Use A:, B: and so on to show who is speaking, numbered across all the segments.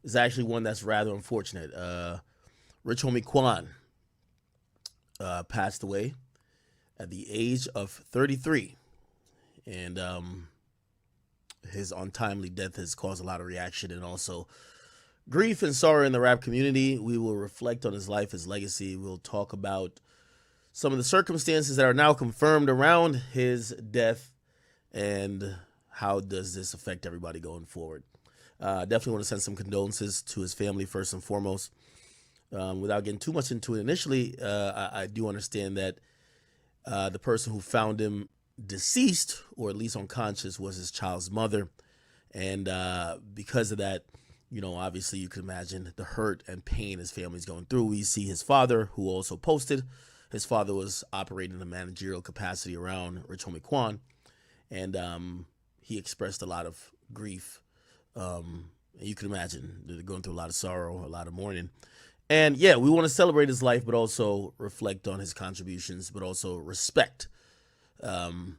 A: is actually one that's rather unfortunate. Rich homie Quan passed away at the age of 33. And his untimely death has caused a lot of reaction and also grief and sorrow in the rap community. We will reflect on his life, his legacy. We'll talk about some of the circumstances that are now confirmed around his death and how does this affect everybody going forward. Definitely want to send some condolences to his family first and foremost. Without getting too much into it initially, I do understand that the person who found him deceased, or at least unconscious, was his child's mother. And because of that, obviously you can imagine the hurt and pain his family's going through. We see his father, who also posted. His father was operating in a managerial capacity around Rich Homie Quan, and he expressed a lot of grief. You can imagine they're going through a lot of sorrow, a lot of mourning. And yeah, we want to celebrate his life, but also reflect on his contributions, but also respect the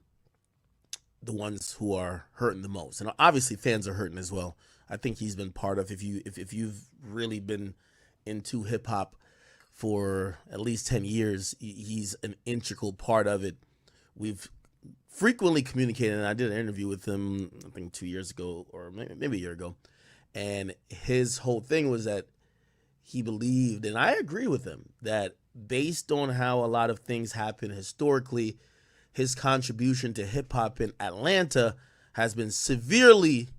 A: ones who are hurting the most. And obviously fans are hurting as well. I think he's been part of, if you've really been into hip hop for at least 10 years, he's an integral part of it. We've frequently communicated, and I did an interview with him, I think 2 years ago, or maybe a year ago. And his whole thing was that he believed, and I agree with him, that based on how a lot of things happen historically, his contribution to hip hop in Atlanta has been severely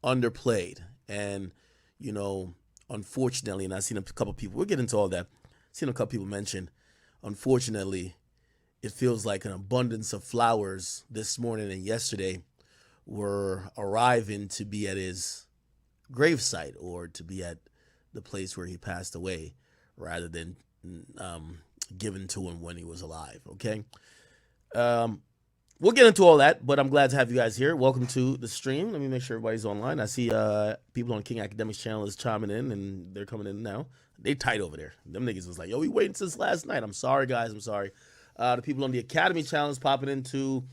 A: underplayed. And, unfortunately, and I've seen a couple people, we'll get into all that, seen a couple people mention, unfortunately, it feels like an abundance of flowers this morning and yesterday were arriving to be at his gravesite or to be at the place where he passed away rather than given to him when he was alive. Okay. We'll get into all that, but I'm glad to have you guys here. Welcome to the stream. Let me make sure everybody's online. I see people on King Akademiks channel is chiming in, and they're coming in now. They tight over there. Them niggas was like, yo, we waiting since last night. I'm sorry, guys. I'm sorry. The people on the Academy channel is popping into.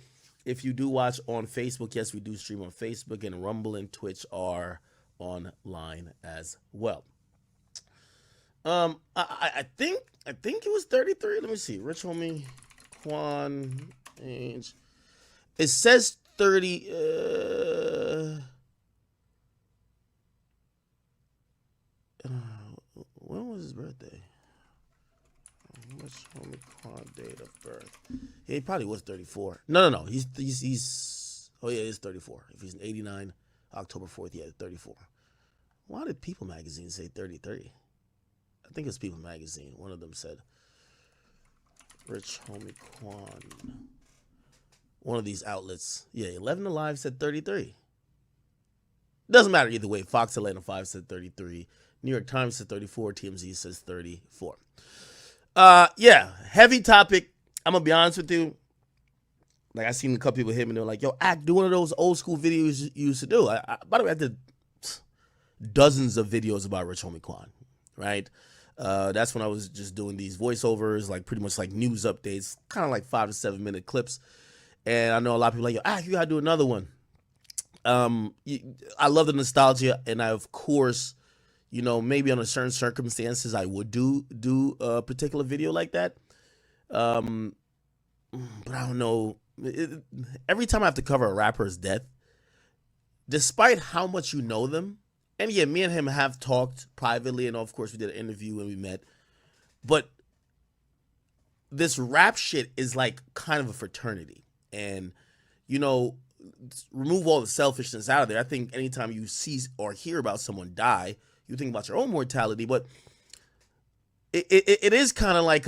A: If you do watch on Facebook, yes, we do stream on Facebook, and Rumble and Twitch are online as well. I think it was 33. Let me see. Rich homie Quan age. It says 30. When was his birthday? Rich homie Quan date of birth. Yeah, he probably was 34. No. He's. Oh yeah, he's 34. If he's in 89, October 4th, yeah, 34. Why did People Magazine say 33? I think it's People Magazine. One of them said Rich homie Quan. One of these outlets. Yeah, 11 Alive said 33. Doesn't matter either way. Fox Atlanta 5 said 33. New York Times said 34. TMZ says 34. Yeah, heavy topic. I'm going to be honest with you. Like, I seen a couple people hit me and they're like, yo, do one of those old school videos you used to do. By the way, I did dozens of videos about Rich homie Quan, right? That's when I was just doing these voiceovers, like pretty much like news updates, kind of like 5 to 7 minute clips. And I know a lot of people are like, yo, you gotta do another one. I love the nostalgia, and I, of course, maybe under certain circumstances, I would do a particular video like that. But I don't know. Every time I have to cover a rapper's death, despite how much you know them, and yeah, me and him have talked privately, and of course we did an interview when we met, but this rap shit is like kind of a fraternity. And, remove all the selfishness out of there. I think anytime you see or hear about someone die, you think about your own mortality, but it is kind of like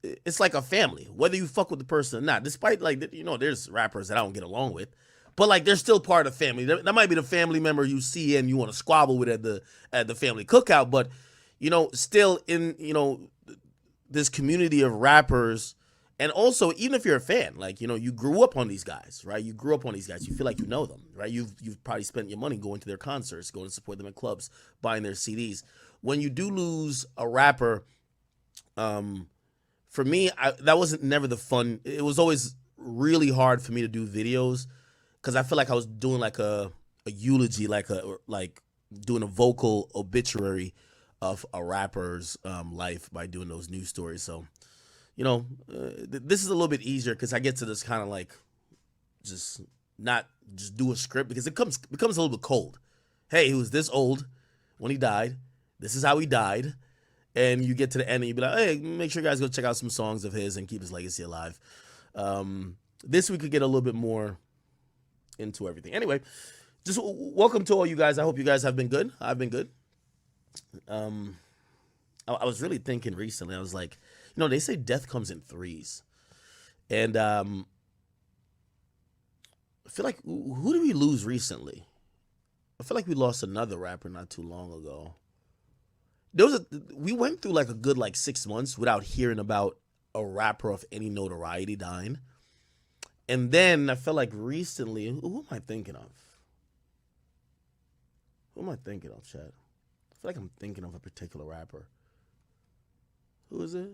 A: it's like a family, whether you fuck with the person or not, despite there's rappers that I don't get along with, but like they're still part of the family. That might be the family member you see and you want to squabble with at the family cookout, but still in this community of rappers. And also, even if you're a fan, like, you grew up on these guys, right? You grew up on these guys. You feel like you know them, right? You've probably spent your money going to their concerts, going to support them at clubs, buying their CDs. When you do lose a rapper, for me, that wasn't never the fun. It was always really hard for me to do videos because I feel like I was doing like a eulogy, like doing a vocal obituary of a rapper's life by doing those news stories. So, this is a little bit easier because I get to this kind of like just not just do a script because becomes a little bit cold. Hey, he was this old when he died. This is how he died. And you get to the end and you be like, hey, make sure you guys go check out some songs of his and keep his legacy alive. This we could get a little bit more into everything. Anyway, just welcome to all you guys. I hope you guys have been good. I've been good. I was really thinking recently. I was like, they say death comes in threes. And I feel like, who did we lose recently? I feel like we lost another rapper not too long ago. We went through like a good 6 months without hearing about a rapper of any notoriety dying. And then I felt like recently, who am I thinking of? Who am I thinking of, Chad? I feel like I'm thinking of a particular rapper. Who is it?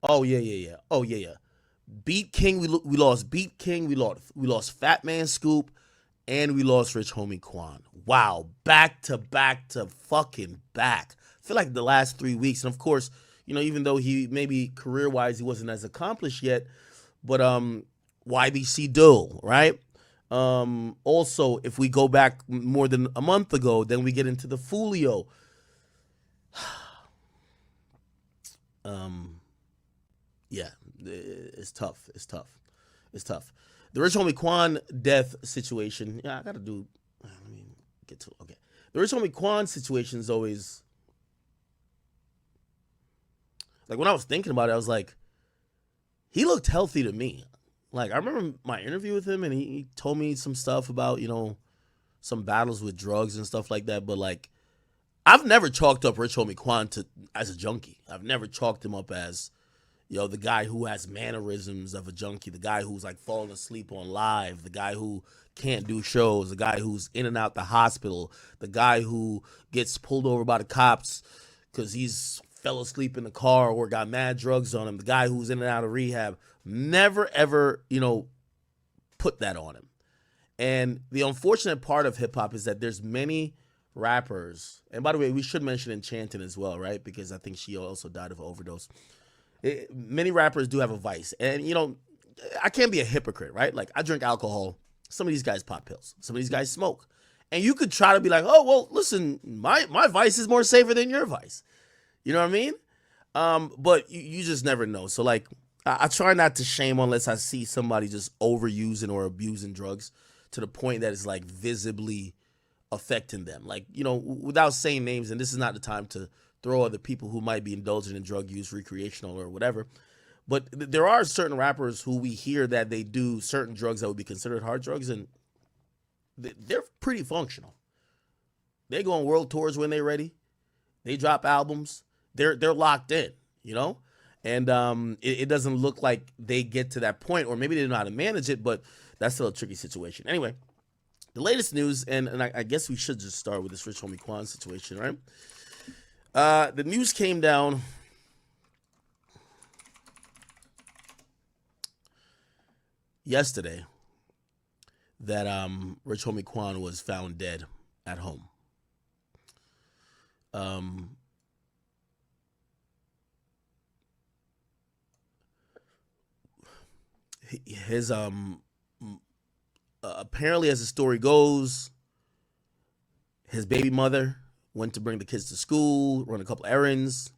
A: Oh yeah. Oh yeah. Beat King, we lost Beat King, we lost Fat Man Scoop, and we lost Rich Homie Quan. Wow, back to back to fucking back. I feel like the last 3 weeks, and of course, even though he maybe career wise he wasn't as accomplished yet, but YBC Dull, right? Also, if we go back more than a month ago, then we get into the Fulio. Yeah, it's tough. It's tough. The Rich Homie Quan death situation. Yeah, I gotta do. Let me get to. Okay, the Rich Homie Quan situation is always like when I was thinking about it, I was like, he looked healthy to me. Like I remember my interview with him, and he told me some stuff about some battles with drugs and stuff like that. But like, I've never chalked up Rich Homie Quan as a junkie. I've never chalked him up as the guy who has mannerisms of a junkie, the guy who's like falling asleep on live, the guy who can't do shows, the guy who's in and out the hospital, the guy who gets pulled over by the cops because he's fell asleep in the car or got mad drugs on him, the guy who's in and out of rehab. Never ever, put that on him. And the unfortunate part of hip hop is that there's many rappers, and by the way, we should mention Enchanted as well, right? Because I think she also died of an overdose. Many rappers do have a vice, and I can't be a hypocrite, right? Like I drink alcohol. Some of these guys pop pills. Some of these guys smoke, and you could try to be like, oh well, listen, my vice is more safer than your vice. You know what I mean? But you just never know. So like, I try not to shame unless I see somebody just overusing or abusing drugs to the point that it's like visibly affecting them. Like without saying names, and this is not the time to throw other people who might be indulging in drug use, recreational or whatever. But there are certain rappers who we hear that they do certain drugs that would be considered hard drugs, and they're pretty functional. They go on world tours when they're ready. They drop albums. They're locked in, and it doesn't look like they get to that point, or maybe they don't know how to manage it, but that's still a tricky situation. Anyway, the latest news, and I guess we should just start with this Rich Homie Quan situation, right? The news came down yesterday that Rich Homie Quan was found dead at home. His apparently, as the story goes, his baby mother went to bring the kids to school, run a couple errands.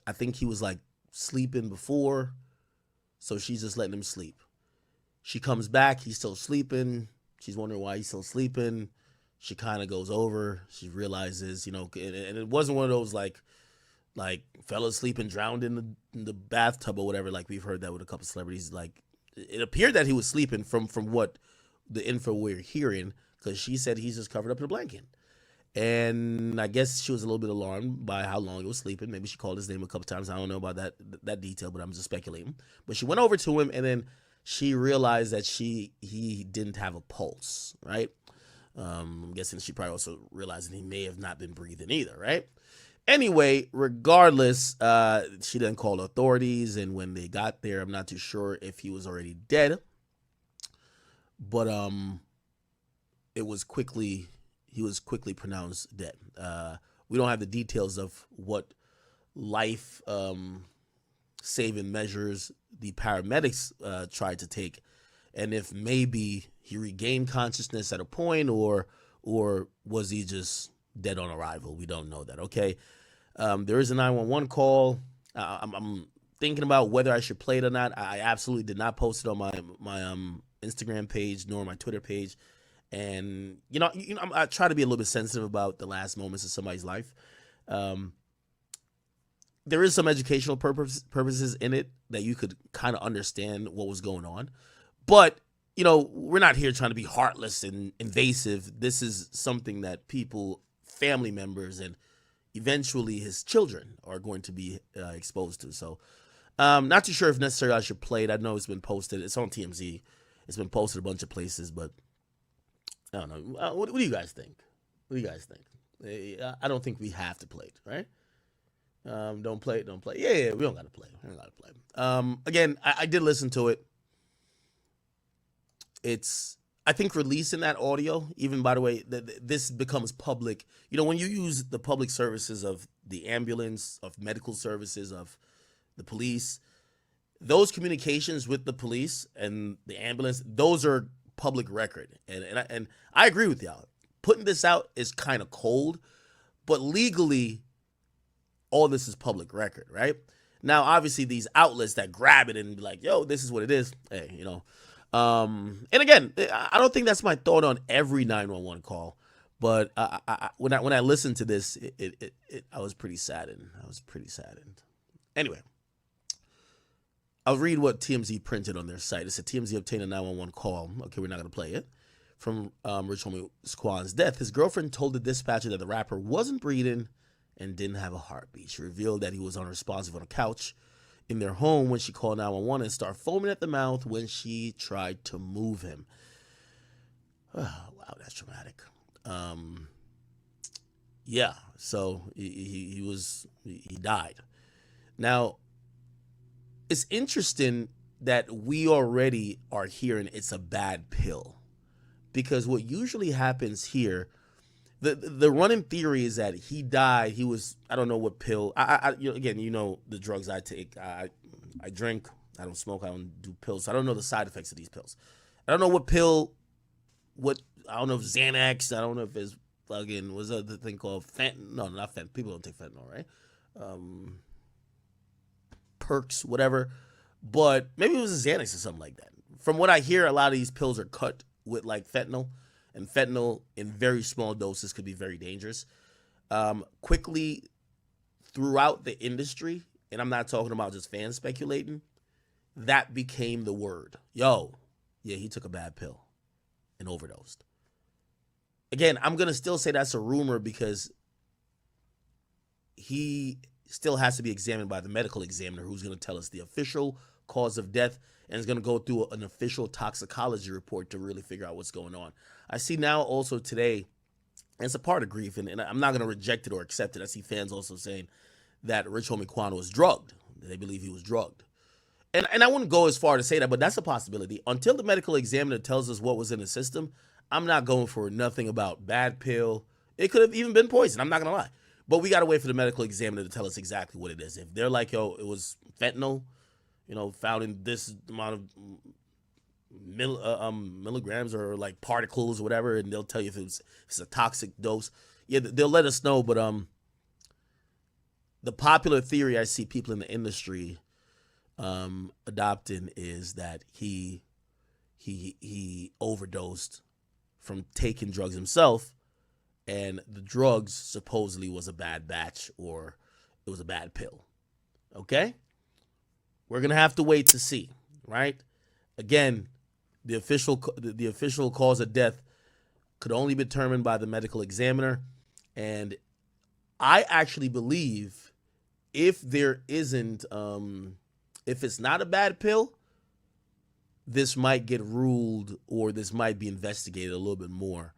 A: I think he was like sleeping before, so she's just letting him sleep. She comes back, he's still sleeping. She's wondering why he's still sleeping. She kind of goes over. She realizes, and it wasn't one of those like fell asleep and drowned in the bathtub or whatever. Like we've heard that with a couple celebrities. Like it appeared that he was sleeping from what the info we're hearing, because she said he's just covered up in a blanket. And I guess she was a little bit alarmed by how long he was sleeping. Maybe she called his name a couple times. I don't know about that detail, but I'm just speculating. But she went over to him, and then she realized that he didn't have a pulse, right? I'm guessing she probably also realized that he may have not been breathing either, right? Anyway, regardless, she then called authorities, and when they got there, I'm not too sure if he was already dead, but it was quickly he was quickly pronounced dead. We don't have the details of what life saving measures the paramedics tried to take, and if maybe he regained consciousness at a point, or was he just dead on arrival. We don't know that. Okay, there is a 911 call. I'm thinking about whether I should play it or not. I absolutely did not post it on my Instagram page nor my Twitter page. And I try to be a little bit sensitive about the last moments of somebody's life. There is some educational purposes in it that you could kind of understand what was going on. But, we're not here trying to be heartless and invasive. This is something that people, family members, and eventually his children are going to be exposed to. So not too sure if necessarily I should play it. I know it's been posted. It's on TMZ. It's been posted a bunch of places, but I don't know. What do you guys think? What do you guys think? I don't think we have to play it, right? Don't play it. Yeah, we don't got to play it. Again, I did listen to it. I think releasing that audio, even by the way, this becomes public. When you use the public services of the ambulance, of medical services, of the police, those communications with the police and the ambulance, those are public record. And I agree with y'all. Putting this out is kind of cold, but legally, all this is public record, right? Now, obviously, these outlets that grab it and be like, yo, this is what it is. Hey, and again, I don't think that's my thought on every 911 call, but when I listened to this, I was pretty saddened. Anyway, I'll read what TMZ printed on their site. It said TMZ obtained a 911 call. Okay, we're not going to play it. From Rich Homie Quan's death. His girlfriend told the dispatcher that the rapper wasn't breathing and didn't have a heartbeat. She revealed that he was unresponsive on a couch in their home when she called 911 and started foaming at the mouth when she tried to move him. Oh, wow, that's traumatic. Yeah, so he died. Now, it's interesting that we already are hearing it's a bad pill, because what usually happens here, the running theory is that he died. He was, I don't know what pill. Again, the drugs I take. I drink. I don't smoke. I don't do pills. So I don't know the side effects of these pills. I don't know what pill. I don't know if Xanax. I don't know if it's fucking. What's the thing called fentanyl? No, not fentanyl. People don't take fentanyl, right? Perks, whatever. But maybe it was a Xanax or something like that. From what I hear, a lot of these pills are cut with like fentanyl. And fentanyl in very small doses could be very dangerous. Quickly throughout the industry, and I'm not talking about just fans speculating, that became the word. Yo, yeah, he took a bad pill and overdosed. Again, I'm going to still say that's a rumor because he still has to be examined by the medical examiner, who's going to tell us the official cause of death, and is going to go through an official toxicology report to really figure out what's going on. I see now also today, and it's a part of grief, and I'm not going to reject it or accept it. I see fans also saying that Rich Homie Quan was drugged. They believe he was drugged. And I wouldn't go as far to say that, but that's a possibility. Until the medical examiner tells us what was in the system, I'm not going for nothing about bad pill. It could have even been poison. I'm not going to lie. But we got to wait for the medical examiner to tell us exactly what it is. If they're like, yo, it was fentanyl, found in this amount of milligrams or like particles or whatever, and they'll tell you if it's a toxic dose. Yeah, they'll let us know. But the popular theory I see people in the industry adopting is that he overdosed from taking drugs himself, and the drugs supposedly was a bad batch or it was a bad pill. Okay? We're going to have to wait to see, right? Again, the official cause of death could only be determined by the medical examiner, and I actually believe if there isn't if it's not a bad pill, this might get ruled, or this might be investigated a little bit more.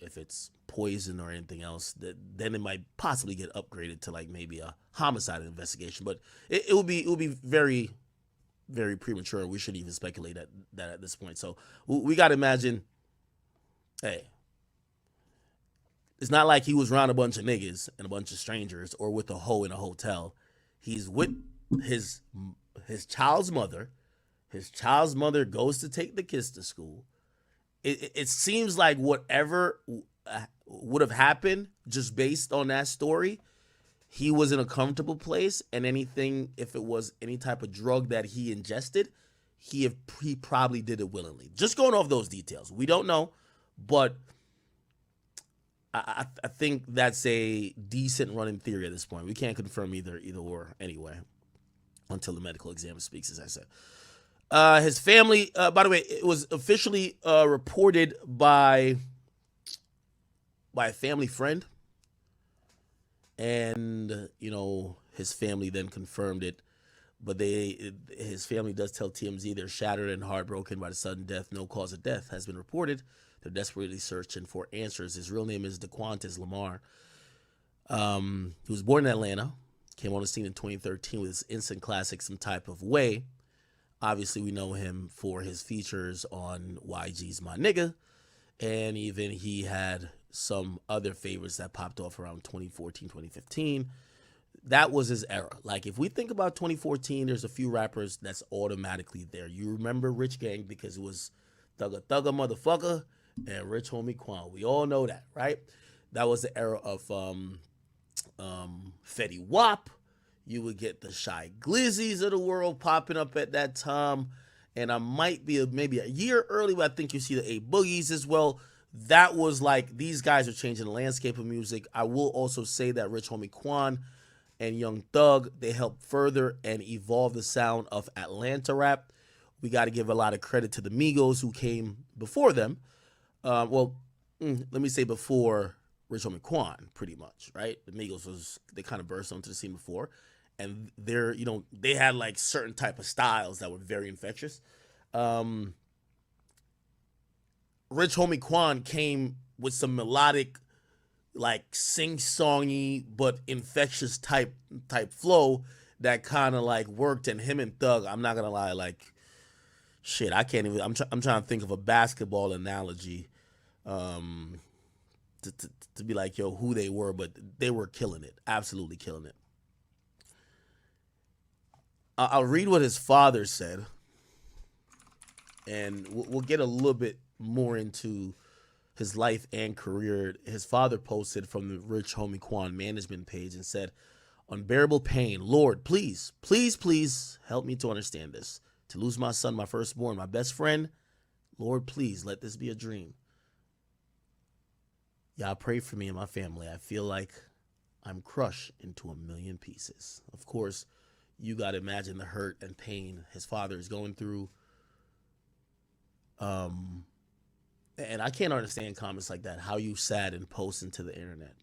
A: If it's poison or anything else, then it might possibly get upgraded to like maybe a homicide investigation. But it will be very, very premature. We shouldn't even speculate that at this point. So we got to imagine, hey, It's not like he was around a bunch of niggas and a bunch of strangers or with a hoe in a hotel. He's with his his child's mother. His child's mother goes to take the kids to school. It seems like whatever would have happened just based on that story, he was in a comfortable place, and anything, if it was any type of drug that he ingested, he probably did it willingly. Just going off those details, we don't know, but I think that's a decent running theory at this point. We can't confirm either or anyway until the medical examiner speaks, as I said. His family, by the way, it was officially reported by a family friend, and his family then confirmed it. But his family does tell TMZ they're shattered and heartbroken by the sudden death. No cause of death has been reported. They're desperately searching for answers. His real name is DeQuantis Lamar. He was born in Atlanta, came on the scene in 2013 with his instant classic Some Type of Way. Obviously, we know him for his features on YG's My Nigga, and even he had some other favorites that popped off around 2014, 2015. That was his era. Like, if we think about 2014, there's a few rappers that's automatically there. You remember Rich Gang because it was Thugga Thugga Motherfucker and Rich Homie Quan. We all know that, right? That was the era of Fetty Wap. You would get the Shy Glizzies of the world popping up at that time. And I might be maybe a year early, but I think you see the A Boogies as well. That was like, these guys are changing the landscape of music. I will also say that Rich Homie Quan and Young Thug, they helped further and evolve the sound of Atlanta rap. We got to give a lot of credit to the Migos who came before them. Let me say before Rich Homie Quan, pretty much, right? The Migos they kind of burst onto the scene before, and they had like certain type of styles that were very infectious. Rich Homie Quan came with some melodic, like sing-songy but infectious type flow that kind of like worked. And him and Thug, I'm not gonna lie, like shit, I can't even. I'm trying to think of a basketball analogy, to be like, yo, who they were, but they were killing it, absolutely killing it. I'll read what his father said, and we'll get a little bit more into his life and career. His father posted from the Rich Homie Quan management page and said, "Unbearable pain. Lord, please, please, please help me to understand this. To lose my son, my firstborn, my best friend. Lord, please let this be a dream. Y'all pray for me and my family. I feel like I'm crushed into a million pieces." Of course, you got to imagine the hurt and pain his father is going through. And I can't understand comments like that. How you sad and posting to the internet?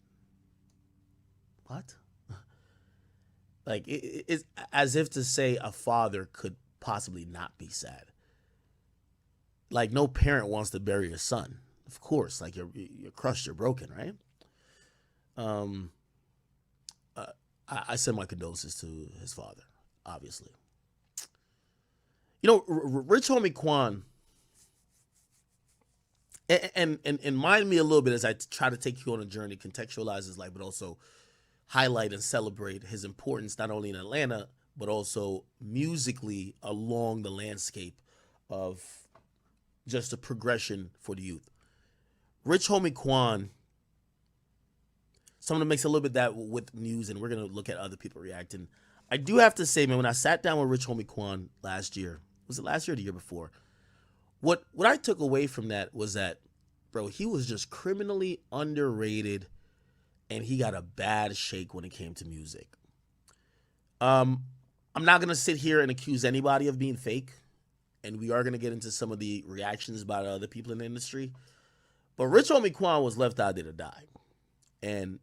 A: What? Like, it's as if to say a father could possibly not be sad. Like, no parent wants to bury a son. Of course, like you're crushed, you're broken, right? I send my condolences to his father, obviously. Rich Homie Quan, and mind me a little bit as I try to take you on a journey, contextualize his life, but also highlight and celebrate his importance not only in Atlanta, but also musically along the landscape of just a progression for the youth. Rich Homie Quan, someone that makes a little bit that with news, and we're going to look at other people reacting. I do have to say, man, when I sat down with Rich Homie Quan last year, was it last year or the year before? What I took away from that was that, bro, he was just criminally underrated, and he got a bad shake when it came to music. I'm not going to sit here and accuse anybody of being fake, and we are going to get into some of the reactions by other people in the industry. But Rich Homie Quan was left out there to die. And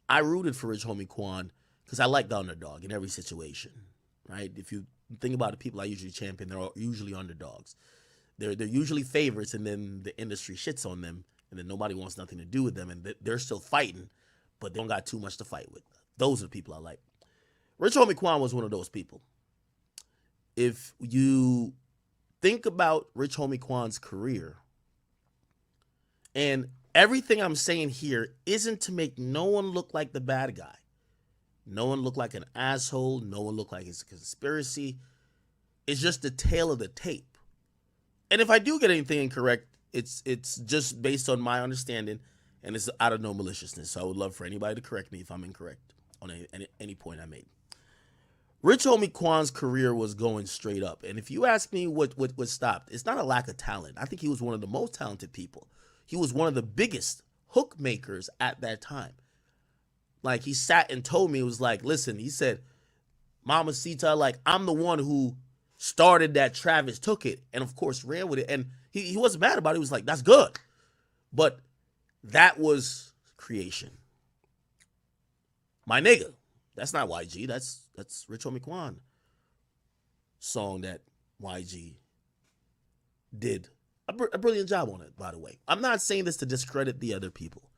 A: I rooted for Rich Homie Quan because I like the underdog in every situation, right? If you think about the people I usually champion, they're usually underdogs. They're usually favorites, and then the industry shits on them, and then nobody wants nothing to do with them, and they're still fighting, but they don't got too much to fight with. Those are the people I like. Rich Homie Quan was one of those people. If you think about Rich Homie Quan's career, and Everything I'm saying here isn't to make no one look like the bad guy. No one look like an asshole. No one look like it's a conspiracy. It's just the tail of the tape. And if I do get anything incorrect, it's just based on my understanding, and it's out of no maliciousness. So I would love for anybody to correct me if I'm incorrect on any point I made. Rich Homie Quan's career was going straight up. And if you ask me what stopped, it's not a lack of talent. I think he was one of the most talented people. He was one of the biggest hook makers at that time. Like, he sat and told me, it was like, listen, he said, Mamacita, like, I'm the one who started that. Travis took it and, of course, ran with it. And he wasn't mad about it. He was like, that's good. But that was creation. My nigga. That's not YG. That's Rich Homie Quan song that YG did a brilliant job on it, by the way. I'm not saying this to discredit the other people.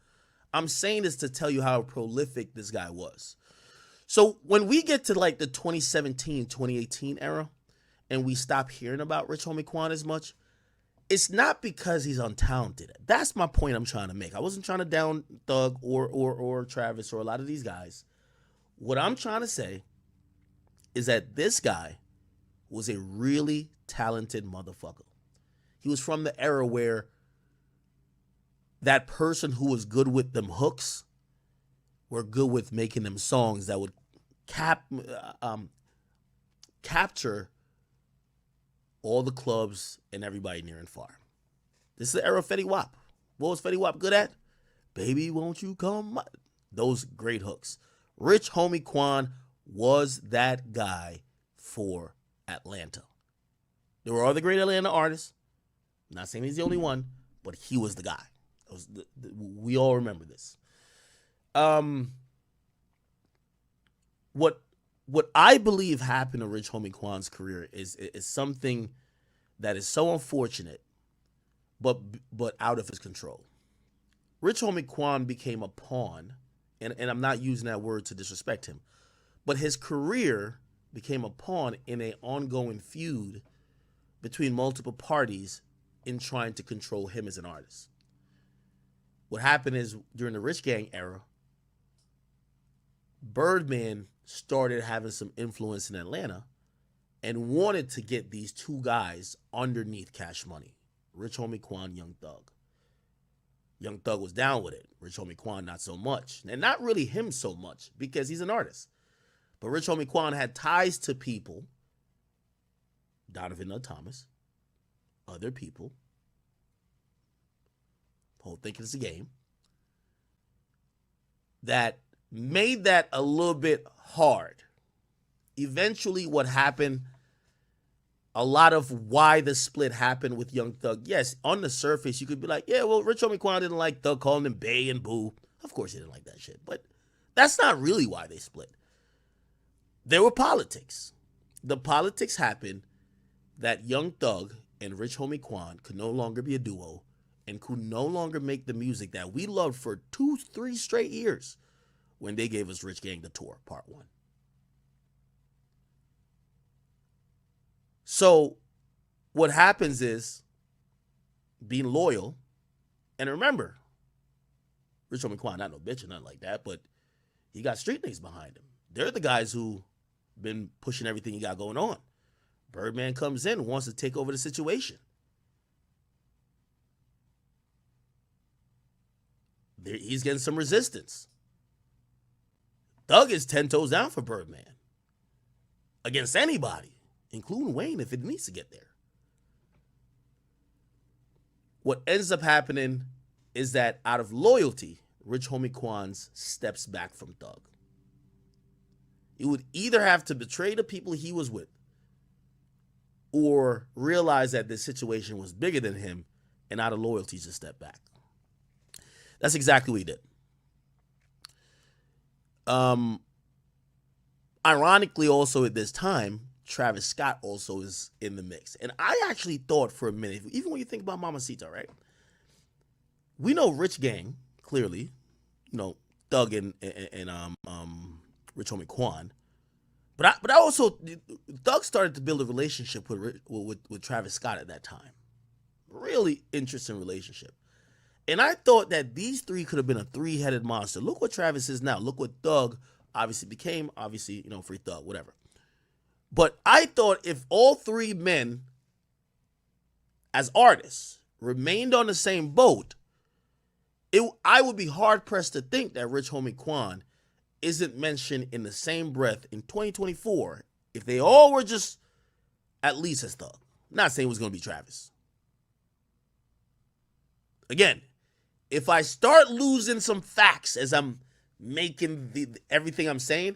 A: I'm saying this to tell you how prolific this guy was. So when we get to like the 2017, 2018 era, and we stop hearing about Rich Homie Quan as much, it's not because he's untalented. That's my point I'm trying to make. I wasn't trying to down Thug or Travis or a lot of these guys. What I'm trying to say is that this guy was a really talented motherfucker. He was from the era where that person who was good with them hooks were good with making them songs that would capture all the clubs and everybody near and far. This is the era of Fetty Wap. What was Fetty Wap good at? Baby, won't you come? Those great hooks. Rich Homie Quan was that guy for Atlanta. There were other great Atlanta artists. I'm not saying he's the only one, but he was the guy. We all remember this. What I believe happened to Rich Homie Quan's career is something that is so unfortunate, but out of his control. Rich Homie Quan became a pawn. And I'm not using that word to disrespect him, but his career became a pawn in an ongoing feud between multiple parties in trying to control him as an artist. What happened is, during the Rich Gang era, Birdman started having some influence in Atlanta and wanted to get these two guys underneath Cash Money, Rich Homie Quan, Young Thug. Young Thug was down with it. Rich Homie Quan, not so much. And not really him so much, because he's an artist. But Rich Homie Quan had ties to people, Donovan Thomas, other people, whole thinking it's a game, that made that a little bit hard. Eventually, what happened, a lot of why the split happened with Young Thug. Yes, on the surface, you could be like, yeah, well, Rich Homie Quan didn't like Thug calling him Bay and Boo. Of course he didn't like that shit. But that's not really why they split. There were politics. The politics happened that Young Thug and Rich Homie Quan could no longer be a duo and could no longer make the music that we loved for 2-3 straight years when they gave us Rich Gang the Tour, Part 1. So what happens is, being loyal, and remember, Rich Homie Quan, not no bitch or nothing like that, but he got street niggas behind him. They're the guys who been pushing everything he got going on. Birdman comes in and wants to take over the situation. He's getting some resistance. Thug is 10 toes down for Birdman against anybody, including Wayne if it needs to get there. What ends up happening is that, out of loyalty, Rich Homie Quans steps back from Thug. He would either have to betray the people he was with or realize that this situation was bigger than him and, out of loyalty, just step back. That's exactly what he did. Ironically, also at this time, Travis Scott also is in the mix. And I actually thought for a minute, even when you think about Mamacita, right? We know Rich Gang, clearly, you know, Thug and Rich Homie Quan. But I also, Thug started to build a relationship with Travis Scott at that time. Really interesting relationship. And I thought that these three could have been a three-headed monster. Look what Travis is now. Look what Thug obviously became. Obviously, Free Thug, whatever. But I thought if all three men, as artists, remained on the same boat, I would be hard-pressed to think that Rich Homie Quan isn't mentioned in the same breath in 2024 if they all were just at least as Thug. I'm not saying it was going to be Travis. Again, if I start losing some facts as I'm making everything I'm saying,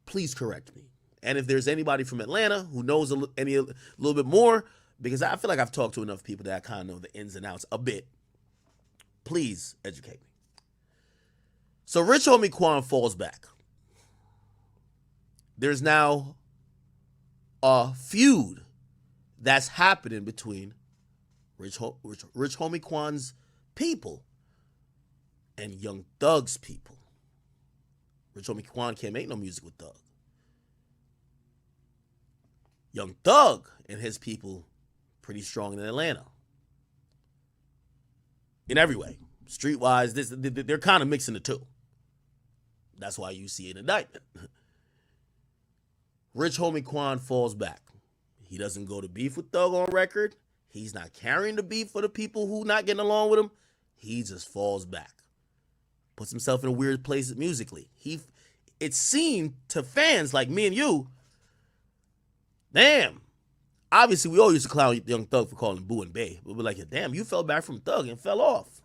A: please correct me. And if there's anybody from Atlanta who knows a little bit more, because I feel like I've talked to enough people that I kind of know the ins and outs a bit, please educate me. So Rich Homie Quan falls back. There's now a feud that's happening between Rich Homie Quan's people and Young Thug's people. Rich Homie Quan can't make no music with Thug. Young Thug and his people pretty strong in Atlanta. In every way. Streetwise, they're kind of mixing the two. That's why you see an indictment. Rich Homie Quan falls back. He doesn't go to beef with Thug on record. He's not carrying the beef for the people who not getting along with him. He just falls back. Puts himself in a weird place musically. It seemed to fans like me and you, damn. Obviously, we all used to clown Young Thug for calling him Boo and Bay. But we're like, damn, you fell back from Thug and fell off.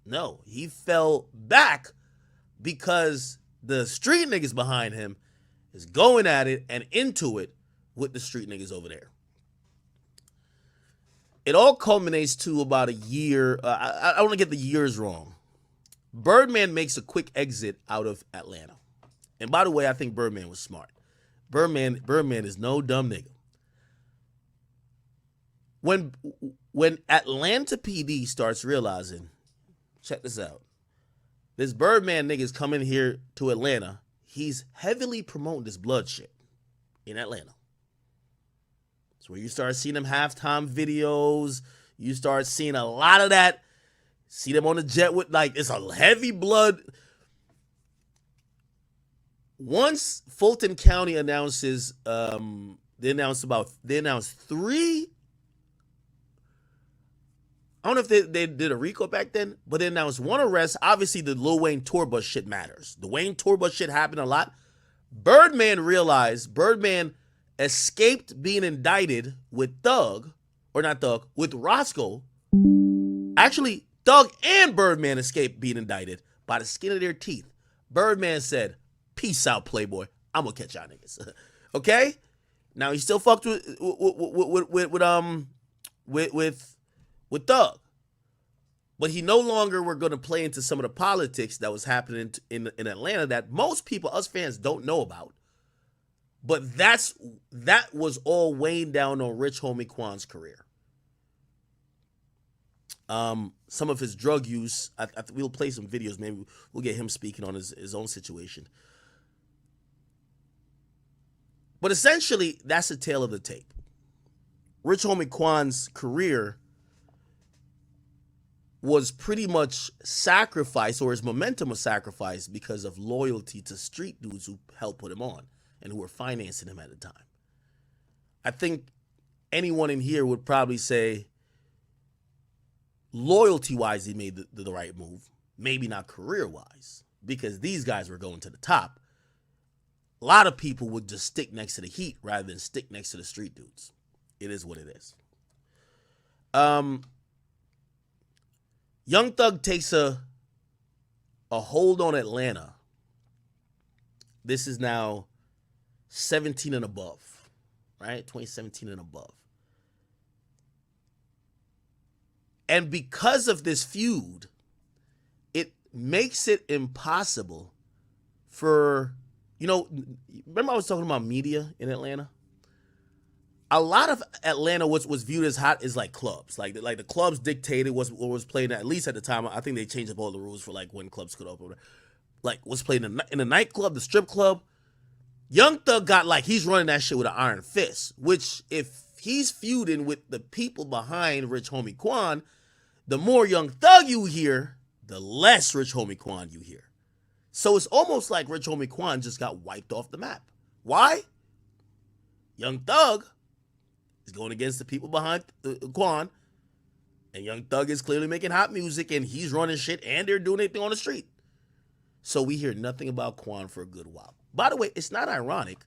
A: No, he fell back because the street niggas behind him is going at it and into it with the street niggas over there. It all culminates to about a year. I don't want to get the years wrong. Birdman makes a quick exit out of Atlanta. And by the way, I think Birdman was smart. Birdman is no dumb nigga. When Atlanta PD starts realizing, check this out, this Birdman nigga's coming here to Atlanta, he's heavily promoting this blood shit in Atlanta. It's where you start seeing them halftime videos. You start seeing a lot of that. See them on the jet with, like, it's a heavy blood. Once Fulton County announces, they announced three. I don't know if they did a RICO back then, but they announced one arrest. Obviously, the Lil Wayne tour bus shit matters. The Wayne tour bus shit happened a lot. Birdman escaped being indicted with Thug, or not Thug, with Roscoe. Actually, Thug and Birdman escaped being indicted by the skin of their teeth. Birdman said, "Peace out, Playboy. I'm gonna catch y'all niggas." Okay? Now he still fucked with Thug. But he no longer were going to play into some of the politics that was happening in Atlanta that most people, us fans, don't know about. But that was all weighing down on Rich Homie Quan's career. Some of his drug use, we'll play some videos. Maybe we'll get him speaking on his own situation. But essentially, that's the tale of the tape. Rich Homie Quan's career was pretty much sacrificed, or his momentum was sacrificed because of loyalty to street dudes who helped put him on and who were financing him at the time. I think anyone in here would probably say loyalty-wise he made the right move, maybe not career-wise, because these guys were going to the top. A lot of people would just stick next to the heat rather than stick next to the street dudes. It is what it is. Young Thug takes a hold on Atlanta. This is now 17 and above, right? 2017 and above. And because of this feud, it makes it impossible for, remember I was talking about media in Atlanta? A lot of Atlanta was viewed as hot as like clubs. Like the clubs dictated what was played, at least at the time. I think they changed up all the rules for like when clubs could open. Like what's played in the nightclub, the strip club. Young Thug got like he's running that shit with an iron fist, which if he's feuding with the people behind Rich Homie Quan, The more Young Thug you hear, the less Rich Homie Quan you hear. So it's almost like Rich Homie Quan just got wiped off the map. Why? Young Thug is going against the people behind Quan, and Young Thug is clearly making hot music, and he's running shit, and they're doing anything on the street. So we hear nothing about Quan for a good while. By the way, it's not ironic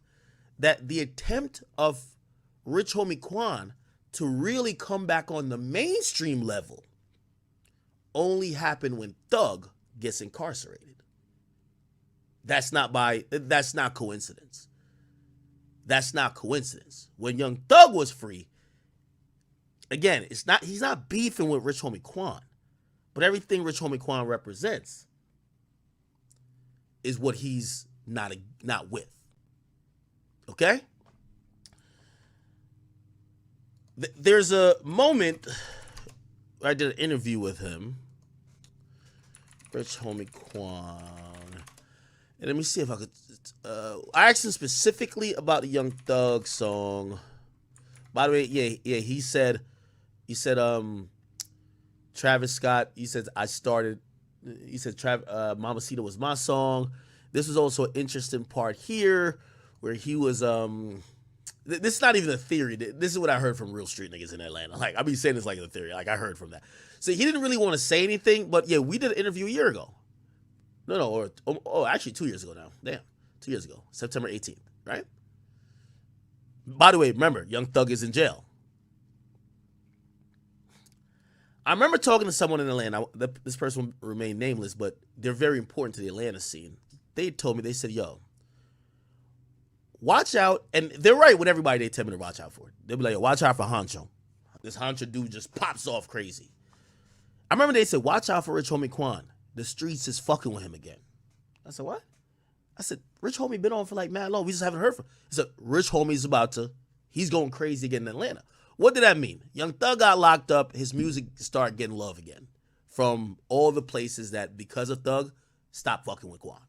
A: that the attempt of Rich Homie Quan to really come back on the mainstream level only happened when Thug gets incarcerated. That's not coincidence. That's not coincidence. When Young Thug was free, again, he's not beefing with Rich Homie Quan, but everything Rich Homie Quan represents is what he's not with. Okay? There's a moment I did an interview with him, Rich Homie Quan, and let me see if I could. I asked him specifically about the Young Thug song. By the way, yeah, he said, Travis Scott. He said Mamacita was my song. This was also an interesting part here where he was this is not even a theory. This is what I heard from real street niggas in Atlanta. Like, I be saying this like a theory. Like, I heard from that. So he didn't really want to say anything, but yeah, we did an interview a year ago. Actually 2 years ago now. Damn, 2 years ago, September 18th, right? By the way, remember, Young Thug is in jail. I remember talking to someone in Atlanta. This person remained nameless, but they're very important to the Atlanta scene. They told me, they said, yo, watch out. And they're right with everybody they tell me to watch out for. They'll be like, yo, watch out for Honcho. This Honcho dude just pops off crazy. I remember they said, watch out for Rich Homie Quan. The streets is fucking with him again. I said, what? I said, Rich Homie been on for like mad long. We just haven't heard from him. He said, Rich Homie's he's going crazy again in Atlanta. What did that mean? Young Thug got locked up. His music started getting love again from all the places that, because of Thug, stopped fucking with Quan.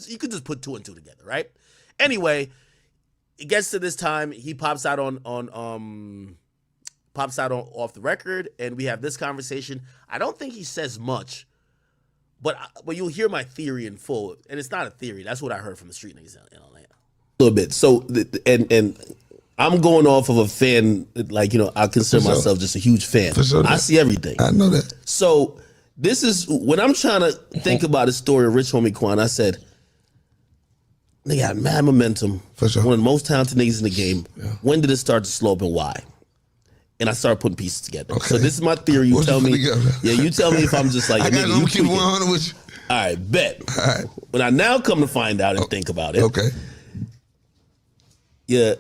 A: You could just put two and two together, right? Anyway, it gets to this time. He pops out off the record, and we have this conversation. I don't think he says much, but you'll hear my theory in full, and it's not a theory. That's what I heard from the street niggas in Atlanta. A little bit. So, and I'm going off of a fan, like, I consider myself just a huge fan. I see everything.
B: I know that.
A: So this is when I'm trying to think about the story of Rich Homie Quan. I said, they got mad momentum.
B: For sure.
A: One of the most talented niggas in the game. Yeah. When did it start to slow up and why? And I started putting pieces together. Okay. So this is my theory. You tell me. Yeah, you tell me if I'm just like,
B: I got to keep 100 with you.
A: All right, bet. All right. When I now come to find out and think about it.
B: Okay.
A: Yeah.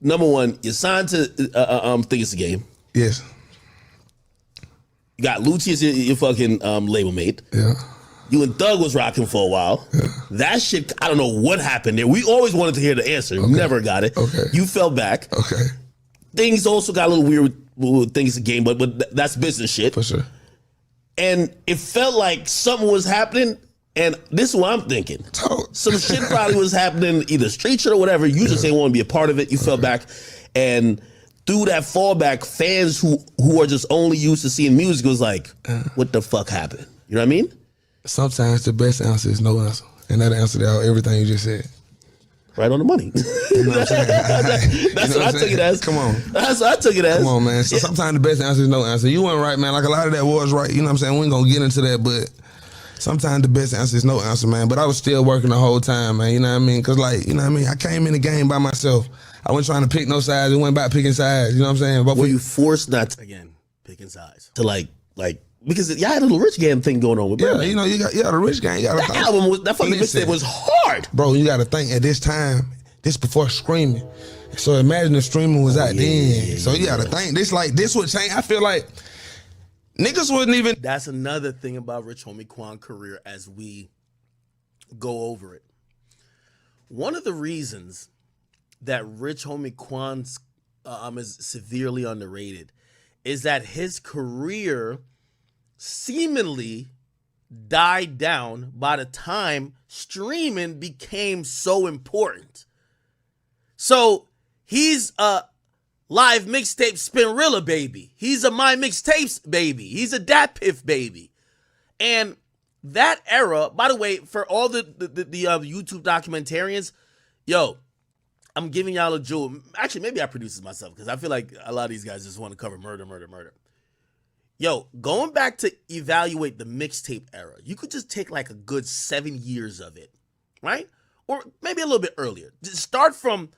A: Number one, you signed to Think It's a Game.
B: Yes.
A: You got Lucci as your fucking label mate.
B: Yeah.
A: You and Thug was rocking for a while. Yeah. That shit, I don't know what happened there. We always wanted to hear the answer. Okay. Never got it.
B: Okay.
A: You fell back.
B: Okay.
A: Things also got a little weird with Think It's a Game, but that's business shit.
B: For sure.
A: And it felt like something was happening. And this is what I'm thinking. Some shit probably was happening, either street shit or whatever. You just didn't want to be a part of it. You fell back. And through that fallback, fans who are just only used to seeing music was like, what the fuck happened? You know what I mean?
B: Sometimes the best answer is no answer. And that answered out everything you just said.
A: Right on the money.
B: You know what I'm saying?
A: That's what I took it as.
B: Come on.
A: That's what I took it as.
B: Come on, man. So sometimes the best answer is no answer. You weren't right, man. Like a lot of that was right. You know what I'm saying? We ain't going to get into that, but sometimes the best answer is no answer, man. But I was still working the whole time, man. You know what I mean? Because, like, you know what I mean? I came in the game by myself. I wasn't trying to pick no sides. It went back picking sides. You know what I'm saying? But
A: were you forced not to, again, picking sides? To, like, because y'all had a little Rich Gang thing going on with Birdman.
B: Yeah, you got the Rich Gang.
A: That fucking mixtape was hard.
B: Bro, you got to think at this time, this before streaming. So imagine if streaming was out then. So you got to think, this would change. I feel like niggas wouldn't even.
A: That's another thing about Rich Homie Quan career as we go over it. One of the reasons that Rich Homie Quan's is severely underrated is that his career seemingly died down by the time streaming became so important. So he's live mixtape Spinrilla baby. He's a My Mixtapes baby. He's a Dat Piff baby. And that era, by the way, for all the YouTube documentarians, yo, I'm giving y'all a jewel. Actually, maybe I produce this myself because I feel like a lot of these guys just want to cover murder. Yo, going back to evaluate the mixtape era, you could just take like a good 7 years of it, right? Or maybe a little bit earlier. Just start from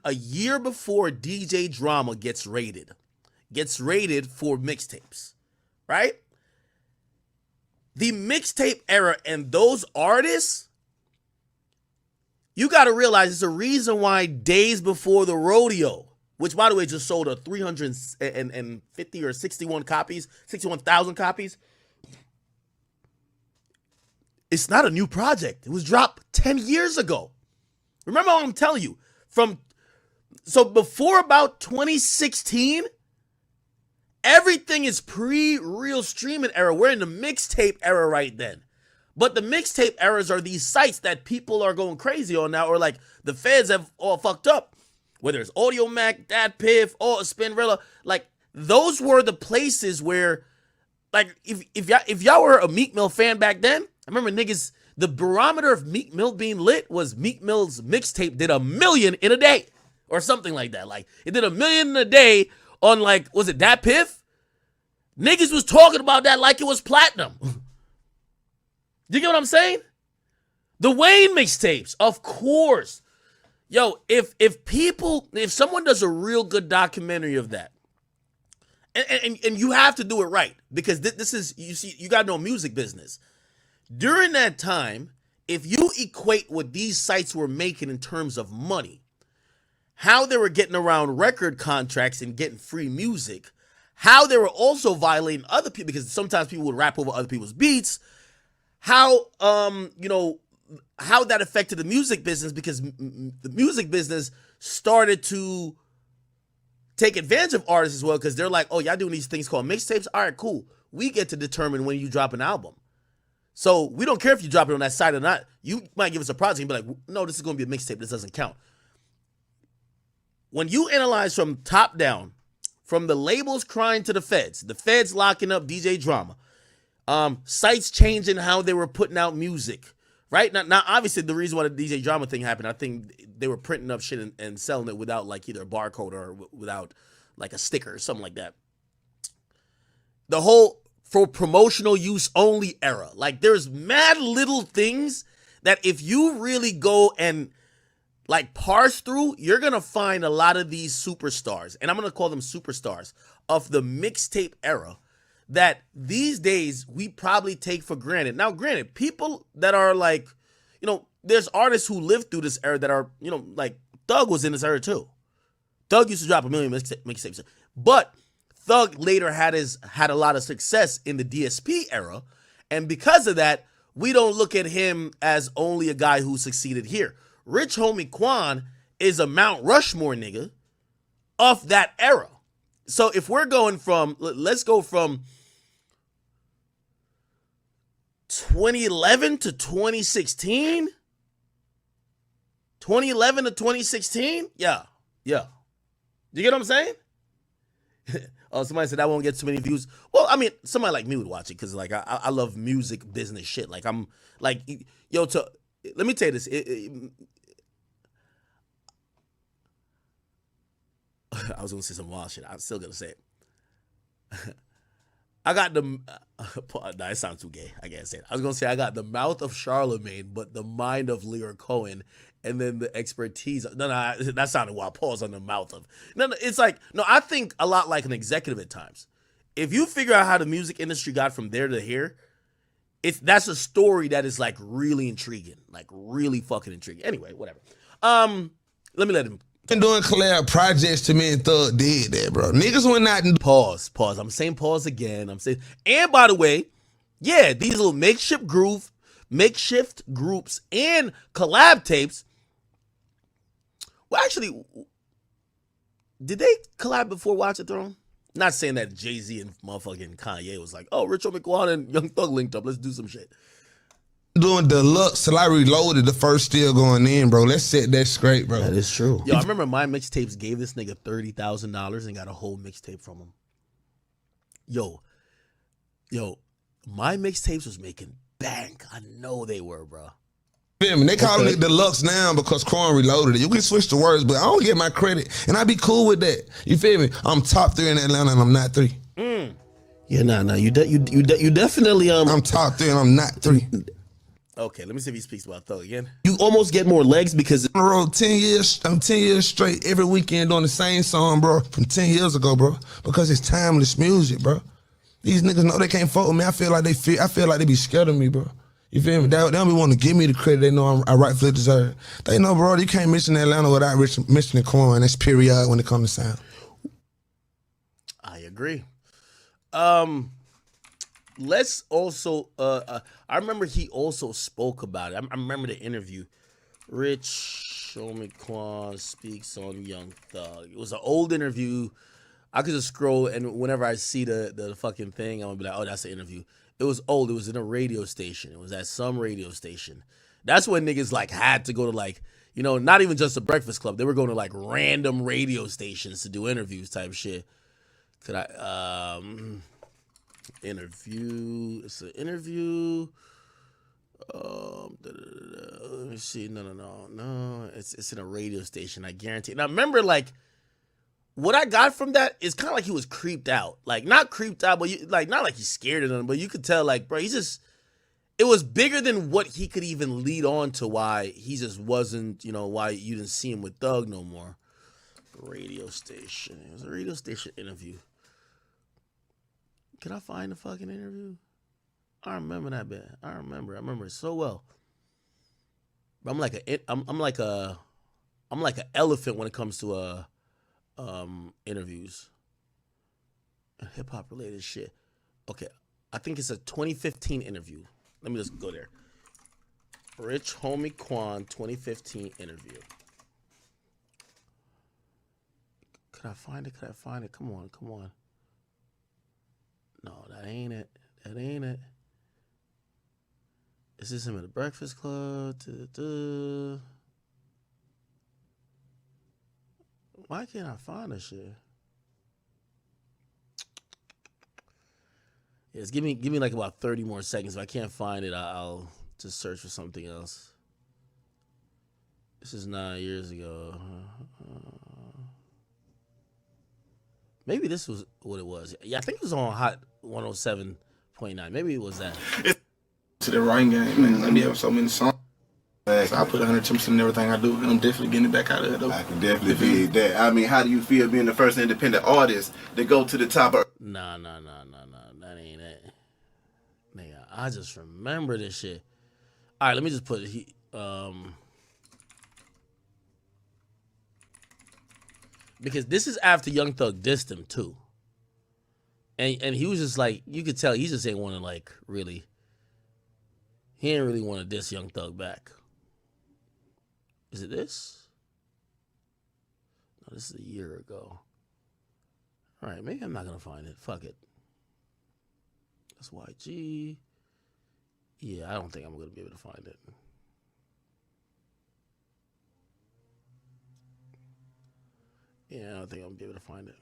A: a year before DJ Drama gets rated for mixtapes, right? The mixtape era and those artists, you got to realize it's a reason why Days Before the Rodeo, which by the way just sold a 350 or 61,000 copies. It's not a new project. It was dropped 10 years ago. Remember what I'm telling you? So before about 2016, everything is pre-real streaming era. We're in the mixtape era right then. But the mixtape eras are these sites that people are going crazy on now, or like the feds have all fucked up. Whether it's Audio Mac, Dat Piff, or Spinrilla, like those were the places where, like, if y'all were a Meek Mill fan back then, I remember niggas, the barometer of Meek Mill being lit was Meek Mill's mixtape did 1 million in a day, or something like that. Like it did 1 million in a day on like, was it Dat Piff? Niggas was talking about that like it was platinum. You get what I'm saying? The Wayne mixtapes, of course. Yo, if someone does a real good documentary of that, and you have to do it right, because this is, you see, you gotta know music business. During that time, if you equate what these sites were making in terms of money, how they were getting around record contracts and getting free music, how they were also violating other people, because sometimes people would rap over other people's beats, how how that affected the music business, because the music business started to take advantage of artists as well, because they're like, oh, y'all doing these things called mixtapes? All right, cool. We get to determine when you drop an album. So we don't care if you drop it on that site or not. You might give us a project and be like, no, this is going to be a mixtape. This doesn't count. When you analyze from top down, from the labels crying to the feds locking up DJ Drama, sites changing how they were putting out music, right? Now, obviously, the reason why the DJ Drama thing happened, I think they were printing up shit and selling it without like either a barcode or without like a sticker or something like that. The whole for promotional use only era, like there's mad little things that if you really go and like parse through, you're gonna find a lot of these superstars, and I'm gonna call them superstars of the mixtape era, that these days we probably take for granted. Now, granted, people that are like, there's artists who lived through this era that are, like Thug was in this era too. Thug used to drop 1 million mixtapes, but Thug later had a lot of success in the DSP era, and because of that, we don't look at him as only a guy who succeeded here. Rich Homie Quan is a Mount Rushmore nigga of that era. So if we're going from, let's go from 2011 to 2016. 2011 to 2016? Yeah. You get what I'm saying? Oh, somebody said that won't get too many views. Well, I mean, somebody like me would watch it because, like, I love music business shit. Like, I'm like, let me tell you this. I was gonna say some wild shit. I'm still gonna say it. I got the. Nah, it sounds too gay. I can't say it. I was gonna say I got the mouth of Charlemagne, but the mind of Lear Cohen, and then the expertise. No, that sounded wild. Pause on the mouth of. No, it's like I think a lot like an executive at times. If you figure out how the music industry got from there to here, that's a story that is like really intriguing, like really fucking intriguing. Anyway, whatever. Let me let him.
B: Been doing collab projects to me and Thug did that, bro. Niggas went out and
A: pause. I'm saying pause again. I'm saying, and by the way, yeah, these little makeshift groups and collab tapes. Well, actually, did they collab before Watch the Throne? Not saying that Jay-Z and motherfucking Kanye was like, oh, Rich Homie Quan and Young Thug linked up. Let's do some shit.
B: doing deluxe till I reloaded the first still going in, bro. Let's set that straight, bro.
A: That is true. Yo, I remember my mixtapes gave this nigga $30,000 and got a whole mixtape from him. Yo, my mixtapes was making bank. I know they were, bro.
B: Feel me? They calling it deluxe now because Quan reloaded it. You can switch the words, but I don't get my credit, and I be cool with that. You feel me? I'm top 3 in Atlanta, and I'm not 3.
A: Yeah, nah. You definitely
B: I'm top 3, and I'm not 3.
A: Okay, let me see if he speaks about Thug again. You almost get more legs because
B: On the road 10 years, I'm 10 years straight every weekend doing the same song, bro, from 10 years ago, bro, because it's timeless music, bro. These niggas know they can't fuck with me. I feel like they be scared of me, bro. You feel me? They don't be wanting to give me the credit they know I rightfully deserve. They know, bro, you can't mention Atlanta without mentioning Quan. That's period when it comes to sound.
A: I agree. Let's also I remember he also spoke about it. I remember the interview. Rich Homie Quan speaks on Young Thug. It was an old interview. I could just scroll, and whenever I see the fucking thing, I'm gonna be like, oh, that's the interview. It was old. It was in a radio station. It was at some radio station. That's when niggas like had to go to like, not even just a Breakfast Club. They were going to like random radio stations to do interviews type shit. Could I interview? It's an interview. Let me see. No. It's in a radio station. I guarantee. And I remember like what I got from that is kind of like he was creeped out. Like not creeped out, but not like he's scared of them. But you could tell like, bro, it was bigger than what he could even lead on to why he just wasn't, why you didn't see him with Thug no more. Radio station. It was a radio station interview. Can I find the fucking interview? I remember that bit. I remember it so well. But I'm like an elephant when it comes to interviews and hip hop related shit. Okay, I think it's a 2015 interview. Let me just go there. Rich Homie Quan 2015 interview. Could I find it? Come on. No, that ain't it. Is this him at the Breakfast Club? Why can't I find this shit? Yes, give me like about 30 more seconds. If I can't find it, I'll just search for something else. This is 9 years ago. Maybe this was what it was. Yeah, I think it was on Hot 107.9. Maybe it was that.
C: To the writing game, man. Let me have so many songs. So I put 110% in everything I do, and I'm definitely getting it back out of it, though.
D: I can definitely be that. I mean, how do you feel being the first independent artist to go to the top of...
A: Nah. That ain't it. Nigga, I just remember this shit. All right, let me just put it. Because this is after Young Thug dissed him, too. And he was just like, you could tell he just ain't want to, like, really... He didn't really want to diss Young Thug back. Is it this? No, this is a year ago. All right, maybe I'm not going to find it. Fuck it. That's YG. Yeah, I don't think I'm going to be able to find it. Yeah, I don't think I'm going to be able to find it.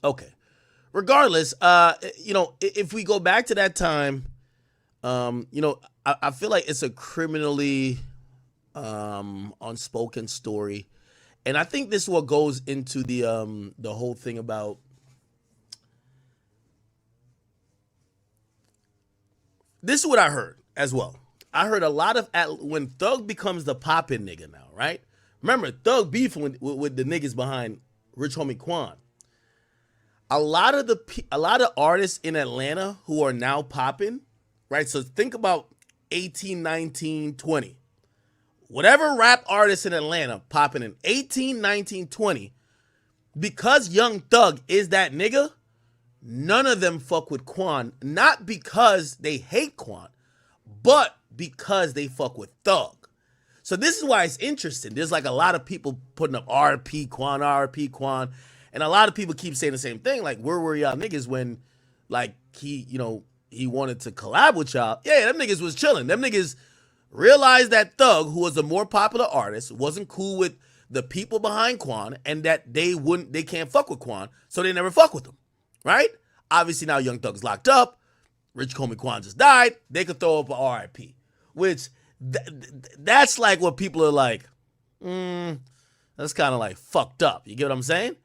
A: Okay. Regardless, if we go back to that time, I feel like it's a criminally unspoken story. And I think this is what goes into the whole thing about this is what I heard as well. I heard a lot of when Thug becomes the poppin' nigga now, right? Remember, Thug beefing with the niggas behind Rich Homie Quan. A lot of artists in Atlanta who are now popping, right? So think about 18, 19, 20. Whatever rap artist in Atlanta popping in 18, 19, 20, because Young Thug is that nigga, none of them fuck with Quan. Not because they hate Quan, but because they fuck with Thug. So this is why it's interesting. There's like a lot of people putting up RP Quan. And a lot of people keep saying the same thing. Like, where were y'all niggas when, like, he he wanted to collab with y'all, yeah, them niggas was chilling. Them niggas realized that Thug, who was a more popular artist, wasn't cool with the people behind Quan, and that they can't fuck with Quan, so they never fuck with him, right? Obviously now Young Thug's locked up. Rich Homie Quan just died. They could throw up an RIP, which that's like what people are like, that's kind of like fucked up. You get what I'm saying?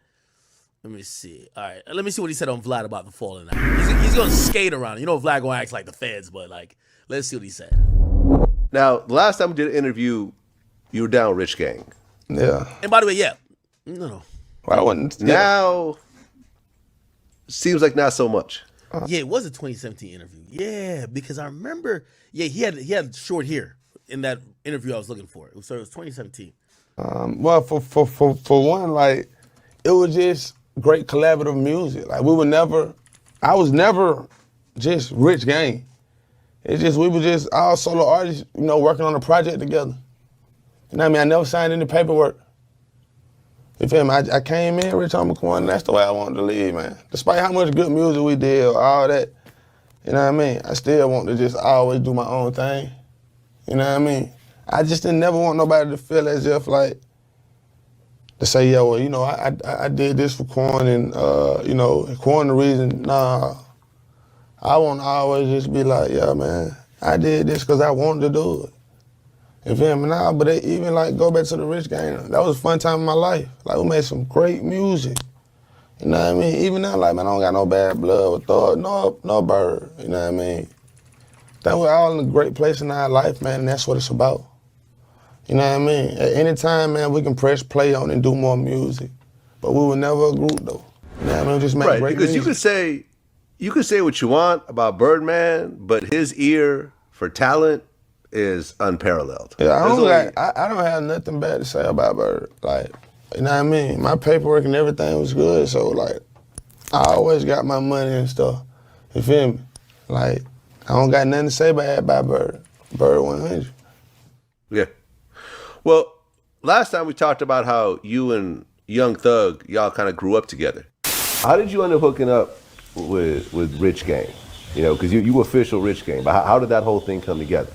A: Let me see. All right, let me see what he said on Vlad about the falling out. He's gonna skate around. You know, Vlad gonna act like the feds, but like, let's see what he said.
E: Now, the last time we did an interview, you were down Rich Gang.
B: Yeah.
A: And by the way, yeah, no.
B: Well, I wasn't.
E: Now, seems like not so much.
A: Yeah, it was a 2017 interview. Yeah, because I remember. Yeah, he had short hair in that interview I was looking for. So it was 2017.
B: Well, for one, like, it was just great collaborative music. Like, I was never just Rich Gang. It's just, we were just all solo artists, you know, working on a project together. You know what I mean? I never signed any paperwork. You feel me? I came in, Rich Homie Quan, and that's the way I wanted to live, man. Despite how much good music we did, all that, you know what I mean? I still want to just always do my own thing. You know what I mean? I just didn't never want nobody to feel as if, like, to say, yeah, well, you know, I did this for Quan and, you know, Quan the reason, nah. I want to always just be like, yeah, man, I did this because I wanted to do it. You feel me? Nah, but even like go back to the Rich Gang, that was a fun time in my life. Like we made some great music. You know what I mean? Even now, like, man, I don't got no bad blood with Thug, no Bird. You know what I mean? That we're all in a great place in our life, man, and that's what it's about. You know what I mean? At any time, man, we can press play on and do more music. But we were never a group, though. You know what I mean? We just make great
E: because
B: music.
E: you could say what you want about Birdman, but his ear for talent is unparalleled.
B: Yeah, I don't have nothing bad to say about Bird. Like, you know what I mean? My paperwork and everything was good, so like, I always got my money and stuff. You feel me? Like, I don't got nothing to say about Bird. Bird 100.
E: Yeah. Well, last time we talked about how you and Young Thug, y'all kind of grew up together. How did you end up hooking up with Rich Gang? You know, because you official Rich Gang, but how did that whole thing come together?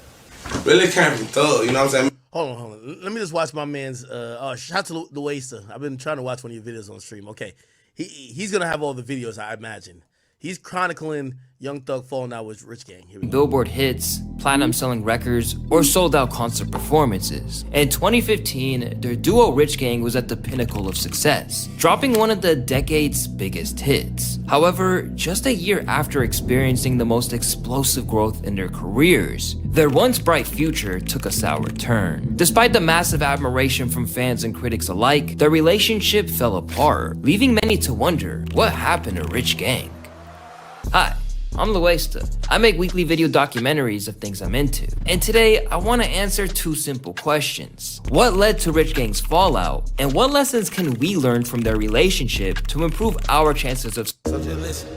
B: Really came from Thug, you know what I'm saying?
A: Hold on. Let me just watch my man's. Shout out to the Waster. I've been trying to watch one of your videos on stream. Okay, he's gonna have all the videos, I imagine. He's chronicling Young Thug falling out with Rich Gang. Here we go.
F: Billboard hits, platinum selling records, or sold out concert performances. In 2015, their duo Rich Gang was at the pinnacle of success, dropping one of the decade's biggest hits. However, just a year after experiencing the most explosive growth in their careers, their once bright future took a sour turn. Despite the massive admiration from fans and critics alike, their relationship fell apart, leaving many to wonder what happened to Rich Gang. Hi, I'm Luesta. I make weekly video documentaries of things I'm into. And today, I want to answer two simple questions. What led to Rich Gang's fallout? And what lessons can we learn from their relationship to improve our chances of
B: So just listen.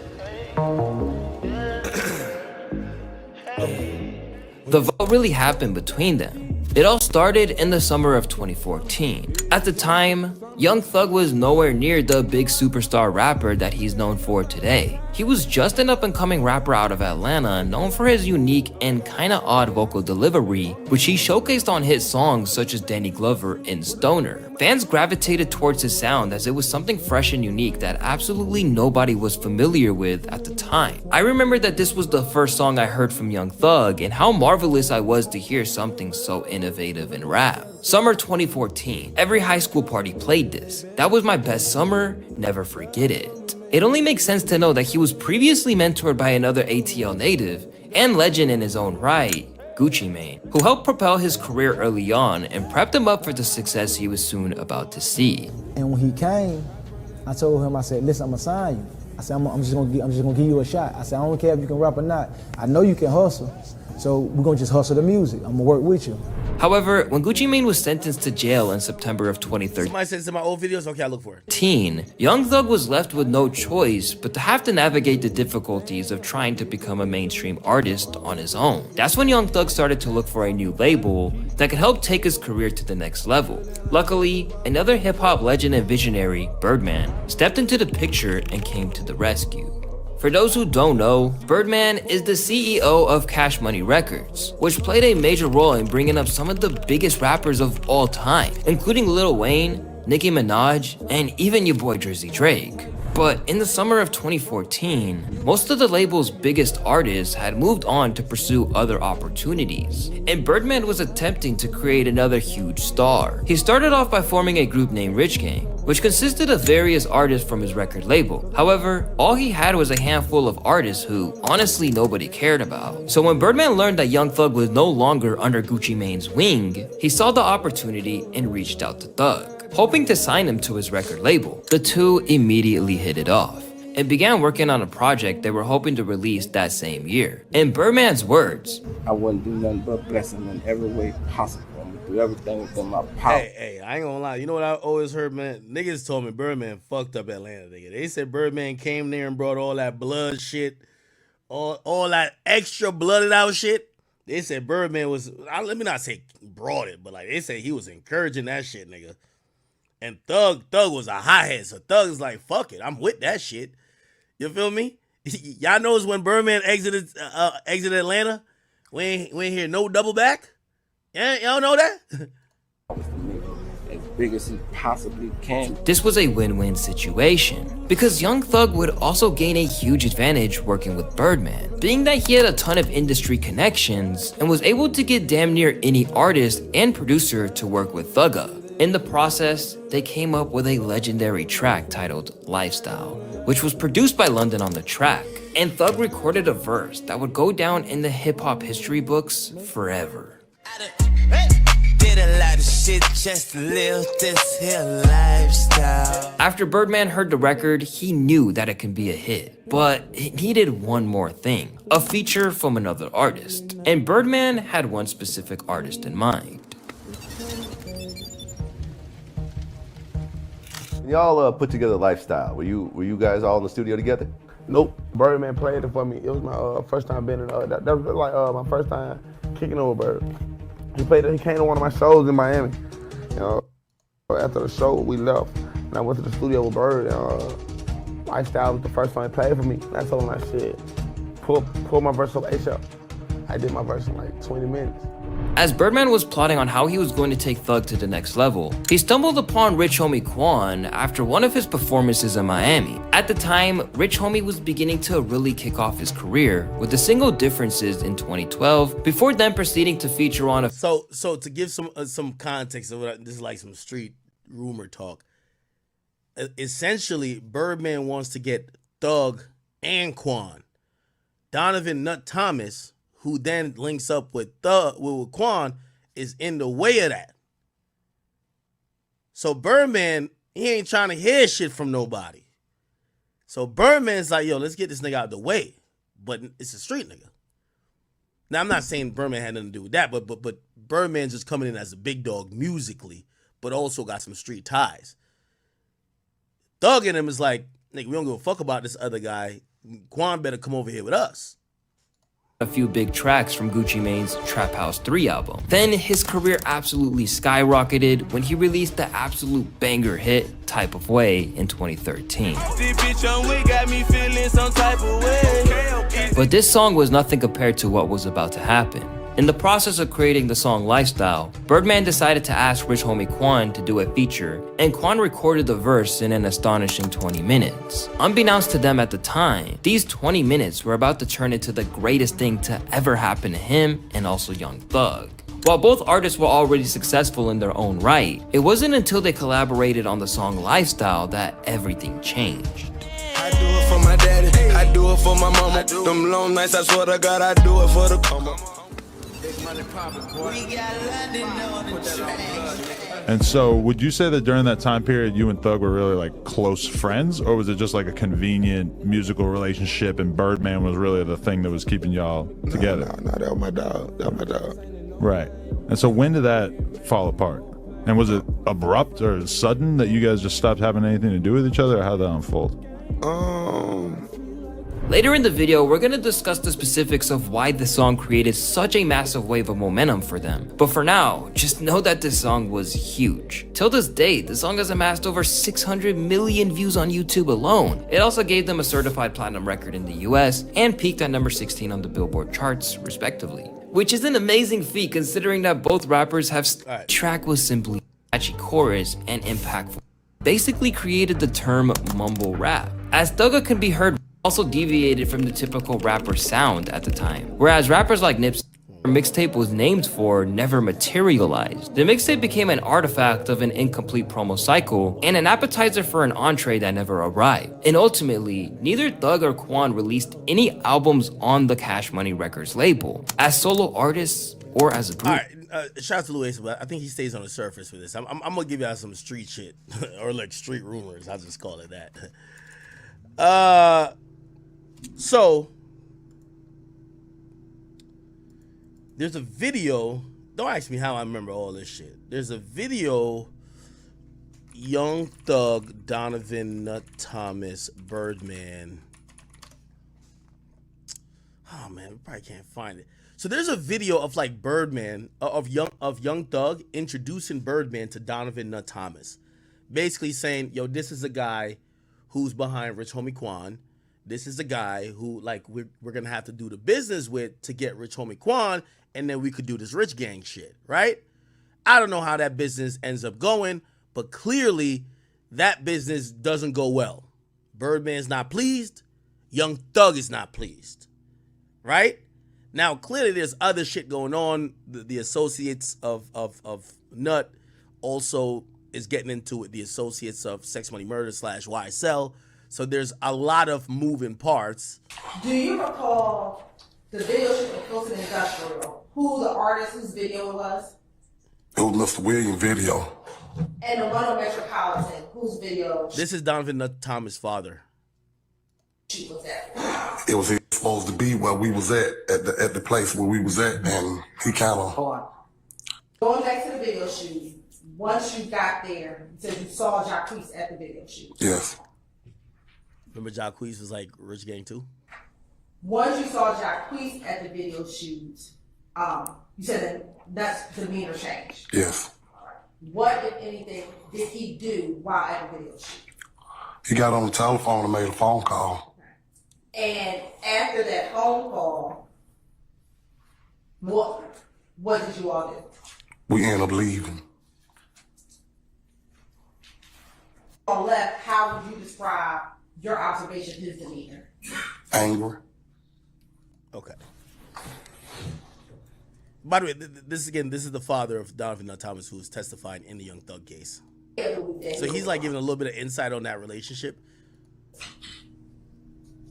F: what really happened between them? It all started in the summer of 2014. At the time, Young Thug was nowhere near the big superstar rapper that he's known for today. He was just an up-and-coming rapper out of Atlanta, known for his unique and kinda odd vocal delivery, which he showcased on hit songs such as Danny Glover and Stoner. Fans gravitated towards his sound as it was something fresh and unique that absolutely nobody was familiar with at the time. I remember that this was the first song I heard from Young Thug, and how marvelous I was to hear something so innovative in rap. Summer 2014, every high school party played this. That was my best summer, never forget it. It only makes sense to know that he was previously mentored by another ATL native and legend in his own right, Gucci Mane, who helped propel his career early on and prepped him up for the success he was soon about to see.
G: And when he came, I told him, I said, listen, I'm gonna sign you. I said, I'm just gonna give you a shot. I said, I don't care if you can rap or not. I know you can hustle, so we're gonna just hustle the music. I'm gonna work with you.
F: However, when Gucci Mane was sentenced to jail in September of 2013,
A: Somebody said this in my old videos. Okay, I look for it.
F: Young Thug was left with no choice but to have to navigate the difficulties of trying to become a mainstream artist on his own. That's when Young Thug started to look for a new label that could help take his career to the next level. Luckily, another hip-hop legend and visionary, Birdman, stepped into the picture and came to the rescue. For those who don't know, Birdman is the CEO of Cash Money Records, which played a major role in bringing up some of the biggest rappers of all time, including Lil Wayne, Nicki Minaj, and even your boy Drizzy Drake. But in the summer of 2014, most of the label's biggest artists had moved on to pursue other opportunities, and Birdman was attempting to create another huge star. He started off by forming a group named Rich Gang, which consisted of various artists from his record label. However, all he had was a handful of artists who, honestly, nobody cared about. So when Birdman learned that Young Thug was no longer under Gucci Mane's wing, he saw the opportunity and reached out to Thug, hoping to sign him to his record label. The two immediately hit it off and began working on a project they were hoping to release that same year. In Birdman's words,
H: I wouldn't do nothing but bless him in every way possible. I'm gonna do everything within my power.
A: Hey, I ain't gonna lie. You know what I always heard, man? Niggas told me Birdman fucked up Atlanta, nigga. They said Birdman came there and brought all that blood shit, all that extra blooded out shit. They said Birdman was, let me not say brought it, but like they said he was encouraging that shit, nigga. And Thug was a hothead, so Thug is like, fuck it, I'm with that shit. You feel me? Y'all knows when Birdman exited Atlanta, we ain't hear no double back. Yeah, y'all know that?
H: As big as he possibly can.
F: this was a win-win situation, because Young Thug would also gain a huge advantage working with Birdman, being that he had a ton of industry connections and was able to get damn near any artist and producer to work with Thugga. In the process, they came up with a legendary track titled Lifestyle, which was produced by London on the track, and Thug recorded a verse that would go down in the hip-hop history books forever.
I: Did a lot of shit just to live this here lifestyle.
F: After Birdman heard the record, he knew that it could be a hit, but it needed one more thing, a feature from another artist, and Birdman had one specific artist in mind.
E: Y'all put together Lifestyle. Were you guys all in the studio together?
B: Nope. Birdman played it for me. It was my first time being in, that was like my first time kicking over Bird. He came to one of my shows in Miami. You know, after the show, we left, and I went to the studio with Bird, and Lifestyle was the first one he played for me. And I told him, I said, pull my verse up ASAP. I did my verse in like 20 minutes.
F: As Birdman was plotting on how he was going to take Thug to the next level, he stumbled upon Rich Homie Quan after one of his performances in Miami. At the time, Rich Homie was beginning to really kick off his career with the single Differences in 2012, before then proceeding to feature on a...
A: So to give some context of what this is, like some street rumor talk. Essentially, Birdman wants to get Thug and Quan. Donovan Nut Thomas, who then links up with Quan, is in the way of that. So Birdman, he ain't trying to hear shit from nobody. So Birdman's like, yo, let's get this nigga out of the way. But it's a street nigga. Now, I'm not saying Birdman had nothing to do with that, but Birdman's just coming in as a big dog musically, but also got some street ties. Thug in him is like, nigga, we don't give a fuck about this other guy. Quan better come over here with us.
F: A few big tracks from Gucci Mane's Trap House 3 album. Then his career absolutely skyrocketed when he released the absolute banger hit Type of Way in 2013. But this song was nothing compared to what was about to happen. In the process of creating the song Lifestyle, Birdman decided to ask Rich Homie Quan to do a feature, and Quan recorded the verse in an astonishing 20 minutes. Unbeknownst to them at the time, these 20 minutes were about to turn into the greatest thing to ever happen to him and also Young Thug. While both artists were already successful in their own right, it wasn't until they collaborated on the song Lifestyle that everything changed.
I: I do it for my daddy, I do it for my mama. Them long nights, I swear to God, I do it for the coma.
J: And so would you say that during that time period you and Thug were really like close friends, or was it just like a convenient musical relationship and Birdman was really the thing that was keeping y'all together?
B: No, that was my dog.
J: Right. And so when did that fall apart? And was it abrupt or sudden that you guys just stopped having anything to do with each other, or how'd that unfold?
F: Later in the video, we're gonna discuss the specifics of why this song created such a massive wave of momentum for them. But for now, just know that this song was huge. Till this day, the song has amassed over 600 million views on YouTube alone. It also gave them a certified platinum record in the US and peaked at number 16 on the Billboard charts, respectively. Which is an amazing feat considering that both rappers have track was simply catchy chorus and impactful. Basically created the term mumble rap. As Thugger can be heard also deviated from the typical rapper sound at the time. Whereas rappers like Nipsey mixtape was named for never materialized. The mixtape became an artifact of an incomplete promo cycle and an appetizer for an entree that never arrived. And ultimately, neither Thug or Quan released any albums on the Cash Money Records label, as solo artists or as a group.
A: Alright, shout out to Luis, but I think he stays on the surface for this. I'm gonna give y'all some street shit, or like street rumors, I'll just call it that. So there's a video. Don't ask me how I remember all this shit. There's a video. Young Thug, Donovan, Nut Thomas, Birdman. Oh man, we probably can't find it. So there's a video of like Birdman of Young Thug introducing Birdman to Donovan, Nut Thomas, basically saying, "Yo, this is a guy who's behind Rich Homie Quan. This is the guy who like we're gonna have to do the business with to get Rich Homie Quan, and then we could do this rich gang shit, right?" I don't know how that business ends up going, but clearly that business doesn't go well. Birdman's not pleased. Young Thug is not pleased, right? Now clearly there's other shit going on. The associates of Nut also is getting into it. The associates of Sex Money Murder / YSL. So there's a lot of moving parts.
K: Do you recall the video shoot at Filton Industrial? Who the artist whose video it was?
L: It was Mr. Williams' video.
K: And the one on Metropolitan, whose video?
A: This is Donovan Nut Thomas' father.
K: Shoot was that?
L: It was supposed to be where we was at the place where we was at, and he kind of.
K: Hold on. Going back to the video shoot, once you got there, you said you saw Jacquees at the video shoot.
L: Yes.
A: Remember Jacquees was like Rich Gang too?
K: Once you saw Jacquees at the video shoot, you said that demeanor changed.
L: Yes.
K: What, if anything, did he do while at the video shoot?
L: He got on the telephone and made a phone call.
K: And after that phone call, what did you all do?
L: We ended up leaving.
K: On left, how would you describe your observation of his demeanor?
L: Angry.
A: Okay. By the way, this is the father of Donovan Nut Thomas, who's testifying in the Young Thug case. So he's like giving a little bit of insight on that relationship.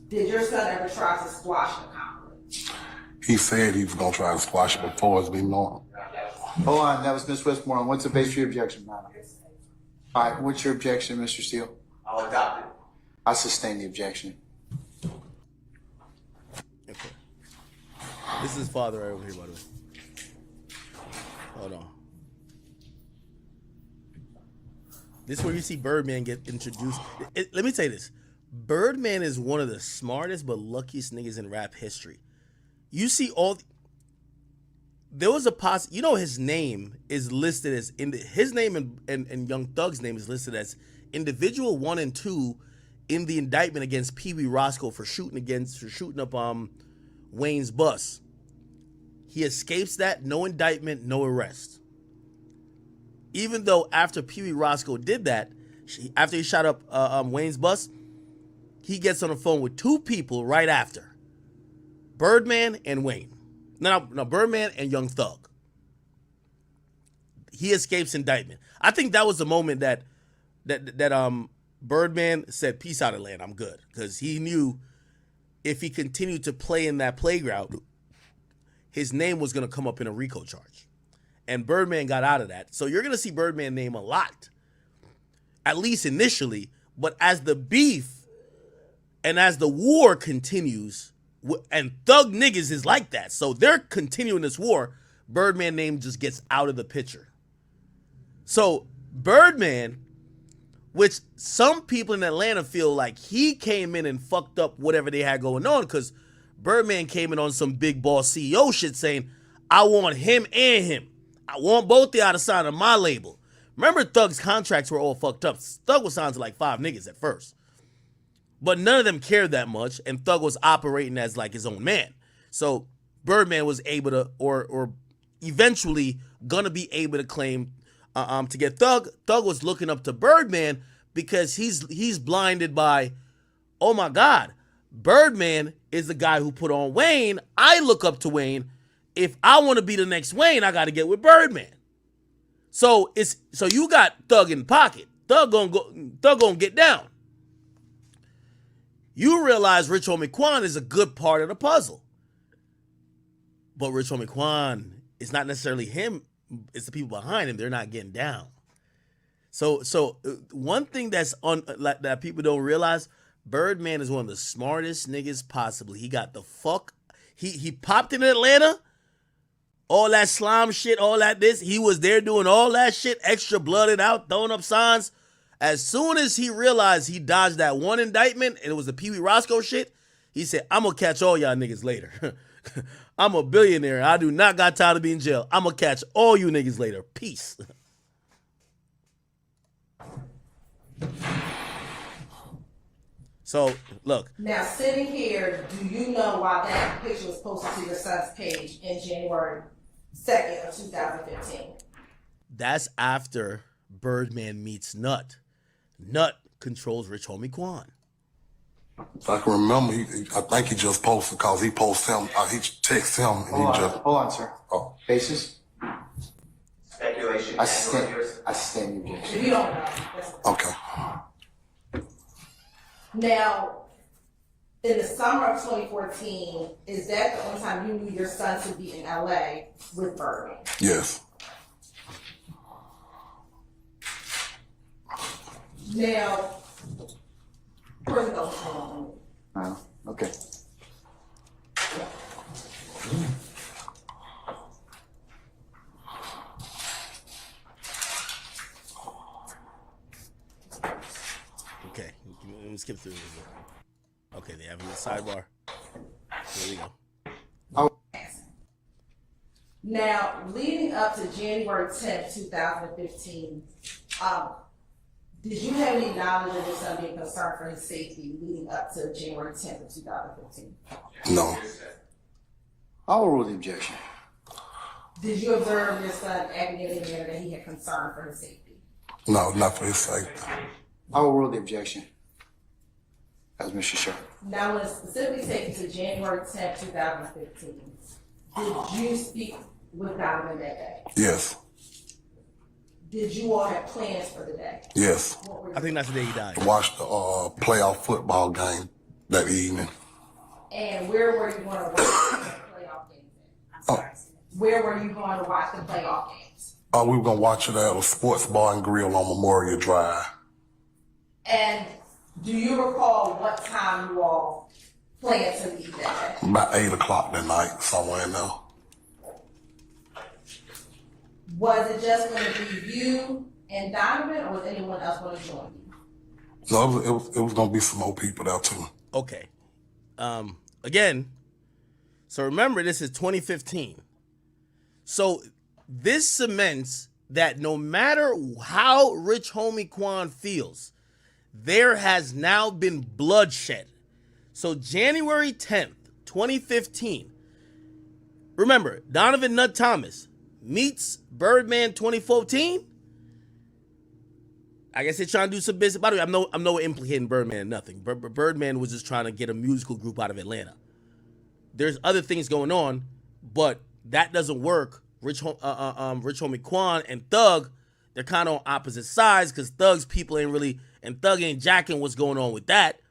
K: Did your son ever try to squash the conflict?
L: He said he was gonna try to squash it before it's been known.
M: Hold on, that was Ms. Westmore. What's the base for your objection, madam? All right, what's your objection, Mr. Steele?
N: I'll adopt it.
M: I sustain the objection.
A: Okay. This is his father right over here, by the way. Hold on. This is where you see Birdman get introduced. Let me tell you this. Birdman is one of the smartest but luckiest niggas in rap history. You see there was a you know his name is listed as his name and Young Thug's name is listed as individual 1 and 2 in the indictment against Pee Wee Roscoe for shooting up Wayne's bus. He escapes that, no indictment, no arrest. Even though after Pee Wee Roscoe did that, after he shot up Wayne's bus, he gets on the phone with 2 people right after. Birdman and Wayne. No, Birdman and Young Thug. He escapes indictment. I think that was the moment that Birdman said, "Peace out, Atlanta, I'm good." Because he knew if he continued to play in that playground, his name was going to come up in a RICO charge. And Birdman got out of that. So you're going to see Birdman name a lot, at least initially. But as the beef and as the war continues, and Thug niggas is like that, so they're continuing this war, Birdman name just gets out of the picture. So Birdman which some people in Atlanta feel like he came in and fucked up whatever they had going on, because Birdman came in on some big boss CEO shit saying, I want him and him. I want both the out of sign on my label. Remember, Thug's contracts were all fucked up. Thug was signed to like 5 niggas at first. But none of them cared that much, and Thug was operating as like his own man. So Birdman was able to, or eventually gonna be able to claim to get Thug. Thug was looking up to Birdman because he's blinded by, oh my God, Birdman is the guy who put on Wayne. I look up to Wayne. If I want to be the next Wayne, I got to get with Birdman. So you got Thug in the pocket. Thug gonna get down. You realize Rich Homie Quan is a good part of the puzzle. But Rich Homie Quan, it's not necessarily him, it's the people behind him. They're not getting down. So one thing that people don't realize, Birdman is one of the smartest niggas possibly. He got the fuck, he popped in Atlanta, all that slime shit, all that this, he was there doing all that shit, extra blooded out, throwing up signs. As soon as he realized he dodged that one indictment and it was the Pee Wee Roscoe shit, he said, I'm gonna catch all y'all niggas later. I'm a billionaire. I do not got time to be in jail. I'm gonna catch all you niggas later. Peace. So, look.
K: Now, sitting here, do you know why that picture was posted to your son's page in January 2nd of 2015?
A: That's after Birdman meets Nut. Nut controls Rich Homie Quan.
L: I can remember, I think he just posted because he posted him, he texted him. And
M: Hold on, sir.
L: Oh.
M: Basis?
H: Speculation.
M: I stand your objection.
K: If you don't know.
L: Okay.
K: Now, in the summer of 2014, is that the only time you knew your son to be in LA with Birdman?
L: Yes.
K: Now, where's it going?
M: Okay.
A: Okay, let me skip through this. Okay, they have him in the sidebar. Here we go.
K: Now, leading up to January 10th, 2015, did you have any knowledge of your son being concerned for his safety leading up to January 10th of 2015?
L: No.
M: I will rule the objection.
K: Did you observe your son acting in a manner that he had concern for his safety?
L: No, not for his safety.
M: I will rule the objection. As Mr. Sharp.
K: Now, when it's specifically taken to January 10th, 2015, did you speak with Donovan that day?
L: Yes.
K: Did you all have plans for the day?
L: Yes.
A: I think that's the day he died.
L: Watched the playoff football game that evening.
K: And where were you going to watch the playoff games at? Where were you going to watch the playoff games?
L: We were going to watch it at a sports bar and grill on Memorial Drive.
K: And do you recall what time you all planned to leave that day?
L: About 8 o'clock that night, somewhere in there.
K: Was it just going to be you and Donovan, or was anyone else going to join you?
L: No, it was going to be some more people there too.
A: Okay. Again, so remember, this is 2015. So this cements that no matter how Rich Homie Quan feels, there has now been bloodshed. So January 10th, 2015, remember, Donovan Nut Thomas meets Birdman 2014. I guess they're trying to do some business. By the way, I'm no implicating Birdman in nothing. Birdman was just trying to get a musical group out of Atlanta. There's other things going on, but that doesn't work. Rich Homie Quan and Thug, they're kind of on opposite sides because Thug's people ain't really, and Thug ain't jacking what's going on with that.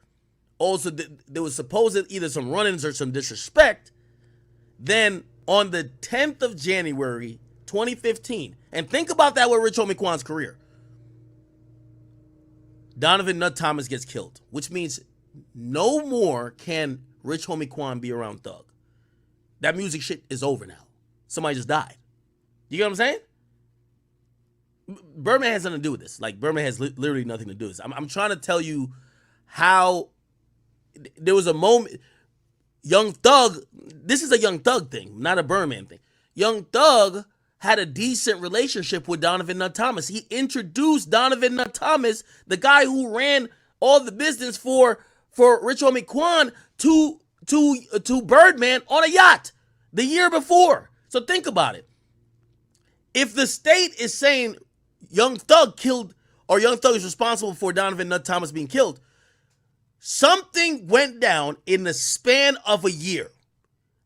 A: Also, there was supposed either some run-ins or some disrespect. Then on the 10th of January, 2015, and think about that with Rich Homie Quan's career. Donovan Nut Thomas gets killed, which means no more can Rich Homie Quan be around Thug. That music shit is over now. Somebody just died. You get what I'm saying? Birdman has nothing to do with this. Like, Birdman has literally nothing to do with this. I'm trying to tell you how there was a moment. Young Thug, this is a Young Thug thing, not a Birdman thing. Young Thug had a decent relationship with Donovan Nut Thomas. He introduced Donovan Nut Thomas, the guy who ran all the business for Rich Homie Quan, to Birdman on a yacht the year before. So think about it. If the state is saying Young Thug killed, or Young Thug is responsible for Donovan Nut Thomas being killed, something went down in the span of a year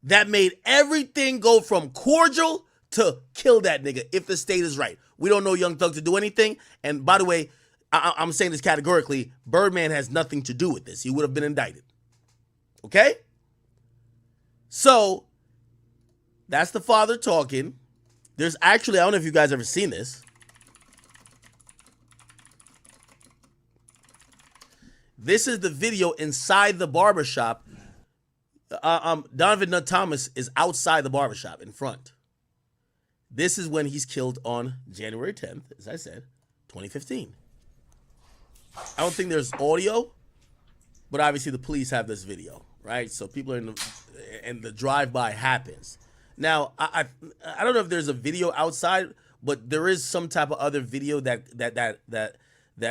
A: that made everything go from cordial to kill that nigga, if the state is right. We don't know Young Thug to do anything. And by the way, I'm saying this categorically, Birdman has nothing to do with this. He would have been indicted. Okay? So, that's the father talking. There's actually, I don't know if you guys ever seen this. This is the video inside the barbershop. Donovan Nut Thomas is outside the barbershop in front. This is when he's killed on January 10th, as I said, 2015. I don't think there's audio, but obviously the police have this video, right? So people are in the, and the drive-by happens. Now, I don't know if there's a video outside, but there is some type of other video that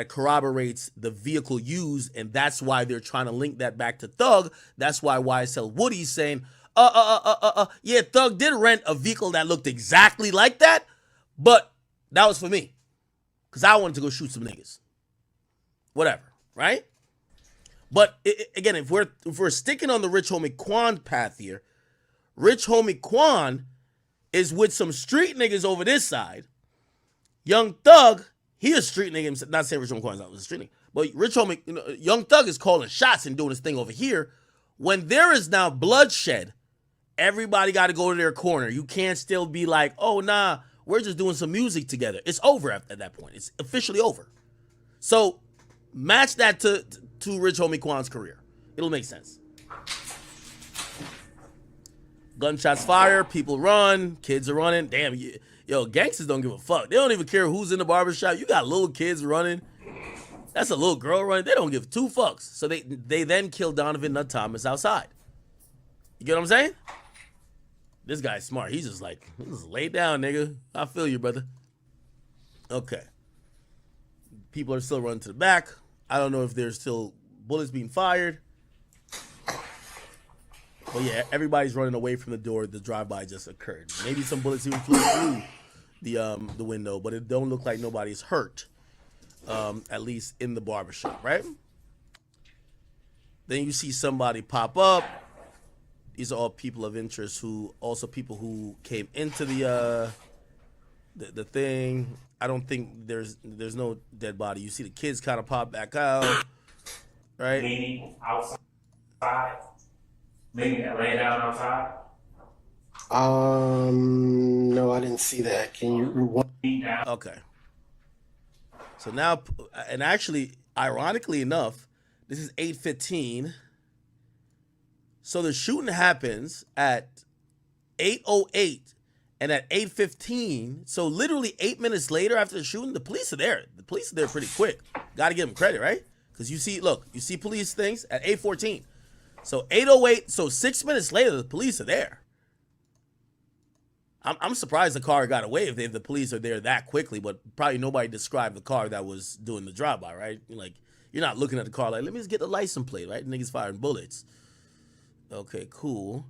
A: corroborates the vehicle used, and that's why they're trying to link that back to Thug. That's why YSL Woody's saying, yeah, Thug did rent a vehicle that looked exactly like that, but that was for me, because I wanted to go shoot some niggas. Whatever, right? But again, if we're sticking on the Rich Homie Quan path here, Rich Homie Quan is with some street niggas over this side. Young Thug, he a street nigga, not saying Rich Homie Quan's not a street nigga, but Rich Homie, Young Thug is calling shots and doing his thing over here. When there is now bloodshed, everybody got to go to their corner. You can't still be like, oh, nah, we're just doing some music together. It's over at that point. It's officially over. So match that to Rich Homie Quan's career. It'll make sense. Gunshots fire, people run, kids are running. Damn, yo, gangsters don't give a fuck. They don't even care who's in the barbershop. You got little kids running. That's a little girl running. They don't give two fucks. So they then kill Donovan Nut Thomas outside. You get what I'm saying? This guy's smart. He's just like, just lay down, nigga. I feel you, brother. Okay. People are still running to the back. I don't know if there's still bullets being fired. But yeah, everybody's running away from the door. The drive-by just occurred. Maybe some bullets even flew through the window, but it don't look like nobody's hurt. At least in the barbershop, right? Then you see somebody pop up. These are all people of interest who, also people who came into the thing. I don't think there's no dead body. You see the kids kind of pop back out, right?
N: Leaning outside. Leaning and laying down outside.
O: No, I didn't see that. Can you rewind?
A: Okay. So now, and actually, ironically enough, this is 8:15. So the shooting happens at 8:08, and at 8:15, so literally 8 minutes later after the shooting, the police are there. The police are there pretty quick. Got to give them credit, right? Because you see police things at 8:14. So 8:08, so 6 minutes later, the police are there. I'm surprised the car got away if the police are there that quickly, but probably nobody described the car that was doing the drive-by, right? Like, you're not looking at the car like, let me just get the license plate, right? Niggas firing bullets. Okay, cool.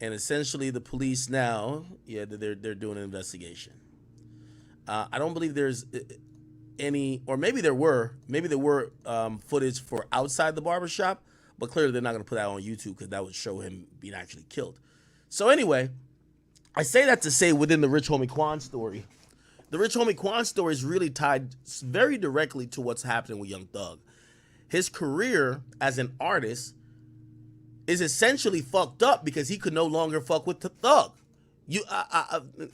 A: And essentially the police now, yeah, they're doing an investigation. I don't believe there's any, or maybe there were footage for outside the barbershop, but clearly they're not going to put that on YouTube because that would show him being actually killed. So anyway, I say that to say within the Rich Homie Quan story, the Rich Homie Quan story is really tied very directly to what's happening with Young Thug. His career as an artist is essentially fucked up because he could no longer fuck with the Thug.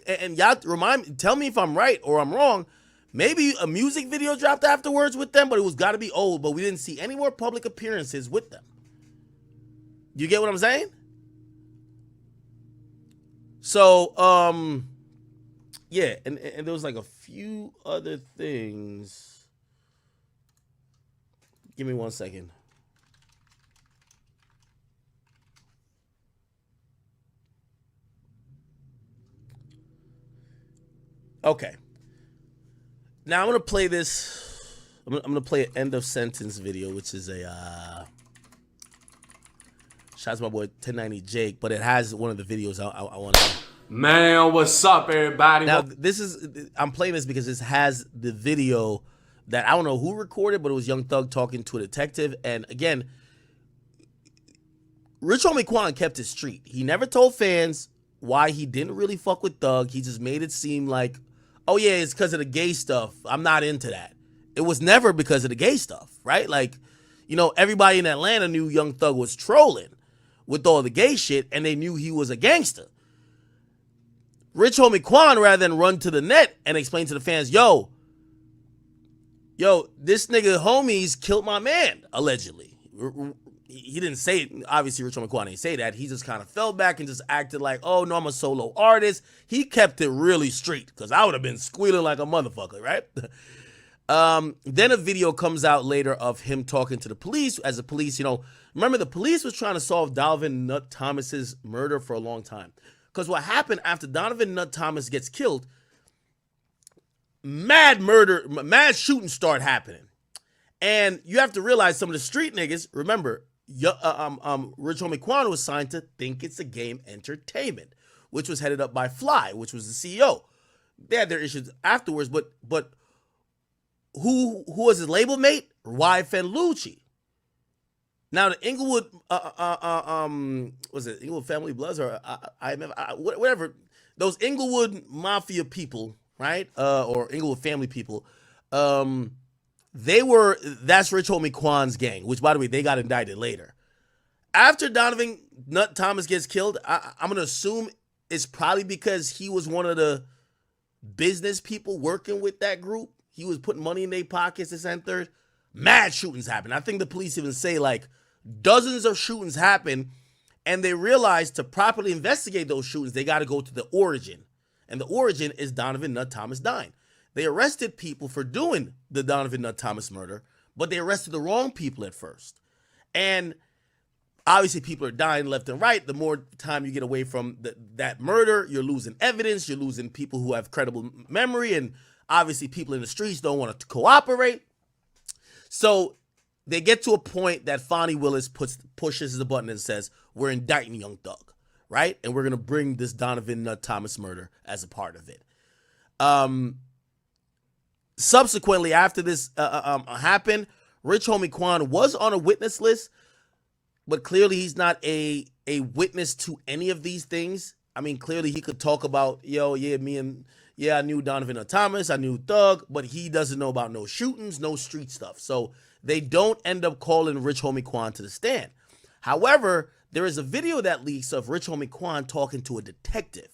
A: And y'all tell me if I'm right or I'm wrong. Maybe a music video dropped afterwards with them, but it was got to be old. But we didn't see any more public appearances with them. You get what I'm saying? So, Yeah, and there was like a few other things. Give me 1 second. Okay. Now I'm gonna play this. I'm gonna play an end of sentence video, which is a shouts my boy 1090 Jake, but it has one of the videos I want to.
P: Man, what's up, everybody?
A: Now I'm playing this because this has the video that I don't know who recorded, but it was Young Thug talking to a detective. And again, Rich Homie Quan kept it street. He never told fans why he didn't really fuck with Thug. He just made it seem like, oh yeah, it's because of the gay stuff. I'm not into that. It was never because of the gay stuff, right? Like, you know, everybody in Atlanta knew Young Thug was trolling with all the gay shit, and they knew he was a gangster. Rich Homie Quan, rather than run to the net and explain to the fans, yo, this nigga homies killed my man, allegedly. He didn't say it. Obviously, Rich Homie Quan didn't say that. He just kind of fell back and just acted like, oh, no, I'm a solo artist. He kept it really street, because I would have been squealing like a motherfucker, right? Then a video comes out later of him talking to the police. As the police, remember the police was trying to solve Donovan Nut Thomas's murder for a long time. Because what happened after Donovan Nut Thomas gets killed, mad shooting start happening. And you have to realize some of the street niggas, remember, Rich Homie Quan was signed to Think It's a Game Entertainment, which was headed up by Fly, which was the CEO. They had their issues afterwards, but who was his label mate? YFN Lucci. Now the Inglewood, was it Inglewood Family Bloods or whatever, those Inglewood Mafia people, right? Or Inglewood family people, that's Rich Homie Quan's gang, which by the way, they got indicted later. After Donovan Nut Thomas gets killed, I'm gonna assume it's probably because he was one of the business people working with that group. He was putting money in their pockets, this and third. Mad shootings happen. I think the police even say like dozens of shootings happen, and they realize to properly investigate those shootings, they got to go to the origin. And the origin is Donovan Nut Thomas dying. They arrested people for doing the Donovan Nut Thomas murder, but they arrested the wrong people at first. And obviously people are dying left and right. The more time you get away from that murder, you're losing evidence, you're losing people who have credible memory, and obviously people in the streets don't want to cooperate. So they get to a point that Fonnie Willis pushes the button and says, we're indicting Young Thug, right? And we're going to bring this Donovan Nut Thomas murder as a part of it. Subsequently, after this happened, Rich Homie Quan was on a witness list, but clearly he's not a witness to any of these things. I mean, clearly he could talk about, I knew Donovan Nut Thomas, I knew Thug, but he doesn't know about no shootings, no street stuff. So they don't end up calling Rich Homie Quan to the stand. However, there is a video that leaks of Rich Homie Quan talking to a detective.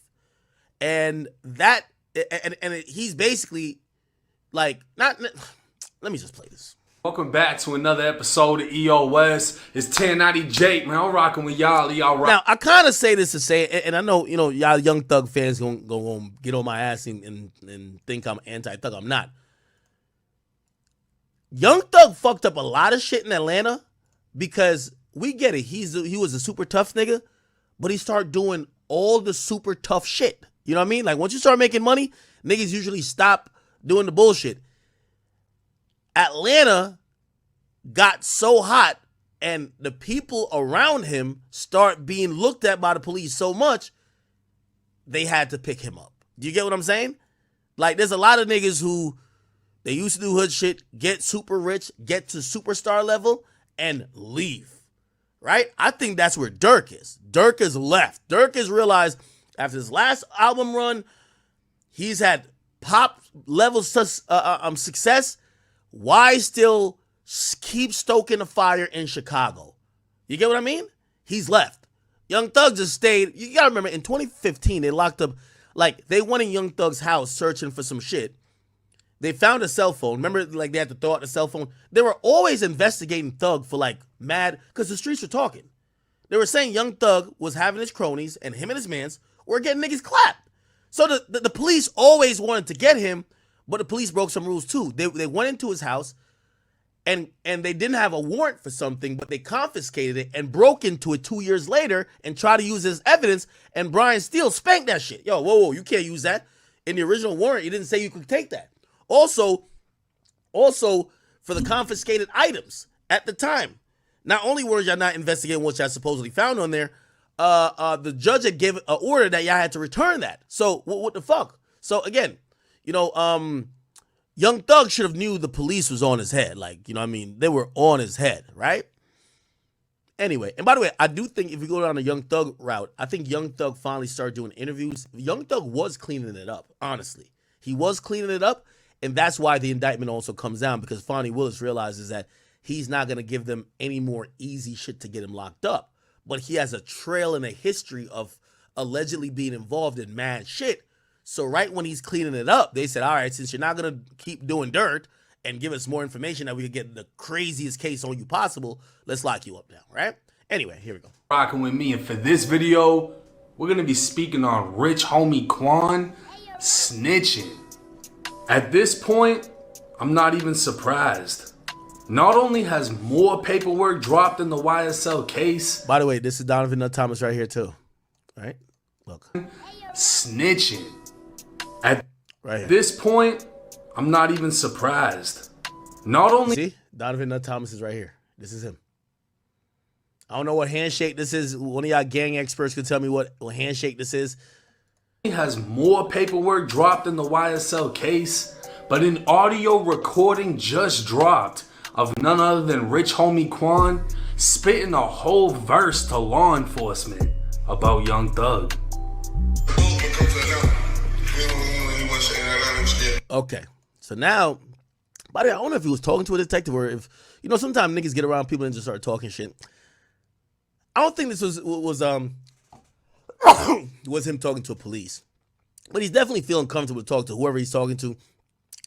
A: And he's basically like, let me just play this.
P: Welcome back to another episode of EOS. It's 1090 Jake, man. I'm rocking with y'all. Y'all rock.
A: Now, I kind of say this to say, and I know, y'all Young Thug fans gonna get on my ass and think I'm anti-Thug. I'm not. Young Thug fucked up a lot of shit in Atlanta because we get it. He was a super tough nigga, but he started doing all the super tough shit. You know what I mean? Like once you start making money, niggas usually stop doing the bullshit. Atlanta got so hot and the people around him start being looked at by the police so much, they had to pick him up. Do you get what I'm saying? Like there's a lot of niggas who they used to do hood shit, get super rich, get to superstar level, and leave. Right? I think that's where Durk is. Durk is left. Durk has realized after his last album run, he's had pop level success. Why still keep stoking the fire in Chicago? You get what I mean? He's left. Young Thug just stayed. You gotta remember, in 2015, they locked up, like, they went in Young Thug's house searching for some shit. They found a cell phone. Remember, like, they had to throw out the cell phone? They were always investigating Thug for, like, mad, because the streets were talking. They were saying Young Thug was having his cronies, and him and his mans were getting niggas clapped. So the police always wanted to get him, but the police broke some rules too. They went into his house and they didn't have a warrant for something, but they confiscated it and broke into it 2 years later and tried to use it as evidence, and Brian Steele spanked that shit. Yo, whoa, you can't use that. In the original warrant, you didn't say you could take that. Also, for the confiscated items at the time, not only were y'all not investigating what y'all supposedly found on there, the judge had given an order that y'all had to return that. So what the fuck? So again, Young Thug should have knew the police was on his head. Like, you know what I mean? They were on his head, right? Anyway, and by the way, I do think if you go down the Young Thug route, I think Young Thug finally started doing interviews. Young Thug was cleaning it up, honestly. He was cleaning it up, and that's why the indictment also comes down, because Fonnie Willis realizes that he's not going to give them any more easy shit to get him locked up. But he has a trail and a history of allegedly being involved in mad shit. So right when he's cleaning it up, they said, all right, since you're not going to keep doing dirt and give us more information that we could get the craziest case on you possible, let's lock you up now, right? Anyway, here we go.
P: Rocking with me, and for this video, we're going to be speaking on rich homie Quan snitching. At this point, I'm not even surprised. Not only has more paperwork dropped in the YSL case.
A: By the way, this is Donovan Nut Thomas right here too. All right? Look.
P: Snitching. At
A: right here.
P: This point, I'm not even surprised. Not only...
A: See? Donovan Nut Thomas is right here. This is him. I don't know what handshake this is. One of y'all gang experts could tell me what handshake this is.
P: He has more paperwork dropped in the YSL case, but an audio recording just dropped of none other than rich homie Quan spitting a whole verse to law enforcement about Young Thug.
A: Okay, so now, by the way, I don't know if he was talking to a detective or if, sometimes niggas get around people and just start talking shit. I don't think this was him talking to a police, but he's definitely feeling comfortable to talk to whoever he's talking to.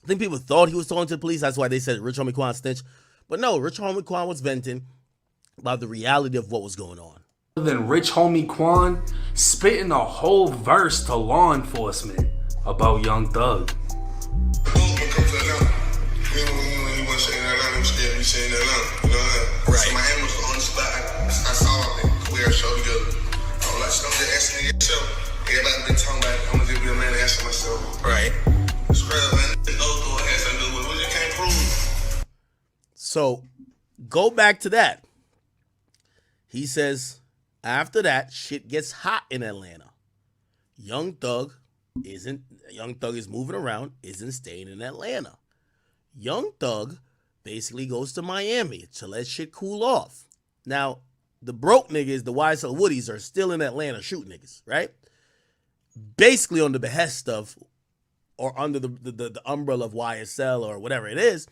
A: I think people thought he was talking to the police. That's why they said Rich Homie Quan snitch. But no, Rich Homie Quan was venting about the reality of what was going on.
P: Then Rich Homie Quan spitting a whole verse to law enforcement about Young Thug.
L: Right. So my hand was on the spot. I saw it. We are show together. I'm like, don't just ask me yourself. Everybody been talking about it. I'm gonna just be a man and answer myself. Right. It's real, man. We just can't prove.
A: So go back to that. He says after that, shit gets hot in Atlanta. Young Thug is moving around, isn't staying in Atlanta. Young Thug basically goes to Miami to let shit cool off. Now, the broke niggas, the YSL Woodies, are still in Atlanta shooting niggas, right? Basically on the behest of, or under the umbrella of YSL or whatever it is.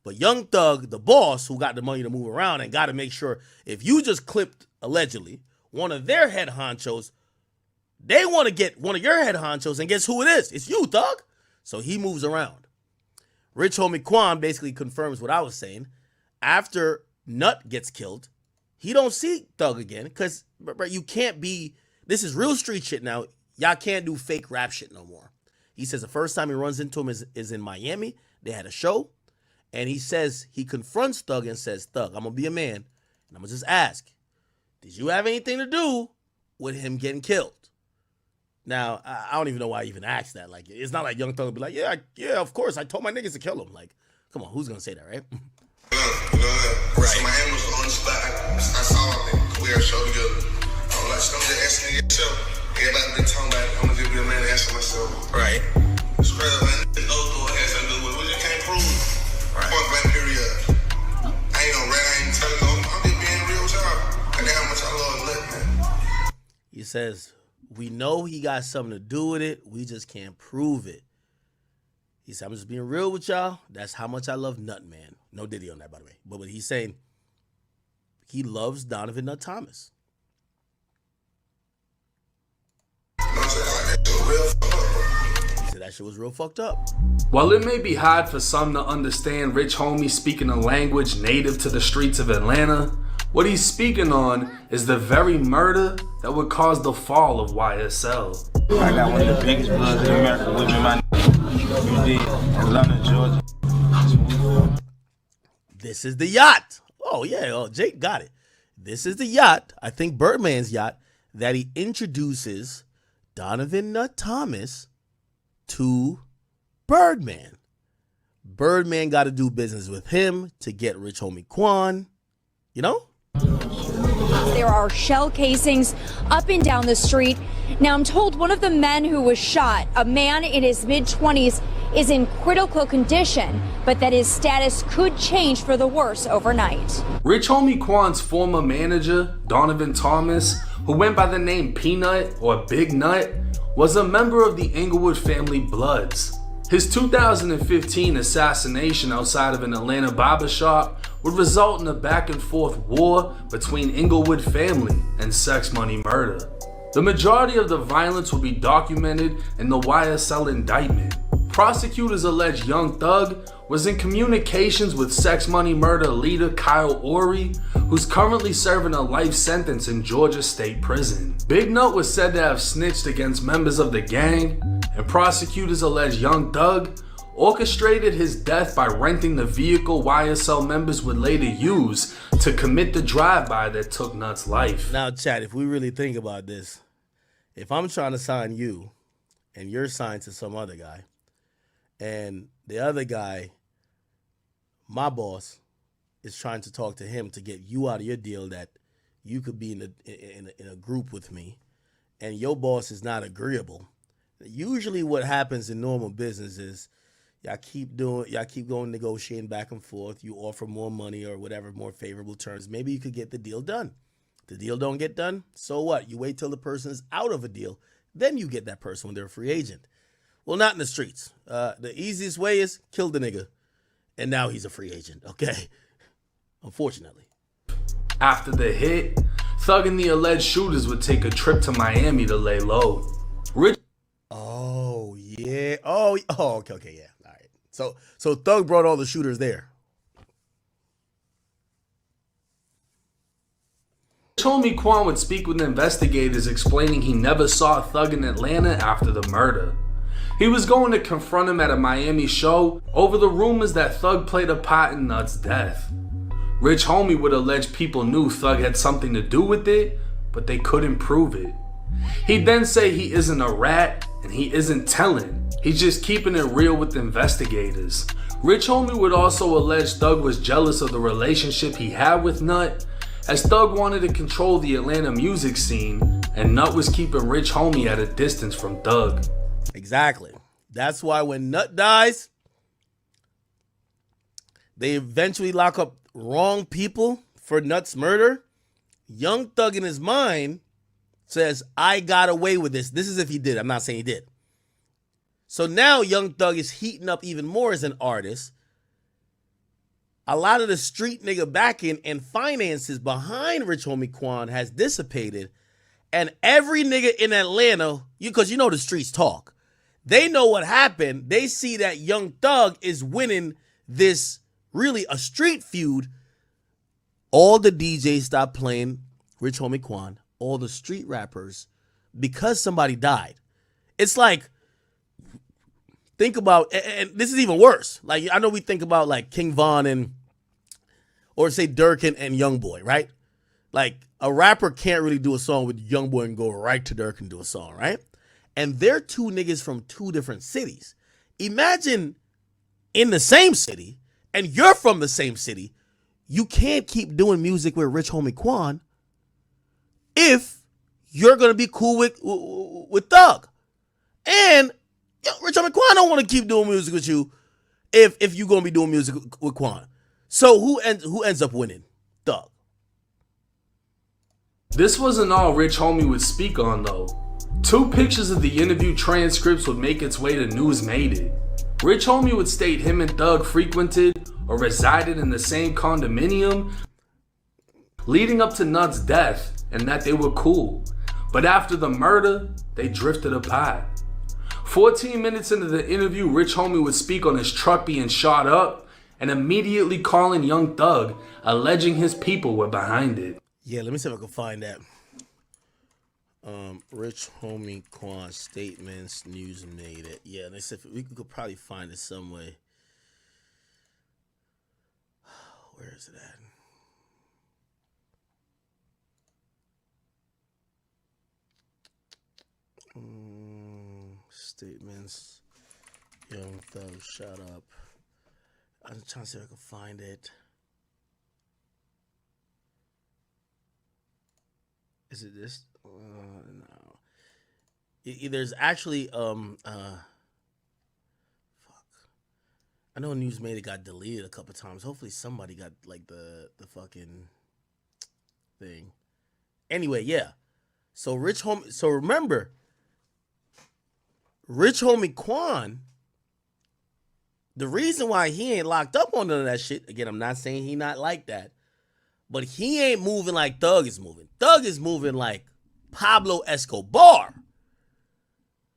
A: But Young Thug, the boss who got the money to move around and got to make sure if you just clipped, allegedly, one of their head honchos, they want to get one of your head honchos, and guess who it is? It's you, Thug. So he moves around. Rich Homie Quan basically confirms what I was saying. After Nut gets killed, he don't see Thug again because you can't be, this is real street shit now. Y'all can't do fake rap shit no more. He says the first time he runs into him is in Miami. They had a show. And he says, he confronts Thug and says, Thug, I'm going to be a man. And I'm going to just ask, did you have anything to do with him getting killed? Now, I don't even know why I even asked that. Like, it's not like Young Thug would be like, yeah, of course. I told my niggas to kill him. Like, come on, who's going to say that, right?
L: Right. So my hand was on the spot. I saw it. We are show together. I'm like, don't just ask me yourself. Everybody been talking about it. I'm going to just be a man and answer myself. Right. It's real, man. There's no door has to do with it. We just can't prove it. Right. Point blank period. I ain't no rat. I ain't telling no. I'm just being real with y'all. I know how much I love Nut, man.
A: He says, we know he got something to do with it. We just can't prove it. He said, I'm just being real with y'all. That's how much I love Nut, man. No Diddy on that, by the way. But he's saying he loves Donovan Nut Thomas.
L: He
A: said that shit was real fucked up.
P: While it may be hard for some to understand Rich Homie speaking a language native to the streets of Atlanta, What he's speaking on is the very murder that would cause the fall of YSL.
Q: I got one of the biggest bloods in America with me, my you did, Atlanta, Georgia.
A: This is the yacht. Oh, yeah. Oh, Jake got it. This is the yacht, I think Birdman's yacht, that he introduces Donovan Nut Thomas to Birdman. Birdman got to do business with him to get Rich Homie Quan. You know?
R: There are shell casings up and down the street. Now, I'm told one of the men who was shot, a man in his mid-20s, is in critical condition, but that his status could change for the worse overnight.
P: Rich Homie Quan's former manager, Donovan Thomas, who went by the name Peanut or Big Nut, was a member of the Inglewood family Bloods. His 2015 assassination outside of an Atlanta barbershop would result in a back and forth war between Inglewood family and Sex Money Murder. The majority of the violence will be documented in the YSL indictment. Prosecutors allege Young Thug was in communications with Sex Money Murder leader Kyle Ory, who's currently serving a life sentence in Georgia State Prison. Big Nut was said to have snitched against members of the gang, and prosecutors allege Young Thug orchestrated his death by renting the vehicle YSL members would later use to commit the drive-by that took Nut's life.
A: Now, Chad, if we really think about this, if I'm trying to sign you and you're signed to some other guy, and the other guy, my boss, is trying to talk to him to get you out of your deal that you could be in a group with me, and your boss is not agreeable. Usually what happens in normal business is y'all keep going negotiating back and forth. You offer more money or whatever, more favorable terms. Maybe you could get the deal done. The deal don't get done, so what? You wait till the person is out of a deal. Then you get that person when they're a free agent. Well, not in the streets. The easiest way is kill the nigga. And now he's a free agent, okay? Unfortunately.
P: After the hit, Thug and the alleged shooters would take a trip to Miami to lay low.
A: Oh, yeah. Oh, okay, yeah. All right. So Thug brought all the shooters there.
P: Homie Quan would speak with investigators explaining he never saw Thug in Atlanta after the murder. He was going to confront him at a Miami show over the rumors that Thug played a part in Nut's death. Rich Homie would allege people knew Thug had something to do with it, but they couldn't prove it. He'd then say he isn't a rat and he isn't telling. He's just keeping it real with investigators. Rich Homie would also allege Thug was jealous of the relationship he had with Nut, as Thug wanted to control the Atlanta music scene and Nut was keeping Rich Homie at a distance from Thug.
A: Exactly. That's why when Nut dies, they eventually lock up wrong people for Nut's murder. Young Thug in his mind says, I got away with this. This is if he did. I'm not saying he did. So now Young Thug is heating up even more as an artist. A lot of the street nigga backing and finances behind Rich Homie Quan has dissipated. And every nigga in Atlanta, because you know the streets talk, they know what happened. They see that Young Thug is winning this, really a street feud. All the DJs stopped playing Rich Homie Quan, all the street rappers, because somebody died. It's like, think about, and this is even worse. Like, I know we think about like King Von and, or say Durk and Youngboy, right? Like, a rapper can't really do a song with Youngboy and go right to Durk and do a song, right? And they're two niggas from two different cities. Imagine in the same city, and you're from the same city, you can't keep doing music with Rich Homie Quan if you're going to be cool with Thug. And Rich Homie Quan don't want to keep doing music with you if you're going to be doing music with Quan. So who ends up winning? Thug.
P: This wasn't all Rich Homie would speak on though. 2 pictures of the interview transcripts would make its way to News Made It. Rich Homie would state him and Thug frequented or resided in the same condominium leading up to Nut's death and that they were cool. But after the murder, they drifted apart. 14 minutes into the interview, Rich Homie would speak on his truck being shot up and immediately calling Young Thug, alleging his people were behind it.
A: Yeah, let me see if I can find that. Rich homie Quan statements, news made it. Yeah, they said we could probably find it some way. Where is it at? Statements. Young Thug, shut up. I'm trying to see if I can find it. Is it this? No. There's actually fuck. I know News Made It got deleted a couple times. Hopefully somebody got like the fucking thing. Anyway, yeah. So remember, Rich homie Quan, the reason why he ain't locked up on none of that shit, again, I'm not saying he not like that, but he ain't moving like Thug is moving. Thug is moving like Pablo Escobar.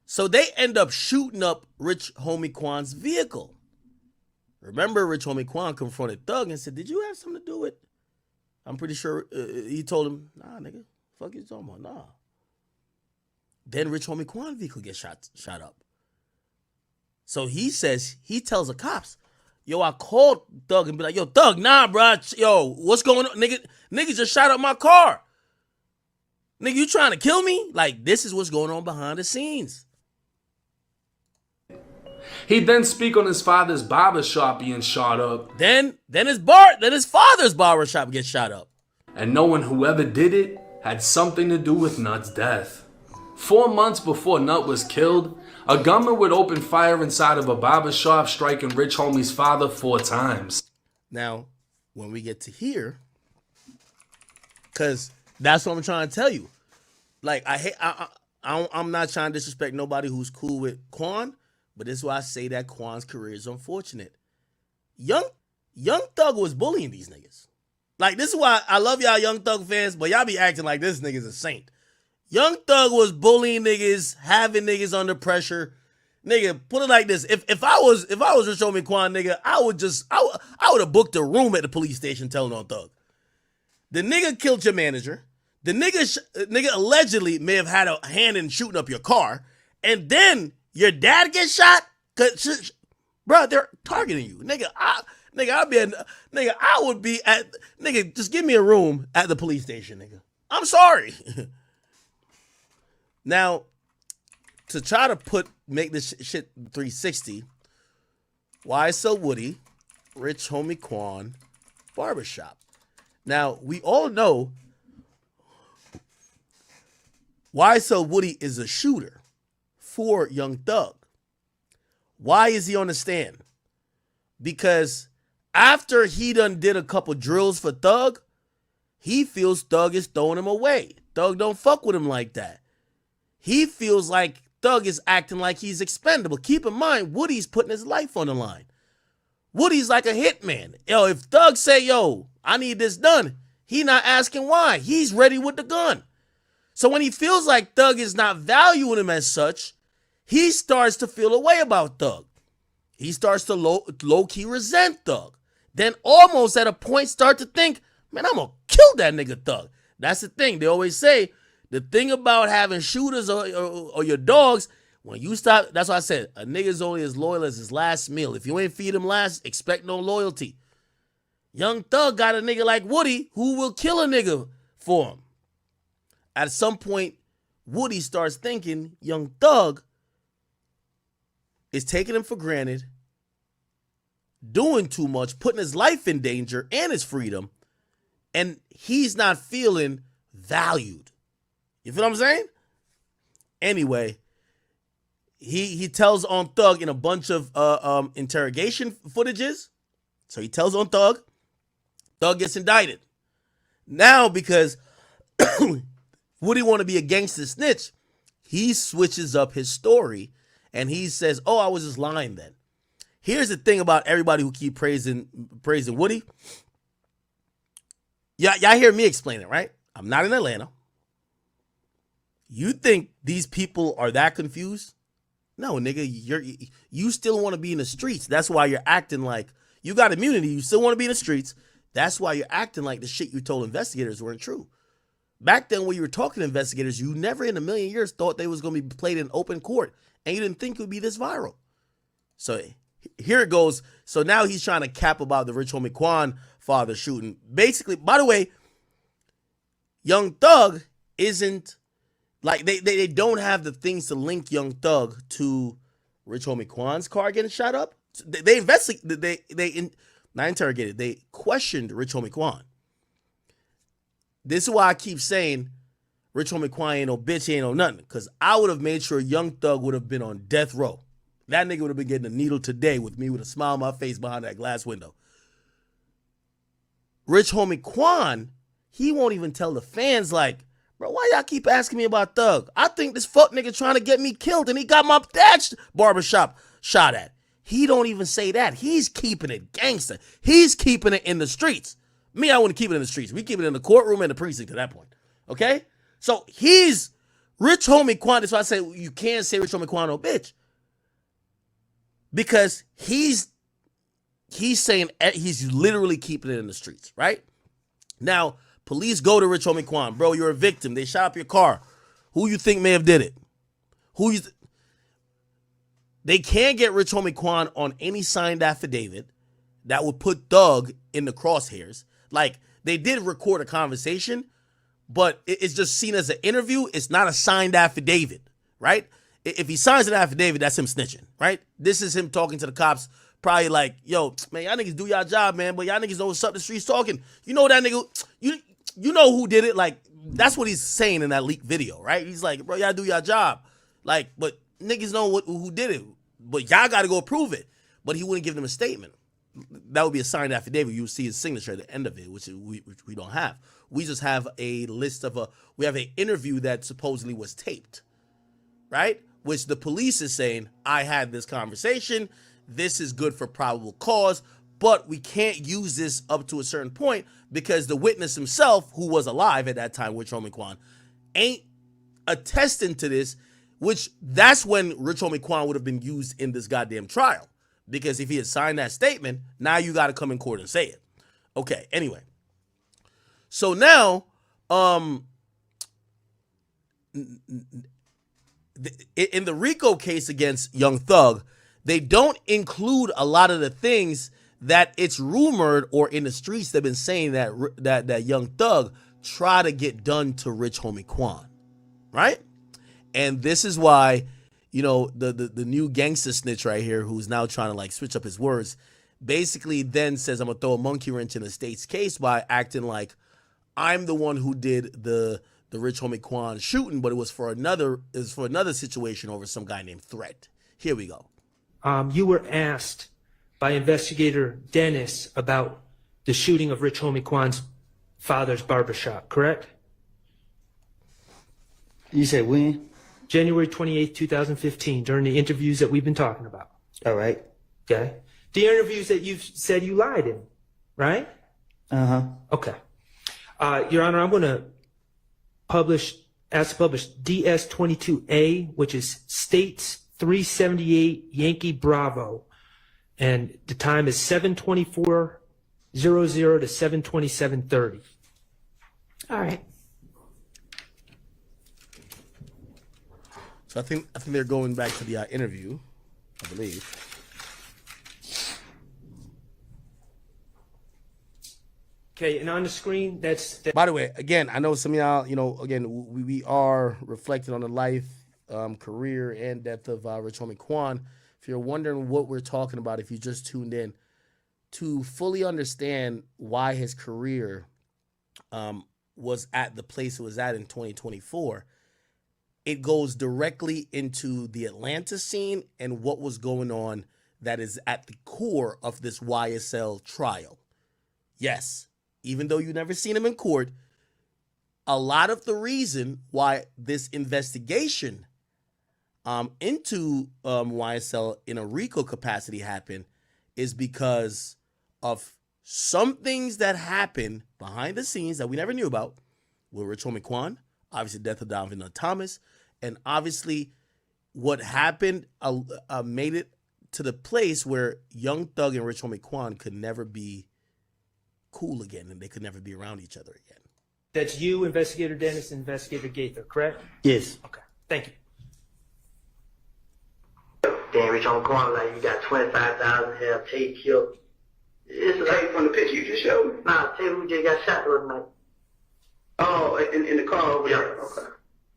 A: So they end up shooting up Rich homie Quan's vehicle. Remember, Rich homie Quan confronted Thug and said, did you have something to do with? I'm pretty sure he told him, nah, nigga, fuck you talking about, nah. Then Rich homie Quan vehicle gets shot up. So he tells the cops, yo, I called Thug and be like, yo, Thug, nah, bro. Yo, what's going on? Nigga just shot up my car. Nigga, you trying to kill me? Like, this is what's going on behind the scenes.
P: He then speak on his father's barbershop being shot up.
A: Then his father's barbershop gets shot up.
P: And knowing whoever did it had something to do with Nut's death. 4 months before Nut was killed, a gunman would open fire inside of a barbershop, striking Rich homie's father 4 times.
A: Now, when we get to here, because that's what I'm trying to tell you. Like, I'm not trying to disrespect nobody who's cool with Quan, but this is why I say that Quan's career is unfortunate. Young Thug was bullying these niggas. Like, this is why I love y'all Young Thug fans, but y'all be acting like this nigga's a saint. Young Thug was bullying niggas, having niggas under pressure. Nigga, put it like this. If I was Rich homie Quan, nigga, I would have booked a room at the police station telling on Thug. The nigga killed your manager. The nigga allegedly may have had a hand in shooting up your car. And then your dad gets shot? Bro, they're targeting you. I would be at, nigga, just give me a room at the police station, nigga. I'm sorry. Now, to try to make this shit 360, YSL Woody, Rich homie Quan, barbershop. Now, we all know YSL Woody is a shooter for Young Thug. Why is he on the stand? Because after he done did a couple drills for Thug, he feels Thug is throwing him away. Thug don't fuck with him like that. He feels like Thug is acting like he's expendable. Keep in mind, Woody's putting his life on the line. Woody's like a hitman. Yo, if Thug say, yo, I need this done, he not asking why. He's ready with the gun. So when he feels like Thug is not valuing him as such, he starts to feel a way about Thug. He starts to low-key resent Thug. Then almost at a point start to think, man, I'm going to kill that nigga Thug. That's the thing. They always say, the thing about having shooters or your dogs, when you stop, that's why I said, a nigga's only as loyal as his last meal. If you ain't feed him last, expect no loyalty. Young Thug got a nigga like Woody who will kill a nigga for him. At some point, Woody starts thinking Young Thug is taking him for granted, doing too much, putting his life in danger and his freedom, and he's not feeling valued. You feel what I'm saying? Anyway, he tells on Thug in a bunch of interrogation footages. So he tells on Thug. Thug gets indicted. Now, because Woody want to be a gangster snitch, he switches up his story and he says, oh, I was just lying then. Here's the thing about everybody who keep praising Woody. Y'all hear me explain it, right? I'm not in Atlanta. You think these people are that confused? No, nigga, you still want to be in the streets. That's why you're acting like You got immunity. You still want to be in the streets. That's why you're acting like the shit you told investigators weren't true. Back then when you were talking to investigators, you never in a million years thought they was going to be played in open court, and you didn't think it would be this viral. So here it goes. So now he's trying to cap about the Rich Homie Quan father shooting. Basically, by the way, Young Thug isn't, like, they don't have the things to link Young Thug to Rich Homie Quan's car getting shot up. They not interrogated, they questioned Rich Homie Quan. This is why I keep saying Rich Homie Quan ain't no bitch, he ain't no nothing. Because I would have made sure Young Thug would have been on death row. That nigga would have been getting a needle today with me with a smile on my face behind that glass window. Rich Homie Quan, he won't even tell the fans, like, bro, why y'all keep asking me about Thug? I think this fuck nigga trying to get me killed and he got my dad's barbershop shot at. He don't even say that. He's keeping it gangster. He's keeping it in the streets. Me, I wouldn't keep it in the streets. We keep it in the courtroom and the precinct at that point. Okay? So he's Rich Homie Quan. That's why I say you can't say Rich Homie Quan no bitch. Because he's saying he's literally keeping it in the streets, right? Now, police go to Rich Homie Quan. Bro, you're a victim. They shot up your car. Who you think may have did it? They can't get Rich Homie Quan on any signed affidavit that would put Thug in the crosshairs. Like, they did record a conversation, but it's just seen as an interview. It's not a signed affidavit, right? If he signs an affidavit, that's him snitching, right? This is him talking to the cops, probably like, yo, man, y'all niggas do y'all job, man, but y'all niggas know what's up the streets talking. You know that nigga, you know who did it. Like, that's what he's saying in that leaked video, right? He's like, bro, y'all do y'all job. Like, but niggas know who did it, but y'all got to go prove it. But he wouldn't give them a statement. That would be a signed affidavit. You would see his signature at the end of it, which we don't have. We just have a list of we have an interview that supposedly was taped, right? Which the police is saying, I had this conversation. This is good for probable cause, but we can't use this up to a certain point because the witness himself, who was alive at that time, Rich Homie Quan, ain't attesting to this, which that's when Rich Homie Quan would have been used in this goddamn trial. Because if he had signed that statement, now you got to come in court and say it. Okay, anyway. So now, in the RICO case against Young Thug, they don't include a lot of the things that it's rumored or in the streets they've been saying that Young Thug try to get done to Rich Homie Quan, right? And this is why, you know, the new gangster snitch right here, who's now trying to like switch up his words, basically then says, I'm gonna throw a monkey wrench in the state's case by acting like I'm the one who did the Rich Homie Quan shooting, but it was for another situation over some guy named Threat. Here we go.
S: You were asked by investigator Dennis about the shooting of Rich Homie Quan's father's barbershop, correct?
T: You said when?
S: January 28th, 2015, during the interviews that we've been talking about.
T: All right.
S: Okay. The interviews that you've said you lied in, right?
T: Uh-huh.
S: Okay. Your Honor, I'm going to ask to publish DS-22A, which is States 378 Yankee Bravo. And the time is 7:24:00 to 7:27:30.
R: All right.
A: So I think they're going back to the interview, I believe.
S: Okay, and on the screen, that's...
A: By the way, again, I know some of y'all, you know, again, we are reflecting on the life, career, and death of Rich Homie Quan. If you're wondering what we're talking about, if you just tuned in, to fully understand why his career was at the place it was at in 2024, it goes directly into the Atlanta scene and what was going on that is at the core of this YSL trial. Yes, even though you never seen him in court, a lot of the reason why this investigation into YSL in a RICO capacity happened is because of some things that happened behind the scenes that we never knew about with Rich Homie Quan, obviously the death of Donovan Thomas, and obviously what happened made it to the place where Young Thug and Rich Homie Quan could never be cool again, and they could never be around each other again.
S: That's you, Investigator Dennis, and Investigator Gaither, correct?
T: Yes.
S: Okay, thank you.
U: Then Rich Homie Quan, like, you got 25,000 have Tate killed. It's like from the picture you just showed me? Nah, Tate who just got shot the other night. Oh, in the car over there? Okay.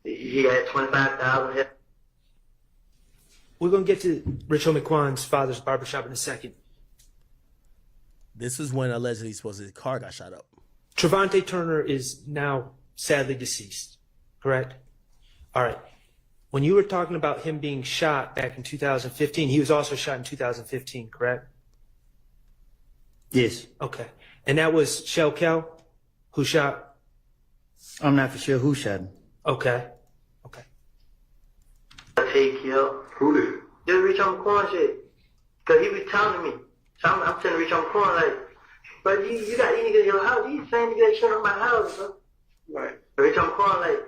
U: He had 25,000 have.
S: We're going to get to Rich Homie Quan's father's barbershop in a second.
A: This is when allegedly supposedly his car got shot up.
S: Trevante Turner is now sadly deceased, correct? All right. When you were talking about him being shot back in 2015, he was also shot in 2015, correct?
T: Yes.
S: Okay. And that was Shell Cal who shot?
T: I'm not for sure who shot him.
S: Okay.
U: Take killed. Who did? Just Rich Homie Quan shit. Cause he be telling me. So I'm telling Rich Homie Quan like, but you got any niggas in your house? These same niggas that shut up my house, bro. Right. Rich Homie Quan like,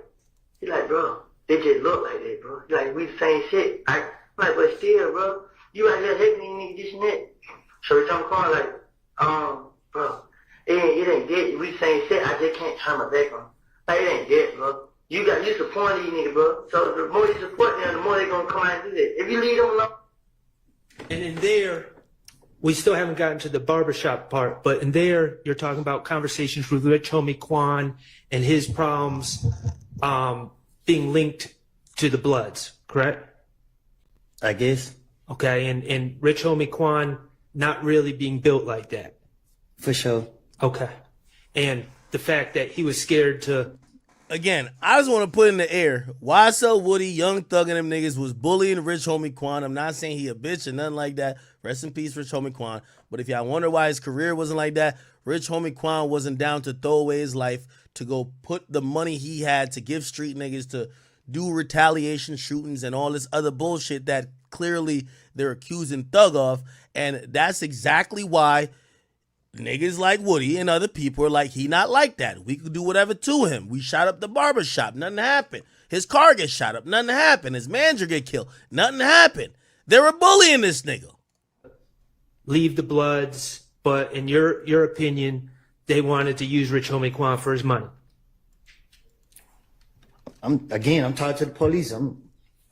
U: he like, bro, they just look like that, bro. He like, we the same shit. I'm like, but still, bro, you out here hating these niggas this and that. So Rich Homie Quan like, bro, it ain't dead. We the same shit. I just can't turn my back on. Like, it ain't dead, bro. You support these niggas, bro. So the more you support them, the more they gonna come out and do that. If you leave them alone.
S: And in there, we still haven't gotten to the barbershop part, but in there, you're talking about conversations with Rich Homie Quan and his problems being linked to the Bloods, correct?
T: I guess.
S: Okay, and Rich Homie Quan not really being built like that.
T: For sure.
S: Okay. And the fact that he was scared to...
A: Again, I just want to put in the air, YSL Woody, Young Thug, and them niggas was bullying Rich Homie Quan. I'm not saying he a bitch or nothing like that. Rest in peace, Rich Homie Quan. But if y'all wonder why his career wasn't like that, Rich Homie Quan wasn't down to throw away his life to go put the money he had to give street niggas to do retaliation shootings and all this other bullshit that clearly they're accusing Thug of. And that's exactly why niggas like Woody and other people are like, he not like that. We could do whatever to him. We shot up the barbershop. Nothing happened. His car gets shot up. Nothing happened. His manager get killed. Nothing happened. They were bullying this nigga.
S: Leave the Bloods, but in your opinion, they wanted to use Rich Homie Quan for his money.
T: I'm talking to the police.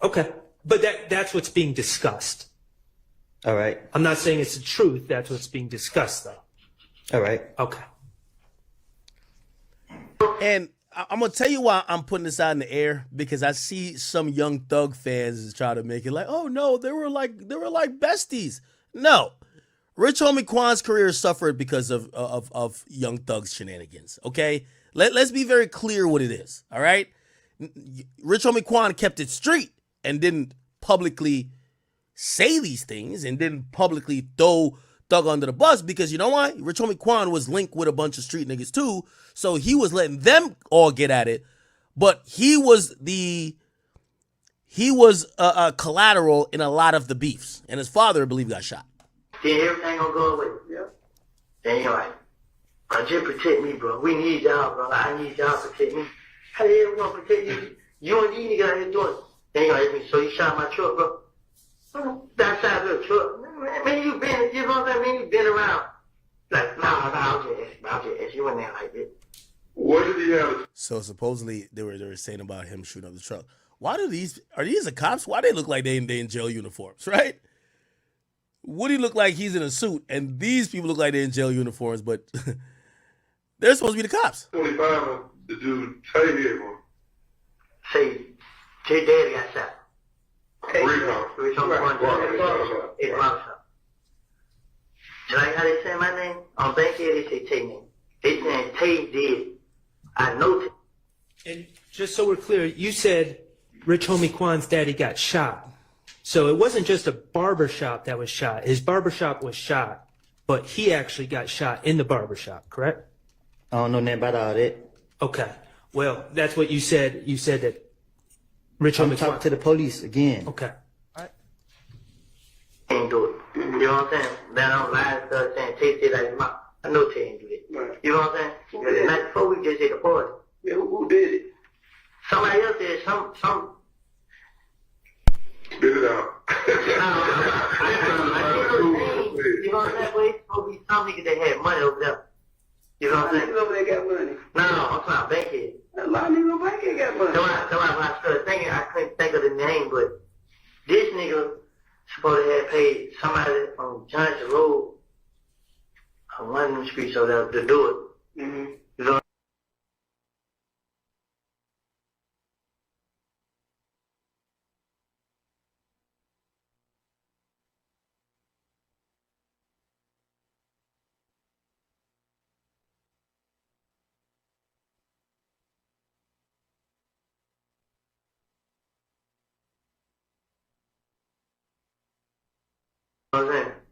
S: Okay. But that's what's being discussed.
T: All right.
S: I'm not saying it's the truth. That's what's being discussed, though.
T: All right.
S: Okay.
A: And I'm going to tell you why I'm putting this out in the air, because I see some Young Thug fans try to make it like, oh, no, they were like besties. No. Rich Homie Quan's career suffered because of Young Thug's shenanigans, okay? Let's be very clear what it is, all right? Rich Homie Quan kept it street and didn't publicly say these things and didn't publicly throw Thug under the bus, because you know why? Rich Homie Quan was linked with a bunch of street niggas too, so he was letting them all get at it, but he was a collateral in a lot of the beefs, and his father, I believe, got shot.
U: Then everything gonna go away. Yeah. Then you're like, bro, just protect me, bro. We need y'all, bro. I need y'all to protect me. How the hell we gonna protect you? You and these niggas out here doing it. Then you're like, so you shot my truck, bro. That side of the truck. Man, you been, you know what I mean? You been around. Like, nah, I'll just ask you in there like this. What did he have?
A: So supposedly they were saying about him shooting up the truck. Why are these the cops? Why they look like they in jail uniforms, right? Woody look like he's in a suit, and these people look like they're in jail uniforms, but they're supposed to be the cops.
L: 25, the dude Tay hit him.
U: Say, Tay daddy got shot.
L: Rich Homie
U: Quan. It's barbershop. You like how they say my name? On Bankhead, they say Tay name. They saying Tay did. I know Tay.
S: And just so we're clear, you said Rich Homie Quan's daddy got shot. So it wasn't just a barbershop that was shot. His barbershop was shot, but he actually got shot in the barbershop, correct?
T: I don't know nothing about all that.
S: Okay. Well, that's what you said. You said that Rich Homie Quan...
T: talk to the police again.
S: Okay.
U: Ain't do it. You know what I'm saying? Then I'm lying and stuff saying Tay said like mom. I know Tay ain't do it. Right. You know what I'm saying? The night before we just hit the party. Yeah, who did it? Somebody else did. Some.
L: Spit it out.
U: them niggas that had money over there. You know what I'm saying?
C: Niggas over there got money.
U: No, I'm talking about Bankhead.
C: A lot of niggas over there got money.
U: So when I started thinking, I couldn't think of the name, but this nigga supposed to have paid somebody on Johnson Road on one of them streets over there to do it.
C: Mm-hmm.
U: You know?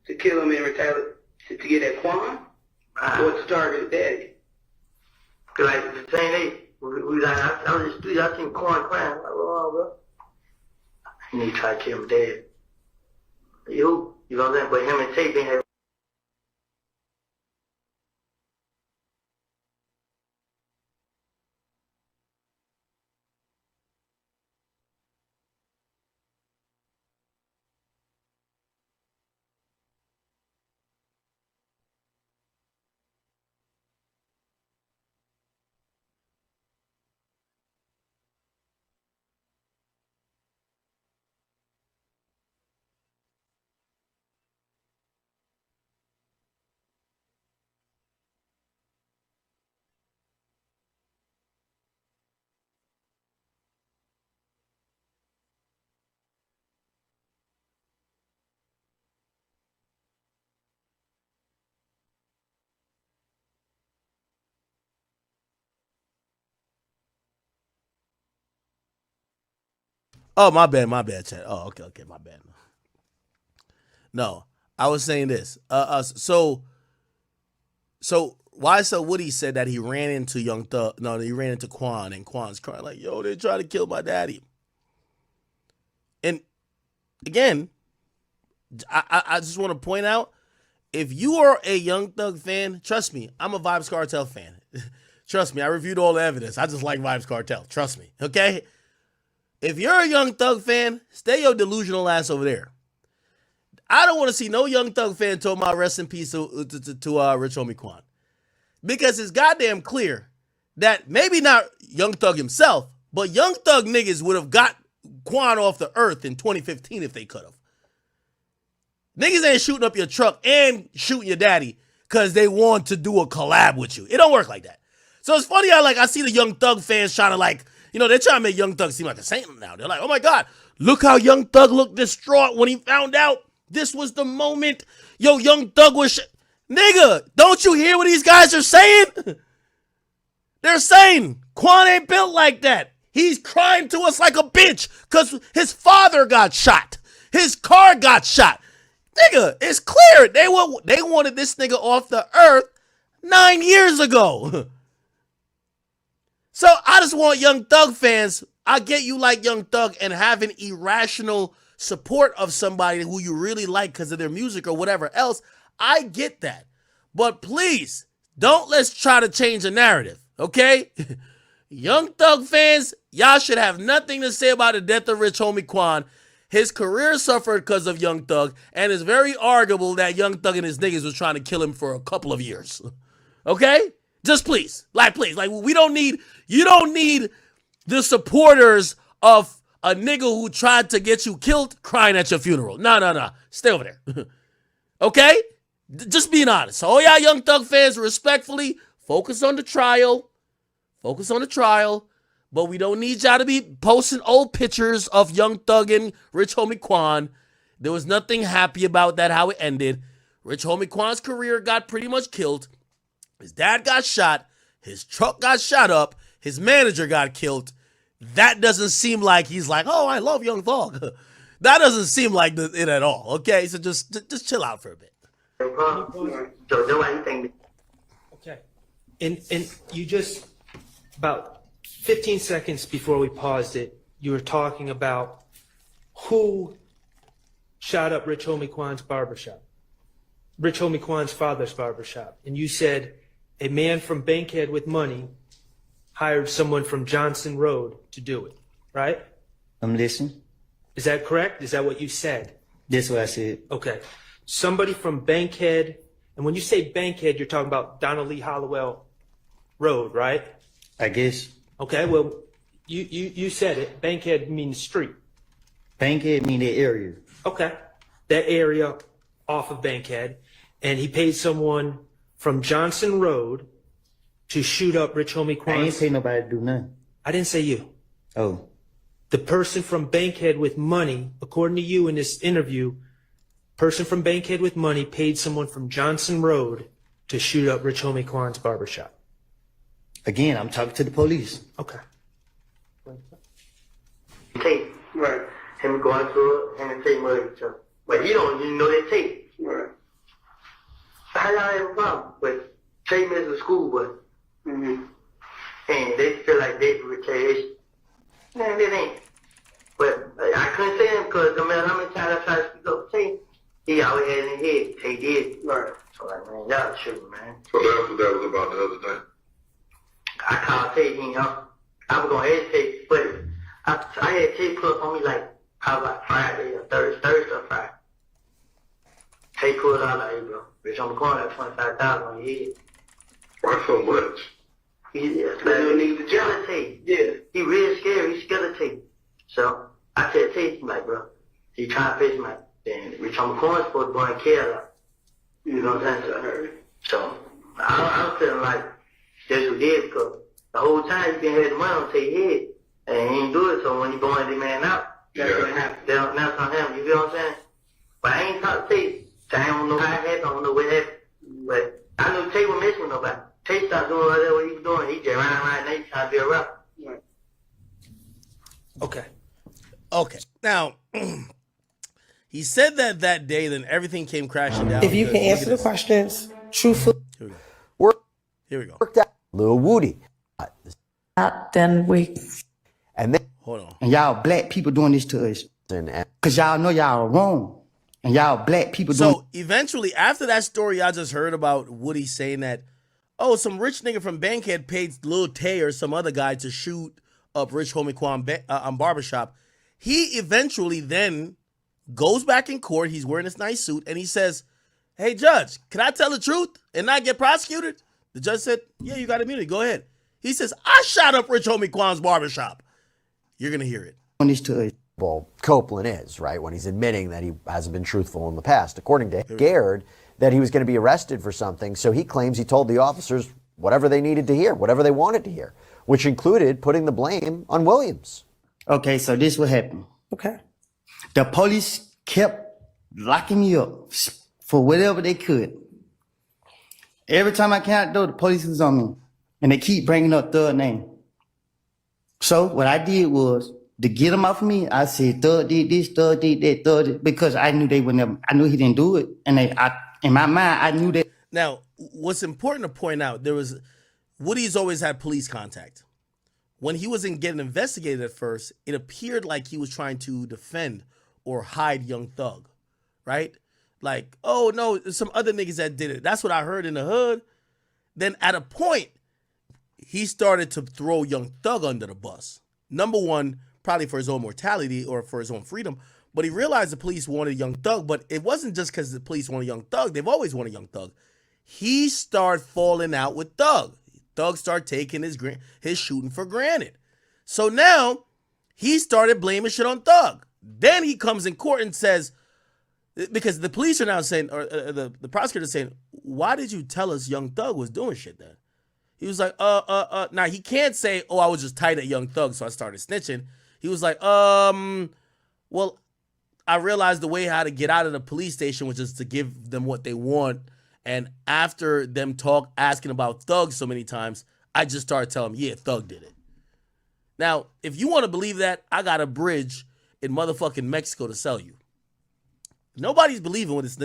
C: To kill him and retaliate, to get that Quan? Or to target his daddy?
U: Cause like the same day, we like, I was in the studio, I seen Quan crying. Like, oh, bro. And he tried to kill him dead. You know what I'm saying? But him and Tate had.
A: Oh, my bad, Chad. Oh, okay, my bad. No, I was saying this. So why so Woody said that he ran into Young Thug. No, he ran into Quan, and Quan's crying like, "Yo, they tried to kill my daddy." And again, I just want to point out, if you are a Young Thug fan, trust me, I'm a Vybz Kartel fan. Trust me, I reviewed all the evidence. I just like Vybz Kartel. Trust me, okay? If you're a Young Thug fan, stay your delusional ass over there. I don't want to see no Young Thug fan talking about rest in peace to Rich Homie Quan. Because it's goddamn clear that maybe not Young Thug himself, but Young Thug niggas would have got Quan off the earth in 2015 if they could have. Niggas ain't shooting up your truck and shooting your daddy because they want to do a collab with you. It don't work like that. So it's funny how I see the Young Thug fans trying to they're trying to make Young Thug seem like a saint now. They're like, oh my God, look how Young Thug looked distraught when he found out this was the moment. Yo, Young Thug was nigga, don't you hear what these guys are saying? They're saying Quan ain't built like that. He's crying to us like a bitch because his father got shot. His car got shot. Nigga, it's clear. They wanted this nigga off the earth 9 years ago. So I just want Young Thug fans, I get you like Young Thug and having irrational support of somebody who you really like because of their music or whatever else. I get that. But please, let's try to change the narrative, okay? Young Thug fans, y'all should have nothing to say about the death of Rich Homie Quan. His career suffered because of Young Thug, and it's very arguable that Young Thug and his niggas was trying to kill him for a couple of years. Okay? Just please. You don't need the supporters of a nigga who tried to get you killed crying at your funeral. No. Stay over there. Okay? Just being honest. So all y'all Young Thug fans, respectfully, focus on the trial. But we don't need y'all to be posting old pictures of Young Thug and Rich Homie Quan. There was nothing happy about that, how it ended. Rich Homie Quan's career got pretty much killed. His dad got shot. His truck got shot up. His manager got killed. That doesn't seem like he's like, oh, I love Young Thug. That doesn't seem like it at all. Okay, so just chill out for a bit.
S: Okay, and you just about 15 seconds before we paused it, you were talking about who shot up Rich Homie Quan's barbershop, Rich Homie Quan's father's barbershop, and you said a man from Bankhead with money hired someone from Johnson Road to do it, right?
T: I'm listening.
S: Is that correct? Is that what you said?
T: That's what I said.
S: Okay. Somebody from Bankhead And when you say Bankhead, you're talking about Donald Lee Hollowell Road, right?
T: I guess.
S: Okay, well, you said it. Bankhead means street.
T: Bankhead mean that area.
S: Okay. That area off of Bankhead. And he paid someone from Johnson Road to shoot up Rich Homie Quan.
T: I ain't pay nobody to do nothing.
S: I didn't say you.
T: Oh.
S: The person from Bankhead with money, according to you in this interview, person from Bankhead with money paid someone from Johnson Road to shoot up Rich Homie Quan's barbershop.
T: Again, I'm talking to the police.
S: Okay.
U: Tape. Right. Him going through it, him and Tape murder each other. But you don't even know that Tape. Right. How y'all have a problem with Tape is a schoolboy? Mm-hmm. And they feel like they do retaliation. Man, it ain't. But I couldn't say him because no matter how many times I tried to speak up to Tape, he always had in his head, Tape did. Right. So like, man, y'all shooting, man.
L: So that's what that was about the other day.
U: I called Tape, you know. I was gonna hesitate, but I had Tape put up on me like probably like Friday or Thursday or Friday. Tape pulled out like, hey bro, Rich on the corner at 25,000 on your head.
L: Why so much?
U: He's scared of Tape. Yeah. He real scared, he's scared of Tape. So I said Tape, like bro, he trying to face me like, then Rich on the corner supposed to go and care like. You know what I'm saying? So I was feeling like that's what he did because the whole time you been having the money on Tape's head. And he ain't do it, so when he going the man out, that's what happened. That's on him, you feel what I'm saying? But I ain't talked to Tape, so I don't know how it happened, I don't know what happened. But I knew Tape was messing with nobody. Tape stopped doing whatever what he was doing, he just ran now, he trying to be a rapper.
S: Okay.
A: Okay. Now, he said that day, then everything came crashing down.
D: If you can answer the questions truthfully.
A: Here we go.
V: Worked out. Lil Woody.
D: Then we.
V: And then.
A: Hold on.
T: And y'all black people doing this to us. Because y'all know y'all are wrong. And y'all black people doing.
A: So eventually, after that story I just heard about Woody saying that, oh, some rich nigga from Bankhead paid Lil Tay or some other guy to shoot up Rich Homie Quan on barbershop, he eventually then goes back in court. He's wearing this nice suit and he says, hey, judge, can I tell the truth and not get prosecuted? The judge said, yeah, you got immunity. Go ahead. He says, I shot up Rich Homie Quan's barbershop. You're going to hear it.
V: Well, Copeland is, right, when he's admitting that he hasn't been truthful in the past. According to him, scared that he was going to be arrested for something, so he claims he told the officers whatever they needed to hear, whatever they wanted to hear, which included putting the blame on Williams.
T: Okay, so this what happened.
D: Okay.
T: The police kept locking me up for whatever they could. Every time I came out the door, the police was on me. And they keep bringing up Thug name. So what I did was, to get them off of me, I said, Thug did this, Thug did that, Thug did, because I knew they would never, I knew he didn't do it. And in my mind, I knew that.
A: Now, what's important to point out, Woody's always had police contact. When he wasn't getting investigated at first, it appeared like he was trying to defend or hide Young Thug, right? Like, oh no, some other niggas that did it. That's what I heard in the hood. Then at a point, he started to throw Young Thug under the bus. Number one, probably for his own mortality or for his own freedom, but he realized the police wanted Young Thug, but it wasn't just because the police wanted Young Thug. They've always wanted Young Thug. He started falling out with Thug. Thug started taking his shooting for granted. So now he started blaming shit on Thug. Then he comes in court and says, because the police are now saying, or the prosecutor is saying, why did you tell us Young Thug was doing shit then? He was like, now he can't say, oh, I was just tight at Young Thug, so I started snitching. He was like, well, I realized the way how to get out of the police station was just to give them what they want. And after them asking about Thug so many times, I just started telling them, yeah, Thug did it. Now, if you want to believe that, I got a bridge in motherfucking Mexico to sell you. Nobody's believing what it's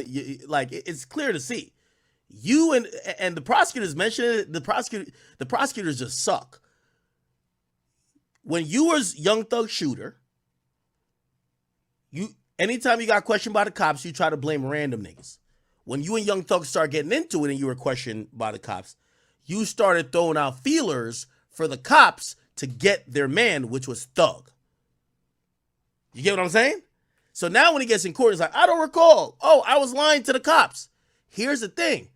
A: like. It's clear to see. You and the prosecutors mentioned it. The prosecutors just suck. When you was Young Thug shooter, anytime you got questioned by the cops, you try to blame random niggas. When you and Young Thug start getting into it and you were questioned by the cops, you started throwing out feelers for the cops to get their man, which was Thug. You get what I'm saying? So now when he gets in court, he's like, I don't recall. Oh, I was lying to the cops. Here's the thing.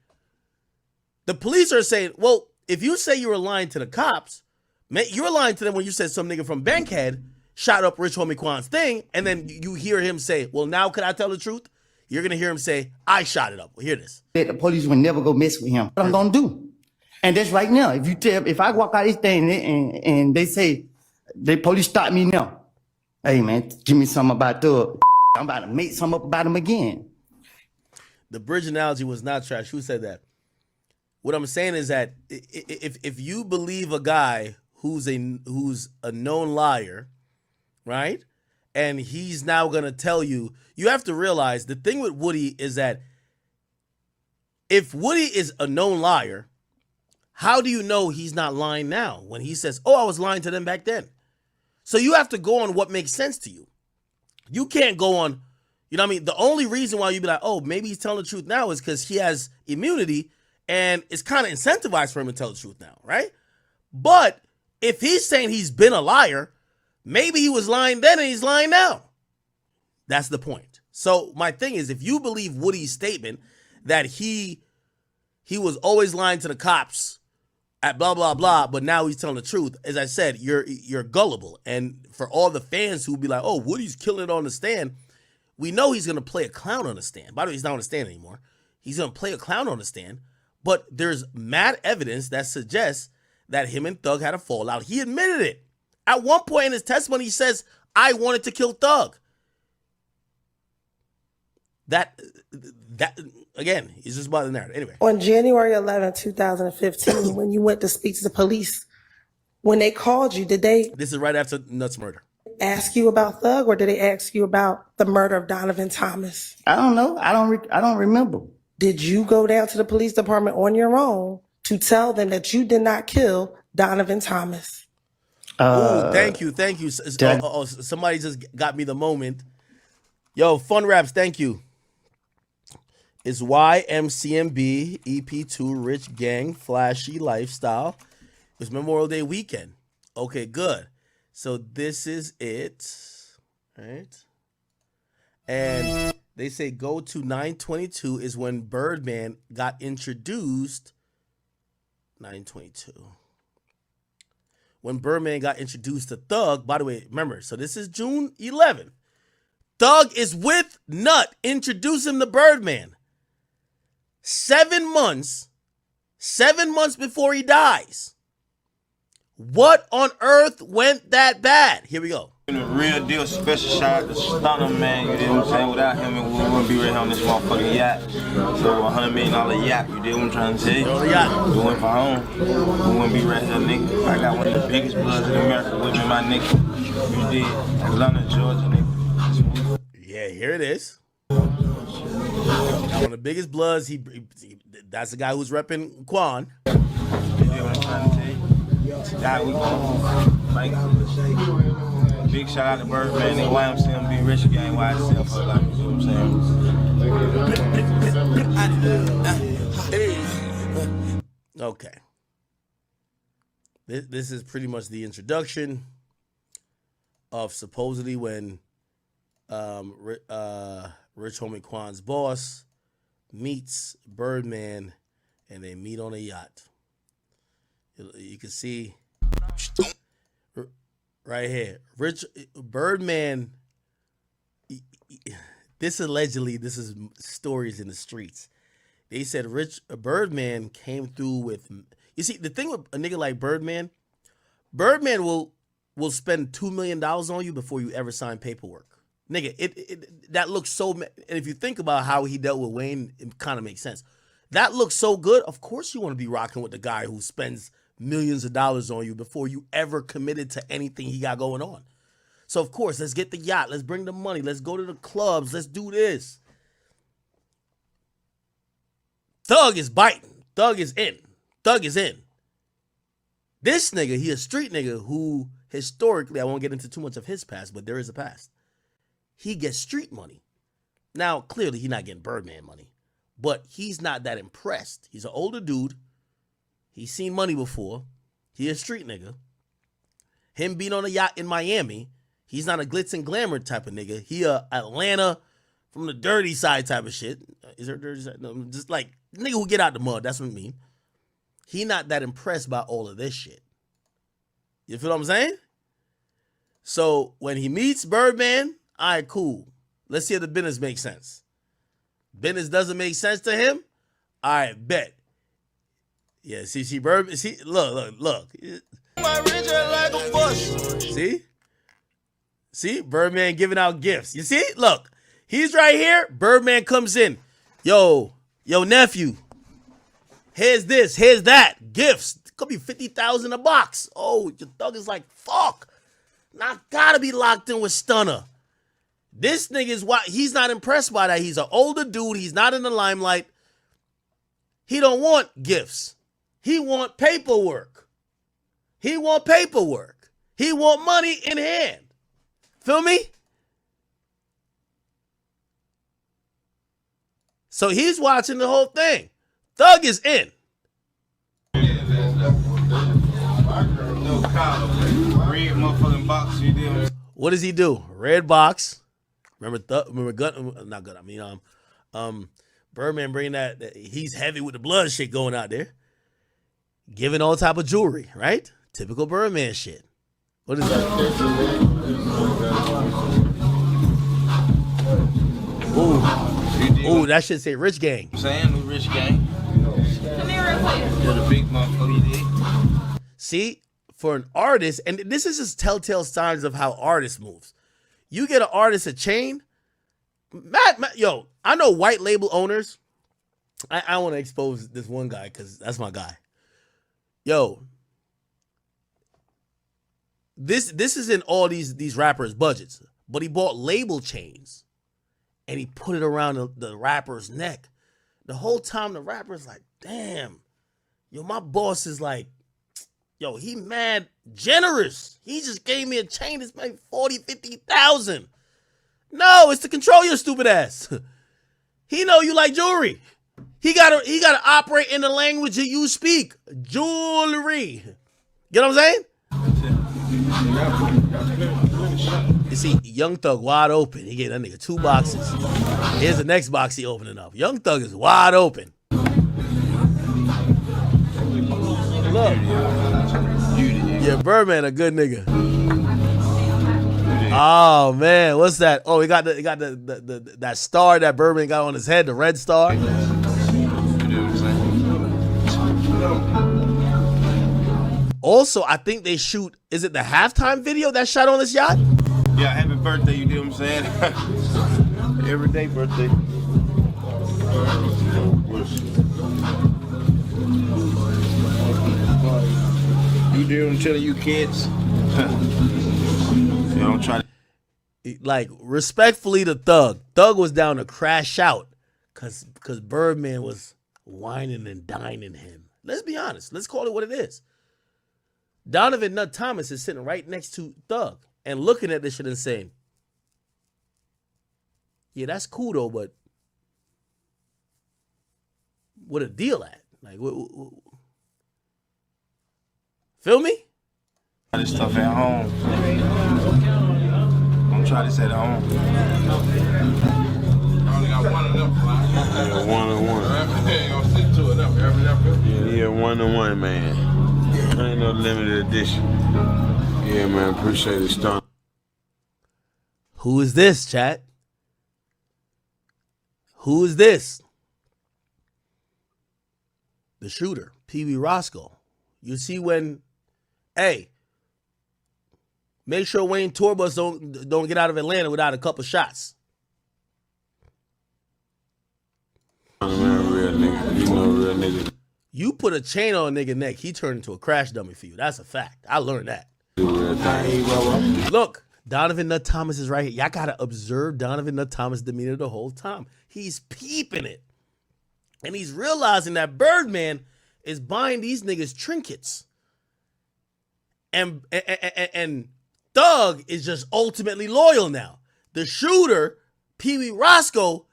A: The police are saying, well, if you say you were lying to the cops, you're lying to them when you said some nigga from Bankhead shot up Rich Homie Quan's thing, and then you hear him say, well, now could I tell the truth? You're going to hear him say, I shot it up. Well, hear this.
T: The police would never go mess with him. What I'm going to do? And that's right now. If I walk out this thing and they say, the police stop me now. Hey, man, give me something about Thug. I'm about to make something up about him again.
A: The bridge analogy was not trash. Who said that? What I'm saying is that if you believe a guy who's a known liar, right? And he's now going to tell you, you have to realize the thing with Woody is that if Woody is a known liar, how do you know he's not lying now when he says, oh, I was lying to them back then? So you have to go on what makes sense to you. You can't go on, you know what I mean? The only reason why you'd be like, oh, maybe he's telling the truth now is because he has immunity and it's kind of incentivized for him to tell the truth now, right? But if he's saying he's been a liar, maybe he was lying then and he's lying now. That's the point. So my thing is, if you believe Woody's statement that he was always lying to the cops at blah, blah, blah, but now he's telling the truth, as I said, you're gullible. And for all the fans who be like, oh, Woody's killing it on the stand, we know he's going to play a clown on the stand. By the way, he's not on the stand anymore. He's going to play a clown on the stand. But there's mad evidence that suggests that him and Thug had a fallout. He admitted it. At one point in his testimony, he says, I wanted to kill Thug. That again, is just about the narrative. Anyway.
D: On January 11, 2015, when you went to speak to the police, when they called you, did they
A: This is right after Nuts murder.
D: ask you about Thug, or did they ask you about the murder of Donovan Thomas?
T: I don't know. I don't remember.
D: Did you go down to the police department on your own to tell them that you did not kill Donovan Thomas?
A: Thank you. Somebody just got me the moment. Yo, Fun Raps, thank you. It's YMCMB EP2 Rich Gang Flashy Lifestyle. It's Memorial Day weekend. Okay, good. So this is it. All right. And they say go to 922 is when Birdman got introduced. 922. When Birdman got introduced to Thug, by the way, remember, so this is June 11th. Thug is with Nut, introduce him to Birdman. 7 months before he dies. What on earth went that bad? Here we go.
Q: The real deal, special shout out to Stunner, man. You did what I'm saying? Without him, we wouldn't be right here on this motherfucking yacht. So $100 million yacht, you did what I'm trying to tell you? We went for home. We wouldn't be right here, nigga. I got one of the biggest bloods in America with me, my nigga. You did. Atlanta, Georgia, nigga.
A: Yeah, here it is. Got one of the biggest bloods. That's the guy who's repping Quan.
Q: You did what I'm trying to tell you? God, we going. Like, big shout out to Birdman and YMCMB Rich Gang, YSL for life. You know what I'm saying?
A: Okay. This is pretty much the introduction of supposedly when Rich Homie Quan's boss meets Birdman and they meet on a yacht. You can see right here, Birdman. This is stories in the streets. They said Birdman came through with. You see, the thing with a nigga like Birdman will spend $2 million on you before you ever sign paperwork. Nigga, that looks so. And if you think about how he dealt with Wayne, it kind of makes sense. That looks so good. Of course, you want to be rocking with the guy who spends millions of dollars on you before you ever committed to anything he got going on. So of course, let's get the yacht. Let's bring the money. Let's go to the clubs. Let's do this. Thug is biting. Thug is in. This nigga, he a street nigga who historically, I won't get into too much of his past, but there is a past. He gets street money. Now, clearly, he's not getting Birdman money, but he's not that impressed. He's an older dude. He's seen money before. He a street nigga. Him being on a yacht in Miami, he's not a glitz and glamour type of nigga. He a Atlanta from the dirty side type of shit. Is there a dirty side? No, just like nigga who get out the mud. That's what I mean. he not that impressed by all of this shit. You feel what I'm saying? So when he meets Birdman, all right, cool. Let's see if the business makes sense. Business doesn't make sense to him. All right, bet. Yeah, see, Birdman. See, look. See, Birdman giving out gifts. You see? Look, he's right here. Birdman comes in. Yo, nephew. Here's this, here's that. Gifts. Could be 50,000 a box. Oh, your thug is like, fuck. Not gotta be locked in with Stunner. This nigga is why he's not impressed by that. He's an older dude. He's not in the limelight. He don't want gifts. He want paperwork. He want money in hand. Feel me? So he's watching the whole thing. Thug is in.
Q: Red motherfucking box, you did.
A: What does he do? Red box. Remember Birdman bringing that he's heavy with the blood shit going out there. Giving all type of jewelry, right? Typical Birdman shit. What is that? Ooh, that should say Rich Gang.
Q: I'm saying we Rich Gang. Come here real quick. You're the big motherfucker you did.
A: See, for an artist, and this is just telltale signs of how artists moves. You get an artist a chain. Yo, I know white label owners. I want to expose this one guy because that's my guy. Yo, this is in all these rappers' budgets, but he bought label chains and he put it around the rapper's neck. The whole time the rapper's like, damn, yo, my boss is like, yo, he mad generous. He just gave me a chain that's like 40, 50,000. No, it's to control your stupid ass. He know you like jewelry. He gotta operate in the language that you speak. Jewelry. Get what I'm saying? You see, Young Thug wide open. He gave that nigga 2 boxes. Here's the next box he opening up. Young Thug is wide open. Look. Yeah, Birdman a good nigga. Oh man, what's that? Oh, he got the that star that Birdman got on his head, the red star. Also, I think they shoot, is it the halftime video that shot on this yacht?
Q: Yeah, happy birthday, you know what I'm saying? Everyday birthday. You do what I'm telling you kids. You don't try to.
A: Like, respectfully to Thug. Thug was down to crash out because Birdman was whining and dining him. Let's be honest. Let's call it what it is. Donovan Nut Thomas is sitting right next to Thug and looking at this shit and saying, yeah, that's cool though, but what a deal at? Like, feel me?
Q: This stuff at home. Don't try this at home. I only got one of them. Yeah, 1-on-1. Yeah, 1-on-1, man. Ain't no limited edition. Yeah, man, appreciate it, Stone.
A: Who is this, chat? Who is this? The shooter, Pee Wee Roscoe. You see when, hey, make sure Wayne Torbus don't get out of Atlanta without a couple shots.
Q: Real nigga. You know real nigga.
A: You put a chain on a nigga neck, he turned into a crash dummy for you. That's a fact. I learned that. Look, Donovan Nut Thomas is right here. Y'all gotta observe Donovan Nut Thomas' demeanor the whole time. He's peeping it. And he's realizing that Birdman is buying these niggas trinkets. And Thug is just ultimately loyal now. The shooter, Pee Wee Roscoe,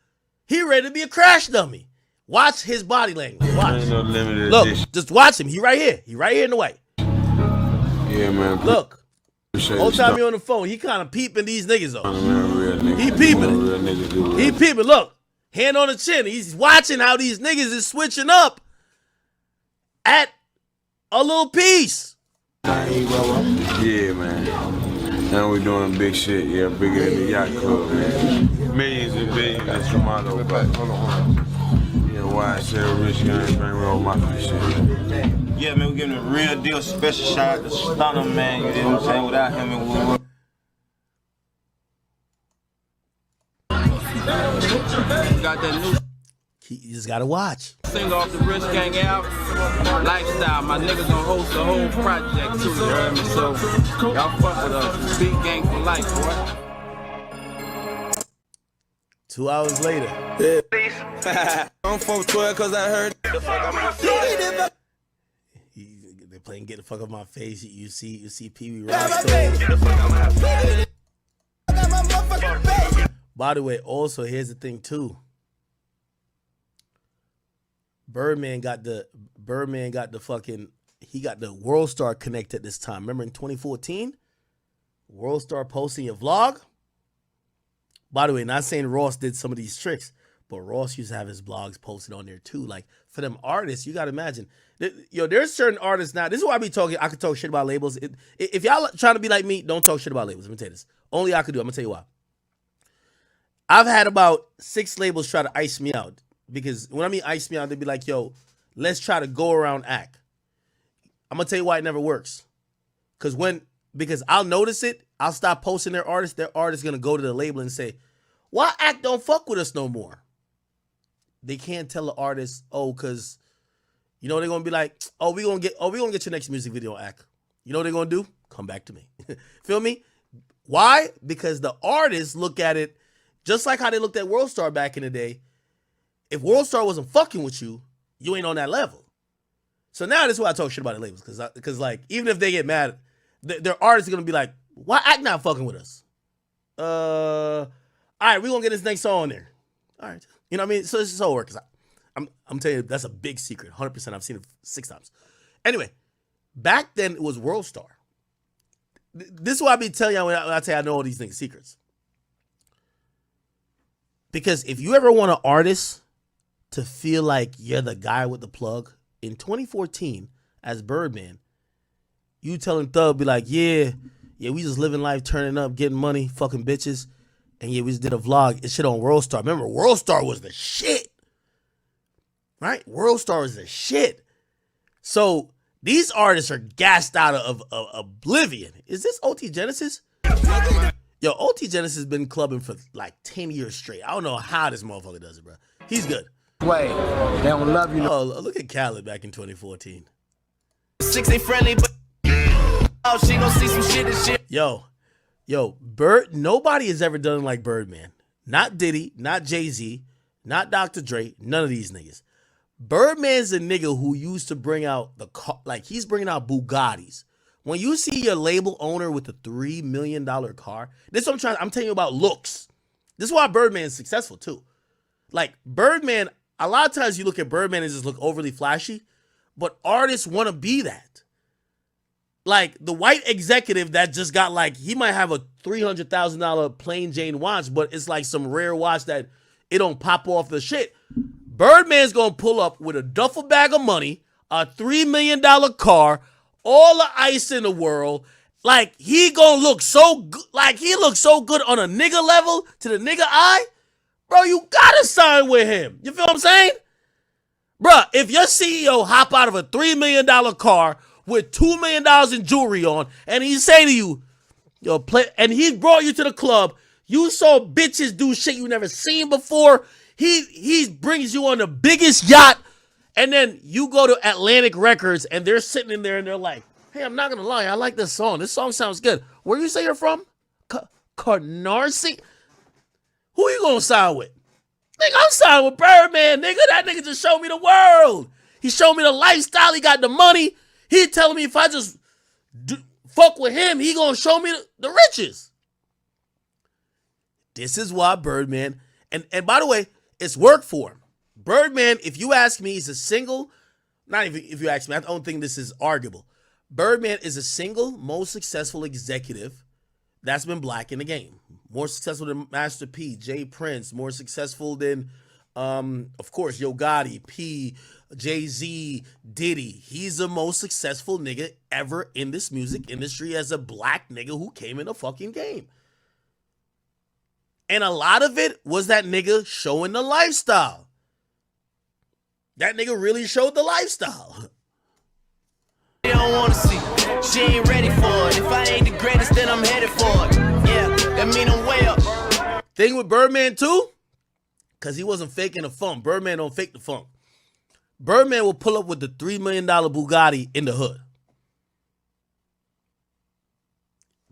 A: he ready to be a crash dummy. Watch his body language. Watch.
Q: Ain't no limited
A: Look,
Q: edition.
A: just watch him. He right here. He right here in the way.
Q: Yeah, man.
A: Look. Whole time he on the phone, he kind of peeping these niggas though. He peeping it. He peeping. Look, hand on the chin. He's watching how these niggas is switching up at a little piece.
E: Yeah, man. Now we doing big shit, yeah, bigger than the yacht club, man. Millions and billions, that's your motto, but yeah, why I said rich guys bring real mafia shit, man.
Q: Yeah, man, we giving a real deal special shout out to Stunner, man. You know what I'm saying? Without him, it would.
G: Got that new
A: You just gotta watch.
G: single off the Rich Gang album, Lifestyle. My nigga gonna host the whole project too, you heard me? So y'all fuck with us. Big gang for life, boy.
A: 2 hours later.
E: I'm 412 cause I heard.
A: They're playing "Get the Fuck Off My Face." You see Pee Wee Rock. By the way, also here's the thing too. Birdman got the fucking, he got the World Star Connect at this time. Remember in 2014? World Star posting a vlog. By the way, not saying Ross did some of these tricks, but Ross used to have his vlogs posted on there too. Like for them artists, you gotta imagine. There's certain artists now. This is why I be talking. I could talk shit about labels. If y'all trying to be like me, don't talk shit about labels. Let me tell you this. Only I could do. I'm gonna tell you why. I've had about 6 labels try to ice me out. Because when I mean ice me out, they'd be like, yo, let's try to go around act. I'm going to tell you why it never works. Because I'll notice it. I'll stop posting their artists. Their artist going to go to the label and say, why act don't fuck with us no more? They can't tell the artist, because, they're going to be like, we're going to get your next music video act. You know what they're going to do? Come back to me. Feel me? Why? Because the artists look at it just like how they looked at World Star back in the day. If World Star wasn't fucking with you, you ain't on that level. So now this is why I talk shit about the labels. Because like, even if they get mad, their artists are going to be like, why act not fucking with us? All right, we're going to get this next song on there. All right. You know what I mean? So this is how it works. I'm telling you, that's a big secret. 100%. I've seen it 6 times. Anyway, back then it was World Star. This is why I be telling y'all when I tell you I know all these things, secrets. Because if you ever want an artist to feel like you're the guy with the plug, in 2014, as Birdman, you telling Thug, be like, yeah, we just living life, turning up, getting money, fucking bitches, and yeah, we just did a vlog. It's shit on World Star. Remember, World Star was the shit. Right? World Star is the shit. So these artists are gassed out of oblivion. Is this OT Genesis? Yo, OT Genesis has been clubbing for like 10 years straight. I don't know how this motherfucker does it, bro. He's good.
G: Wait, they don't love you.
A: Oh, look at Khaled back in 2014.
I: 6 ain't friendly, but oh, she gon' see some shit and shit.
A: Yo, nobody has ever done it like Birdman. Not Diddy, not Jay-Z, not Dr. Dre, none of these niggas. Birdman's a nigga who used to bring out the car, like he's bringing out Bugattis. When you see your label owner with a $3 million car, this is what I'm telling you about looks. This is why Birdman is successful too. Like Birdman, a lot of times you look at Birdman and just look overly flashy, but artists want to be that. Like the white executive that just got like, he might have a $300,000 plain Jane watch, but it's like some rare watch that it don't pop off the shit. Birdman's going to pull up with a duffel bag of money, a $3 million car, all the ice in the world. Like he going to look so good. Like he looks so good on a nigga level to the nigga eye. Bro, you got to sign with him. You feel what I'm saying? Bro, if your CEO hop out of a $3 million car with $2 million in jewelry on, and he say to you, yo, play, and he brought you to the club, you saw bitches do shit you never seen before, he brings you on the biggest yacht, and then you go to Atlantic Records, and they're sitting in there, and they're like, hey, I'm not going to lie, I like this song. This song sounds good. Where you say you're from? Canarsie? Who you going to sign with? Nigga, I'm signing with Birdman, nigga. That nigga just showed me the world. He showed me the lifestyle. He got the money. He telling me if I just fuck with him, he gonna show me the riches. This is why Birdman, and by the way, it's worked for him. Birdman, if you ask me, he's a single, not even if you ask me, I don't think this is arguable. Birdman is a single most successful executive that's been black in the game. More successful than Master P, Jay Prince, more successful than Of course, Yo Gotti, P, Jay-Z, Diddy. He's the most successful nigga ever in this music industry as a black nigga who came in the fucking game. And a lot of it was that nigga showing the lifestyle. That nigga really showed the lifestyle.
I: They don't wanna see. She ain't ready for it. If I ain't the greatest, then I'm headed for it. Yeah, that mean I'm way up.
A: Thing with Birdman too, because he wasn't faking the funk. Birdman don't fake the funk. Birdman will pull up with the $3 million Bugatti in the hood.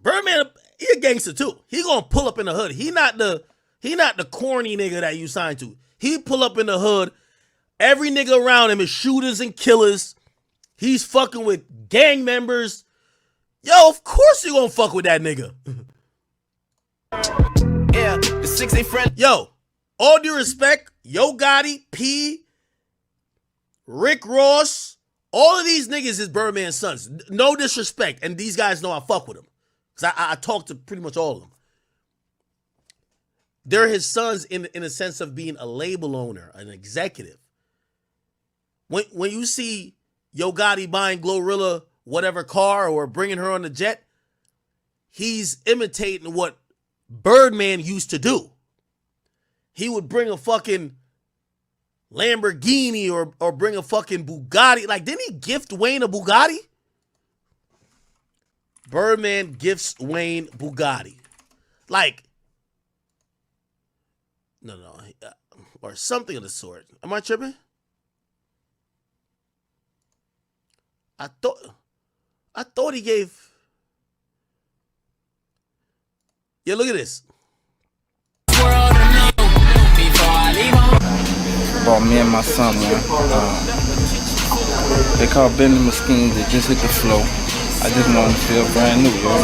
A: Birdman, he a gangster too. He gonna pull up in the hood. He not the corny nigga that you signed to. He pull up in the hood. Every nigga around him is shooters and killers. He's fucking with gang members. Yo, of course you gonna fuck with that nigga.
I: Yeah, the 6 ain't friend.
A: Yo, all due respect, Yo Gotti, P, Rick Ross, all of these niggas is Birdman's sons. No disrespect, and these guys know I fuck with them. Because I talk to pretty much all of them. They're his sons in a sense of being a label owner, an executive. When you see Yo Gotti buying Glorilla whatever car or bringing her on the jet, he's imitating what Birdman used to do. He would bring a fucking Lamborghini or bring a fucking Bugatti. Like, didn't he gift Wayne a Bugatti? Birdman gifts Wayne Bugatti. Like, no, or something of the sort. Am I tripping? I thought he gave. Yeah, look at this.
G: Brought me and my son, man. They call Benjamin Schemes. They just hit the flow. I just want to feel brand new, yo.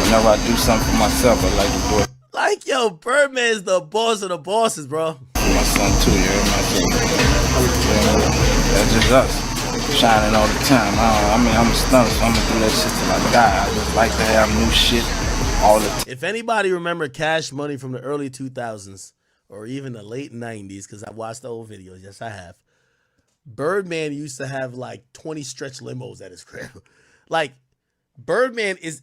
G: Whenever I do something for myself, I like to do it.
A: Like, yo, Birdman's the boss of the bosses, bro.
G: My son too, you heard me? That's just us. Shining all the time. I'm a stunner, so I'm gonna do that shit till I die. I just like to have new shit all the time.
A: If anybody remember Cash Money from the early 2000s or even the late 90s, because I watched the old videos, yes I have, Birdman used to have like 20 stretch limos at his crib. Like, Birdman is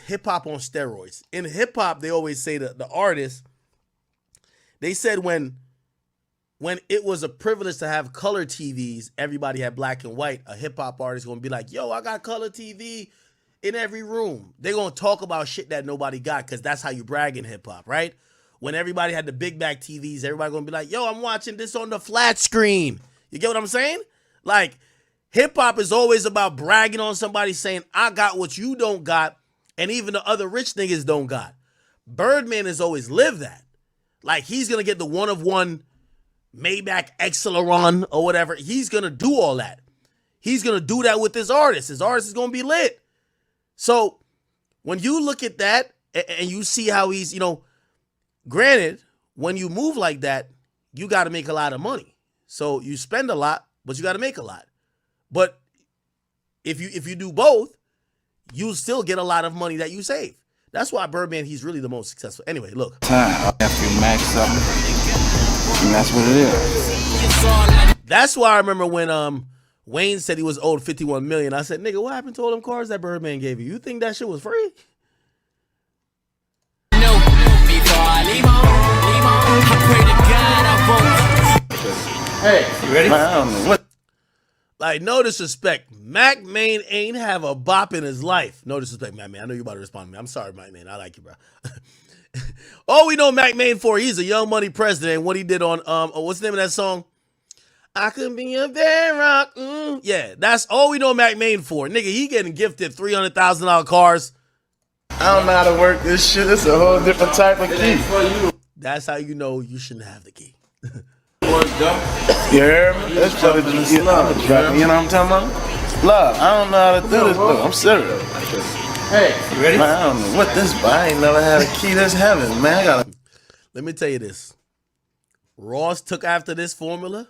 A: hip hop on steroids. In hip hop, they always say that the artist, they said when it was a privilege to have color TVs, everybody had black and white. A hip hop artist gonna be like, yo, I got color TV in every room. They're gonna talk about shit that nobody got, because that's how you brag in hip hop, right? When everybody had the big back TVs, everybody gonna be like, yo, I'm watching this on the flat screen. You get what I'm saying? Like, hip hop is always about bragging on somebody, saying, I got what you don't got, and even the other rich niggas don't got. Birdman has always lived that. Like, he's gonna get the one of one Maybach Acceleron or whatever. He's gonna do all that. He's gonna do that with his artist. His artist is gonna be lit. So when you look at that and you see how he's, granted, when you move like that, you got to make a lot of money. So you spend a lot, but you got to make a lot. But if you do both, you still get a lot of money that you save. That's why Birdman, he's really the most successful. Anyway, look.
G: Time after you max up, and that's what it is.
A: That's why I remember when Wayne said he was owed $51 million. I said, nigga, what happened to all them cars that Birdman gave you? You think that shit was free?
G: Hey, you ready? I don't know what.
A: Like, no disrespect, Mac Main ain't have a bop in his life. No disrespect, Mac Main. I know you're about to respond to me. I'm sorry, Mac Main. I like you, bro. All we know Mac Main for, he's a Young Money president. What he did on what's the name of that song? I could be a bedrock. Yeah, that's all we know Mac Main for. Nigga, he getting gifted $300,000 cars.
H: I don't know how to work this shit. It's a whole different type of key.
A: That's how you know you shouldn't have the key.
H: You hear me? That's probably the love. You know what I'm talking about? Love. I don't know how to do this, but I'm serious.
G: Hey, you ready?
H: Man, I don't know what this, but I ain't never had a key this heavy, man. I gotta.
A: Let me tell you this. Ross took after this formula.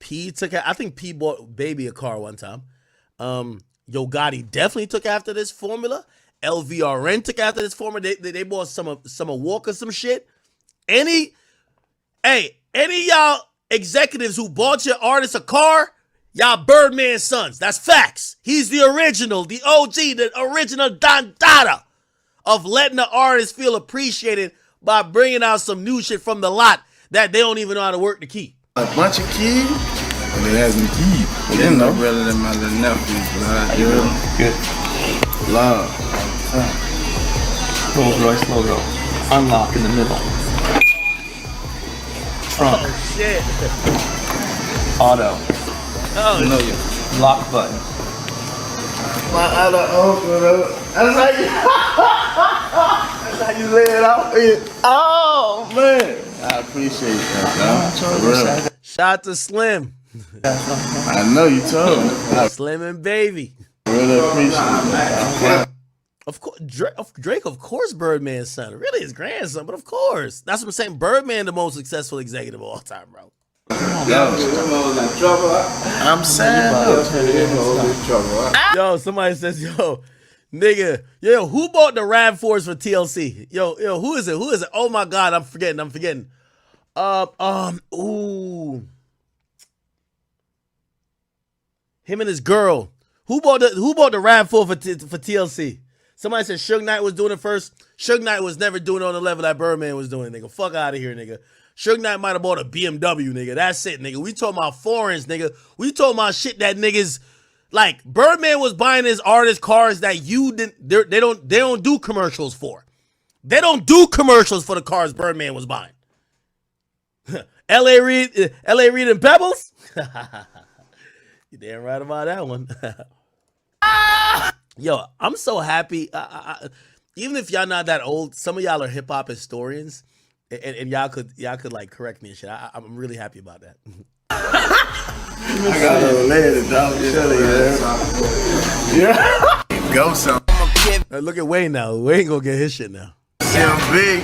A: I think P bought Baby a car one time. Yo Gotti definitely took after this formula. LVRN took after this formula. They bought some of Walker some shit. Hey, any of y'all executives who bought your artist a car, y'all Birdman sons. That's facts. He's the original, the OG, the original Don Dada of letting the artist feel appreciated by bringing out some new shit from the lot that they don't even know how to work the key.
H: A bunch of kids? Well, they has me keys. They know better than my little nephews, blood. You know? Good. Love.
B: Rolls Royce logo. Unlock in the middle. Trunk.
A: Oh, shit.
B: Auto.
A: Oh,
B: no, you. Lock button.
H: My other uncle, that's how you, that's how you lay it out. Oh, man. I appreciate that, dog.
A: Shout out to Slim.
H: I know you told me.
A: Slim and Baby.
H: Really appreciate that.
A: Of course, Drake, of course, Birdman's son. Really his grandson, but of course. That's what I'm saying. Birdman, the most successful executive of all time, bro.
H: I'm sad.
A: Yo, somebody says, yo, nigga, yo, who bought the RAV4s for TLC? Yo, who is it? Who is it? Oh my God, I'm forgetting. Him and his girl. Who bought the RAV4 for TLC? Somebody said Suge Knight was doing it first. Suge Knight was never doing it on the level that Birdman was doing, nigga. Fuck out of here, nigga. Suge Knight might have bought a BMW, nigga. That's it, nigga. We talking about foreigns, nigga. We talking about shit that niggas like. Birdman was buying his artist cars that you didn't. They don't do commercials for. They don't do commercials for the cars Birdman was buying. L.A. Reid and Pebbles. You damn right about that one. Yo, I'm so happy. Even if y'all not that old, some of y'all are hip hop historians, and y'all could like correct me and shit. I'm really happy about that.
H: I got a little lady, dog. Yeah. Go some.
A: Look at Wayne now. Wayne gonna get his shit now.
H: big.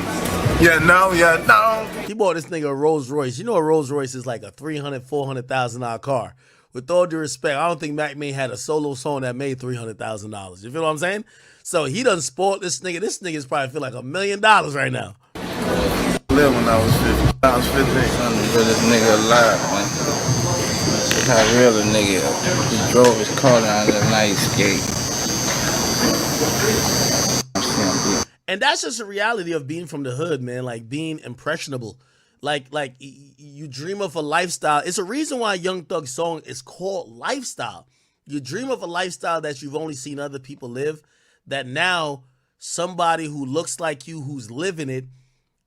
H: Yeah, no.
A: He bought this nigga a Rolls Royce. You know a Rolls Royce is like a $300,000, $400,000 car. With all due respect, I don't think Mac Main had a solo song that made $300,000. You feel what I'm saying? So he done spoiled this nigga. This nigga's probably feel like $1 million right now.
H: Live when I was 15. I was 15.
G: I'm the realest nigga alive, man. That's how real a nigga. He drove his car down the night skate.
A: And that's just a reality of being from the hood, man. Like being impressionable. Like you dream of a lifestyle. It's a reason why Young Thug's song is called Lifestyle. You dream of a lifestyle that you've only seen other people live, that now somebody who looks like you, who's living it,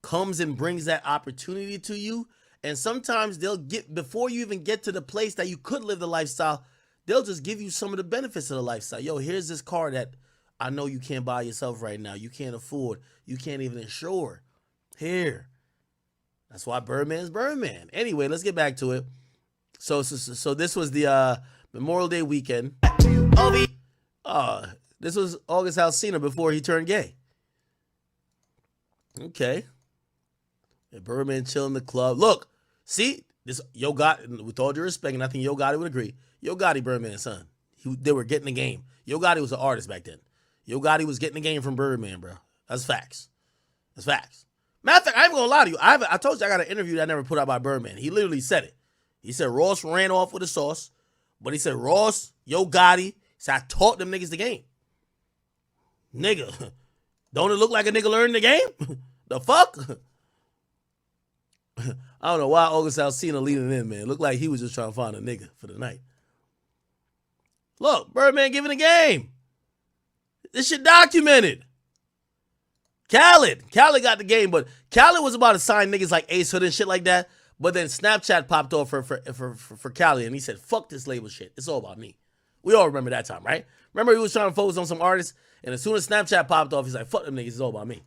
A: comes and brings that opportunity to you. And sometimes they'll get, before you even get to the place that you could live the lifestyle, they'll just give you some of the benefits of the lifestyle. Yo, here's this car that I know you can't buy yourself right now. You can't afford. You can't even insure. Here. That's why Birdman's Birdman. Anyway, let's get back to it. So this was the Memorial Day weekend. This was August Alsina before he turned gay. Okay. And Birdman chilling in the club. Look, see this Yo Gotti, with all due respect, and I think Yo Gotti would agree. Yo Gotti, Birdman's son. They were getting the game. Yo Gotti was an artist back then. Yo Gotti was getting the game from Birdman, bro. That's facts. That's facts. Matter of fact, I ain't gonna lie to you. I told you I got an interview that I never put out by Birdman. He literally said it. He said Ross ran off with the sauce, but he said Ross, Yo Gotti, he said I taught them niggas the game. Nigga, don't it look like a nigga learned the game? The fuck? I don't know why August Alsina leading in, man. Looked like he was just trying to find a nigga for the night. Look, Birdman giving the game. This shit documented. Khaled got the game, but Khaled was about to sign niggas like Ace Hood and shit like that. But then Snapchat popped off for Khaled, and he said, "Fuck this label shit. It's all about me." We all remember that time, right? Remember he was trying to focus on some artists, and as soon as Snapchat popped off, he's like, "Fuck them niggas. It's all about me."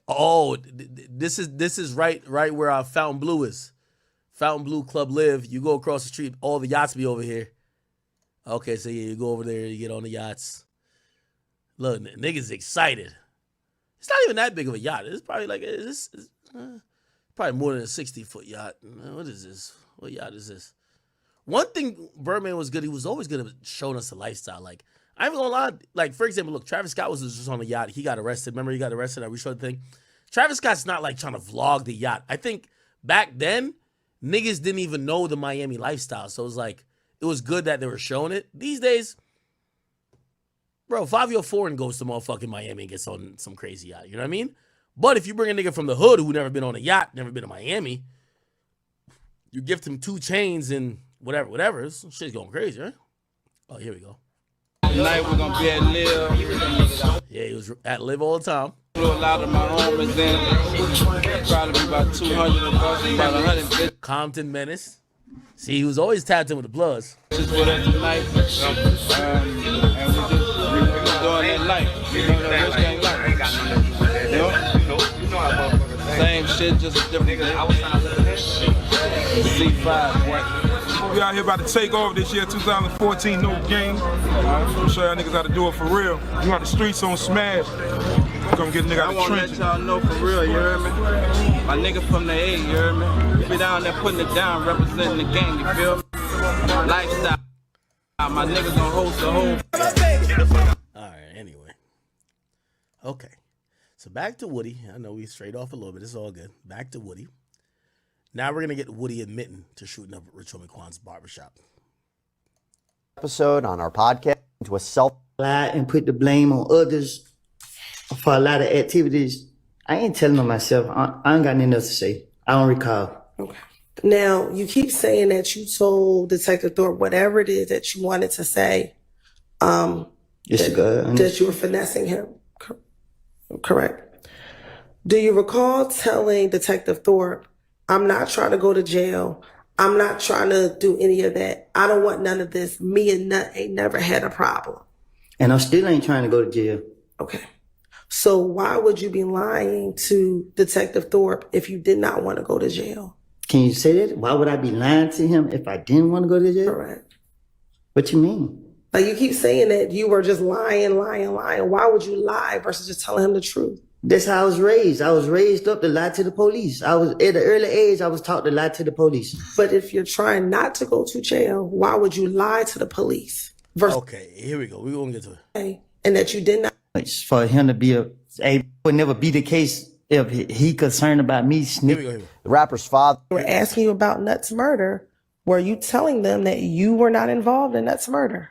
A: Oh, this is right where our Fountain Blue is. Fountain Blue Club live. You go across the street, all the yachts be over here. Okay, so yeah, you go over there, you get on the yachts. Look, niggas excited. It's not even that big of a yacht. It's probably like probably more than a 60-foot yacht. What is this? What yacht is this? One thing Birdman was good. He was always good at showing us the lifestyle. Like I ain't gonna lie. Like, for example, look, Travis Scott was just on a yacht. He got arrested. Remember, he got arrested. I reshowed the thing. Travis Scott's not like trying to vlog the yacht. I think back then, niggas didn't even know the Miami lifestyle. So it was like, it was good that they were showing it. These days, bro, 5-year foreign goes to motherfucking Miami and gets on some crazy yacht. You know what I mean? But if you bring a nigga from the hood who never been on a yacht, never been to Miami, you gift him 2 chains and whatever. This shit's going crazy, right? Oh, here we go.
G: Tonight we're gonna be at Live.
A: Yeah, he was at Live all the time.
G: A lot of my homies in. Probably about 200 of us, about 100.
A: Compton Menace. See, he was always tapped in with the Bloods.
G: Just with us tonight. And we're just doing that life. You know, that rich gang life. You know? Same shit, just a different day. C5, boy.
E: We out here about to take over this year, 2014, no game. I'm show y'all niggas how to do it for real. You got the streets on smash. Come get a nigga out the trenches.
G: I want to let y'all know for real, you heard me? My nigga from the A, you heard me? We be down there putting it down, representing the gang, you feel me? Lifestyle. My niggas gonna host the whole.
A: Alright, anyway. Okay. So back to Woody. I know we strayed off a little bit. It's all good. Back to Woody. Now we're going to get Woody admitting to shooting up Rich Homie Quan's barbershop.
V: Episode on our podcast to a self
T: lie and put the blame on others for a lot of activities. I ain't telling on myself. I ain't got nothing else to say. I don't recall.
D: Okay. Now, you keep saying that you told Detective Thorpe whatever it is that you wanted to say. That you were finessing him. Correct. Do you recall telling Detective Thorpe, I'm not trying to go to jail. I'm not trying to do any of that. I don't want none of this. Me and Nut ain't never had a problem.
T: And I still ain't trying to go to jail.
D: Okay. So why would you be lying to Detective Thorpe if you did not want to go to jail?
T: Can you say that? Why would I be lying to him if I didn't want to go to jail?
D: Correct.
T: What you mean?
D: Like, you keep saying that you were just lying. Why would you lie versus just telling him the truth?
T: That's how I was raised. I was raised up to lie to the police. I was at an early age, I was taught to lie to the police.
D: But if you're trying not to go to jail, why would you lie to the police?
A: Okay, here we go. We're going to get to
D: it. And that you did not.
T: For him to be would never be the case if he concerned about me
V: The rapper's father.
D: They were asking you about Nut's murder. Were you telling them that you were not involved in Nut's murder?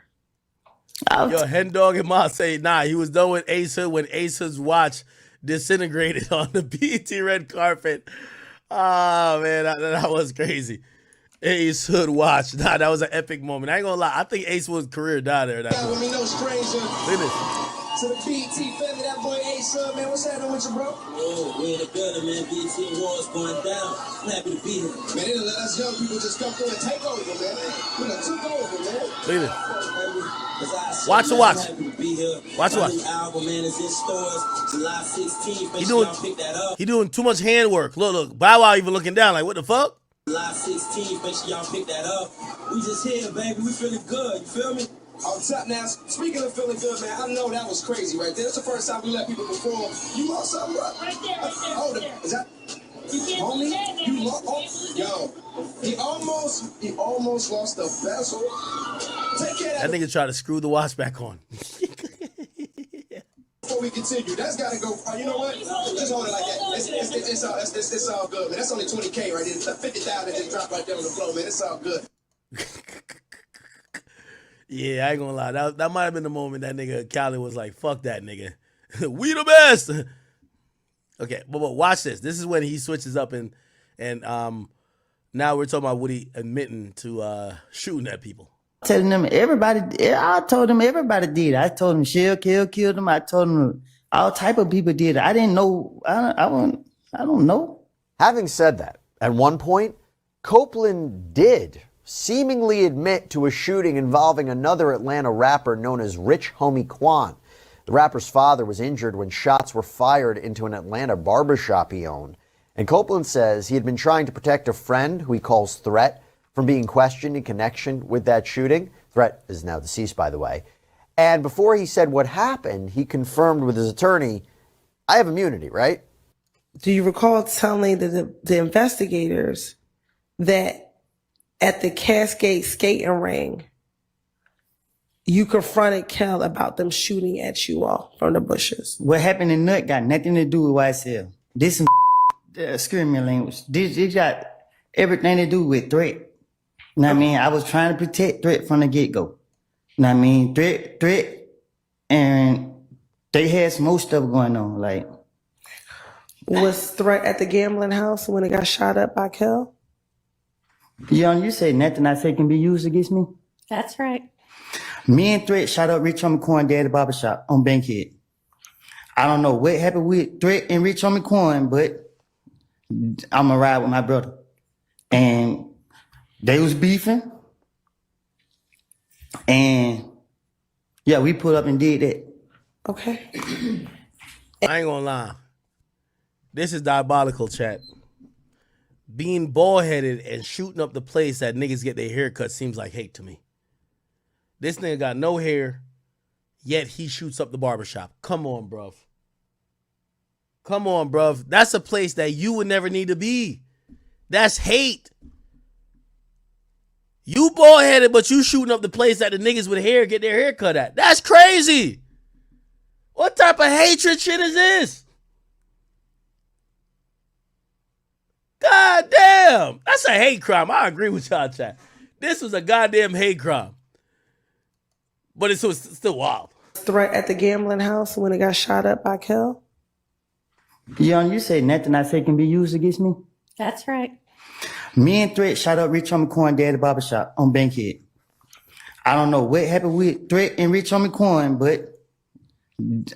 A: Yo, Hen Dog and Ma say, nah, he was done with Ace Hood when Ace Hood's watch disintegrated on the BET red carpet. Oh, man, that was crazy. Ace Hood watch. Nah, that was an epic moment. I ain't gonna lie. I think Ace Hood's career died there. That
I: With me, no stranger.
A: Look at this.
I: To the BET family, that boy Ace Hood, man. What's happening with you, bro? Oh, we in the building, man. BET Awards going down. I'm happy to be here. Man, they done let us young people just come through and take over, man. We done took over, man.
A: Look at this. Watch the watch. Watch the watch.
I: Album, man, is in stores July 16th. Make sure y'all pick that up.
A: He doing too much handwork. Look. Bow Wow even looking down like, what the fuck?
I: July 16th. Make sure y'all pick that up. We just here, baby. We feeling good. You feel me? On top now, speaking of feeling good, man, I know that was crazy right there. That's the first time we let people perform. You lost something, bro? Right there. Hold it. Is that homie? You lost? Yo, he almost lost the vessel. Take care of
A: that nigga tried to screw the watch back on.
I: Before we continue, that's gotta go. You know what? Just hold it like that. It's all good, man. That's only 20K right there. 50,000 just dropped right there on the floor, man. It's all good.
A: Yeah, I ain't gonna lie. That might have been the moment that nigga Khaled was like, fuck that nigga. We the best. Okay, but watch this. This is when he switches up and now we're talking about Woody admitting to shooting at people.
T: Telling them everybody, I told them everybody did. I told them Shell killed them. I told them all type of people did it. I didn't know. I don't know.
V: Having said that, at one point, Copeland did seemingly admit to a shooting involving another Atlanta rapper known as Rich Homie Quan. The rapper's father was injured when shots were fired into an Atlanta barbershop he owned. And Copeland says he had been trying to protect a friend who he calls Threat from being questioned in connection with that shooting. Threat is now deceased, by the way. And before he said what happened, he confirmed with his attorney, I have immunity, right?
D: Do you recall telling the investigators that at the Cascade skating ring, you confronted Kel about them shooting at you all from the bushes.
T: What happened in Nut got nothing to do with YSL. This some excuse me language. This got everything to do with Threat. You know what I mean? I was trying to protect Threat from the get-go. You know what I mean? Threat, and they had some more stuff going on. Like,
D: was Threat at the gambling house when it got shot up by Kel?
T: Young, you say nothing I say can be used against me?
F: That's right.
T: Me and Threat shot up Rich Homie Quan Daddy Barbershop on Bankhead. I don't know what happened with Threat and Rich Homie Quan, but I'm a ride with my brother. And they was beefing. And yeah, we put up and did that.
D: Okay.
A: I ain't gonna lie. This is diabolical, chat. Being bald-headed and shooting up the place that niggas get their hair cut seems like hate to me. This nigga got no hair, yet he shoots up the barbershop. Come on, bruv. Come on, bruv. That's a place that you would never need to be. That's hate. You bald-headed, but you shooting up the place that the niggas with hair get their hair cut at. That's crazy. What type of hatred shit is this? God damn. That's a hate crime. I agree with y'all, chat. This was a goddamn hate crime. But it's still wild.
D: Threat at the gambling house when it got shot up by Kel?
T: Young, you say nothing I say can be used against me?
F: That's right.
T: Me and Threat shot up Rich Homie Quan Daddy Barbershop on Bankhead. I don't know what happened with Threat and Rich Homie Quan, but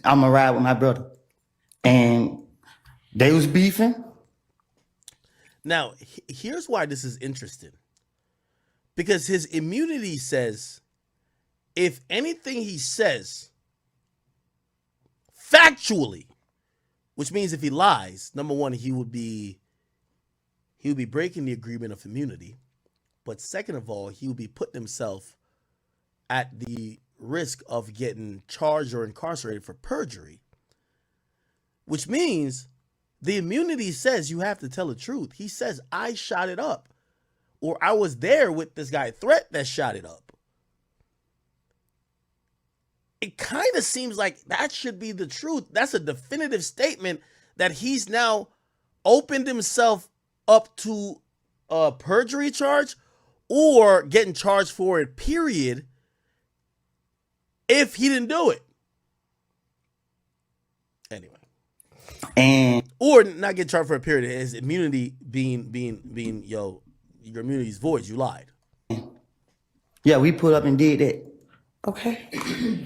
T: I'm a ride with my brother. And they was beefing.
A: Now, here's why this is interesting. Because his immunity says, if anything he says factually, which means if he lies, number one, he would be breaking the agreement of immunity. But second of all, he would be putting himself at the risk of getting charged or incarcerated for perjury, which means the immunity says you have to tell the truth. He says, I shot it up, or I was there with this guy Threat that shot it up. It kind of seems like that should be the truth. That's a definitive statement that he's now opened himself up to a perjury charge or getting charged for it, period, if he didn't do it. Anyway.
T: And
A: or not get charged for a period. His immunity being your immunity's void. You lied.
T: Yeah, we put up and did that.
D: Okay.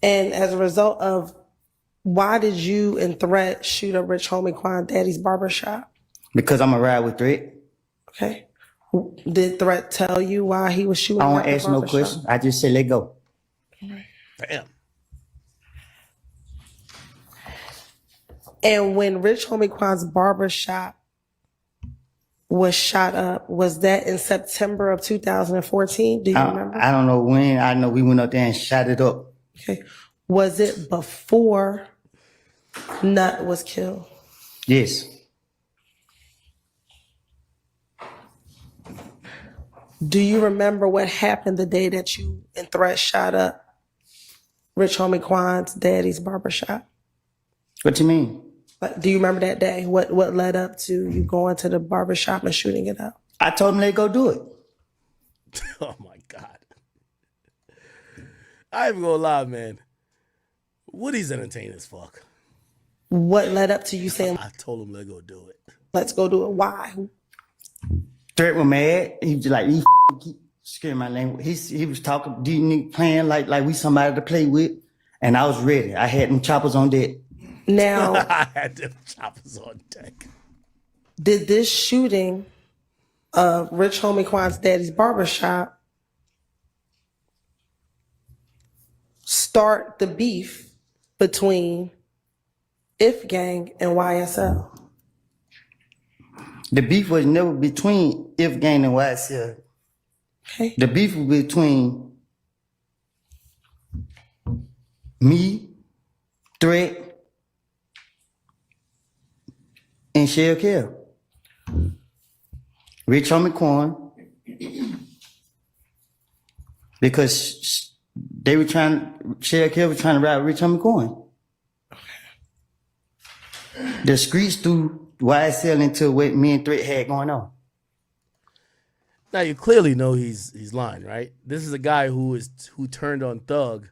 D: And as a result of, why did you and Threat shoot up Rich Homie Quan Daddy's barbershop?
T: Because I'm a ride with Threat.
D: Okay. Did Threat tell you why he was shooting
T: I
D: up
T: don't
D: the
T: ask no
D: barbershop?
T: questions. I just say let go.
A: Damn.
D: And when Rich Homie Quan's barbershop was shot up, was that in September of 2014? Do you remember?
T: I don't know when. I know we went up there and shot it up.
D: Okay. Was it before Nut was killed?
T: Yes.
D: Do you remember what happened the day that you and Threat shot up Rich Homie Quan's daddy's barbershop?
T: What you mean?
D: Like, do you remember that day? What led up to you going to the barbershop and shooting it up?
T: I told him let go do it.
A: Oh my God. I ain't gonna lie, man. Woody's entertaining as fuck.
D: What led up to you saying,
A: I told him let go do it.
D: let's go do it? Why?
T: Threat was mad. He was like, he keep scaring my name. He was talking, playing like we somebody to play with. And I was ready. I had them choppers on deck.
D: Now,
A: I had them choppers on deck.
D: Did this shooting of Rich Homie Quan's daddy's barbershop start the beef between If Gang and YSL?
T: The beef was never between If Gang and YSL.
D: Okay.
T: The beef was between me, Threat, and Shell Kell. Rich Homie Quan. Because They were Shell Kill was trying to ride Rich Homie Quan. The streets threw YSL into what me and Threat had going on.
A: Now you clearly know he's lying, right? This is a guy who turned on Thug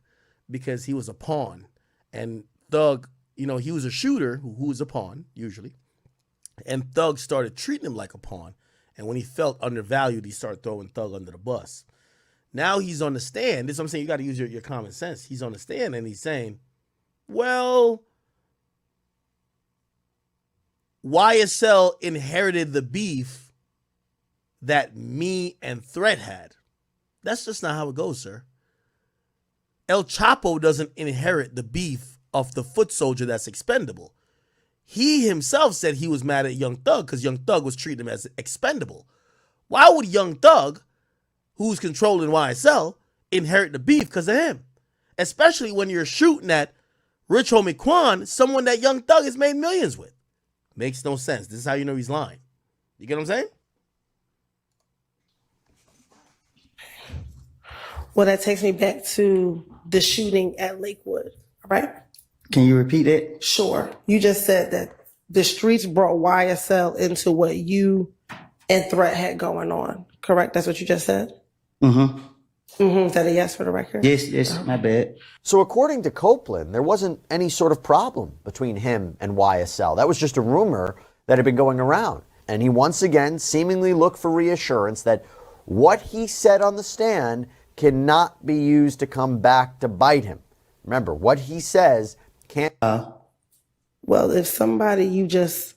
A: because he was a pawn, and Thug, he was a shooter who was a pawn usually, and Thug started treating him like a pawn, and when he felt undervalued, he started throwing Thug under the bus. Now he's on the stand. This is what I'm saying. You got to use your common sense. He's on the stand and he's saying, well, YSL inherited the beef that me and Threat had. That's just not how it goes, sir. El Chapo doesn't inherit the beef of the foot soldier that's expendable. He himself said he was mad at Young Thug because Young Thug was treating him as expendable. Why would Young Thug, who's controlling YSL, inherit the beef because of him? Especially when you're shooting at Rich Homie Quan, someone that Young Thug has made millions with. Makes no sense. This is how you know he's lying. You get what I'm saying?
D: Well, that takes me back to the shooting at Lakewood, right?
T: Can you repeat it?
D: Sure. You just said that the streets brought YSL into what you and Threat had going on, correct? That's what you just said?
T: Mm-hmm.
D: Is that a yes for the record?
T: Yes, my bad.
V: So according to Copeland, there wasn't any sort of problem between him and YSL. That was just a rumor that had been going around. And he once again seemingly looked for reassurance that what he said on the stand cannot be used to come back to bite him. Remember, what he says can't...
D: Well, if somebody you just...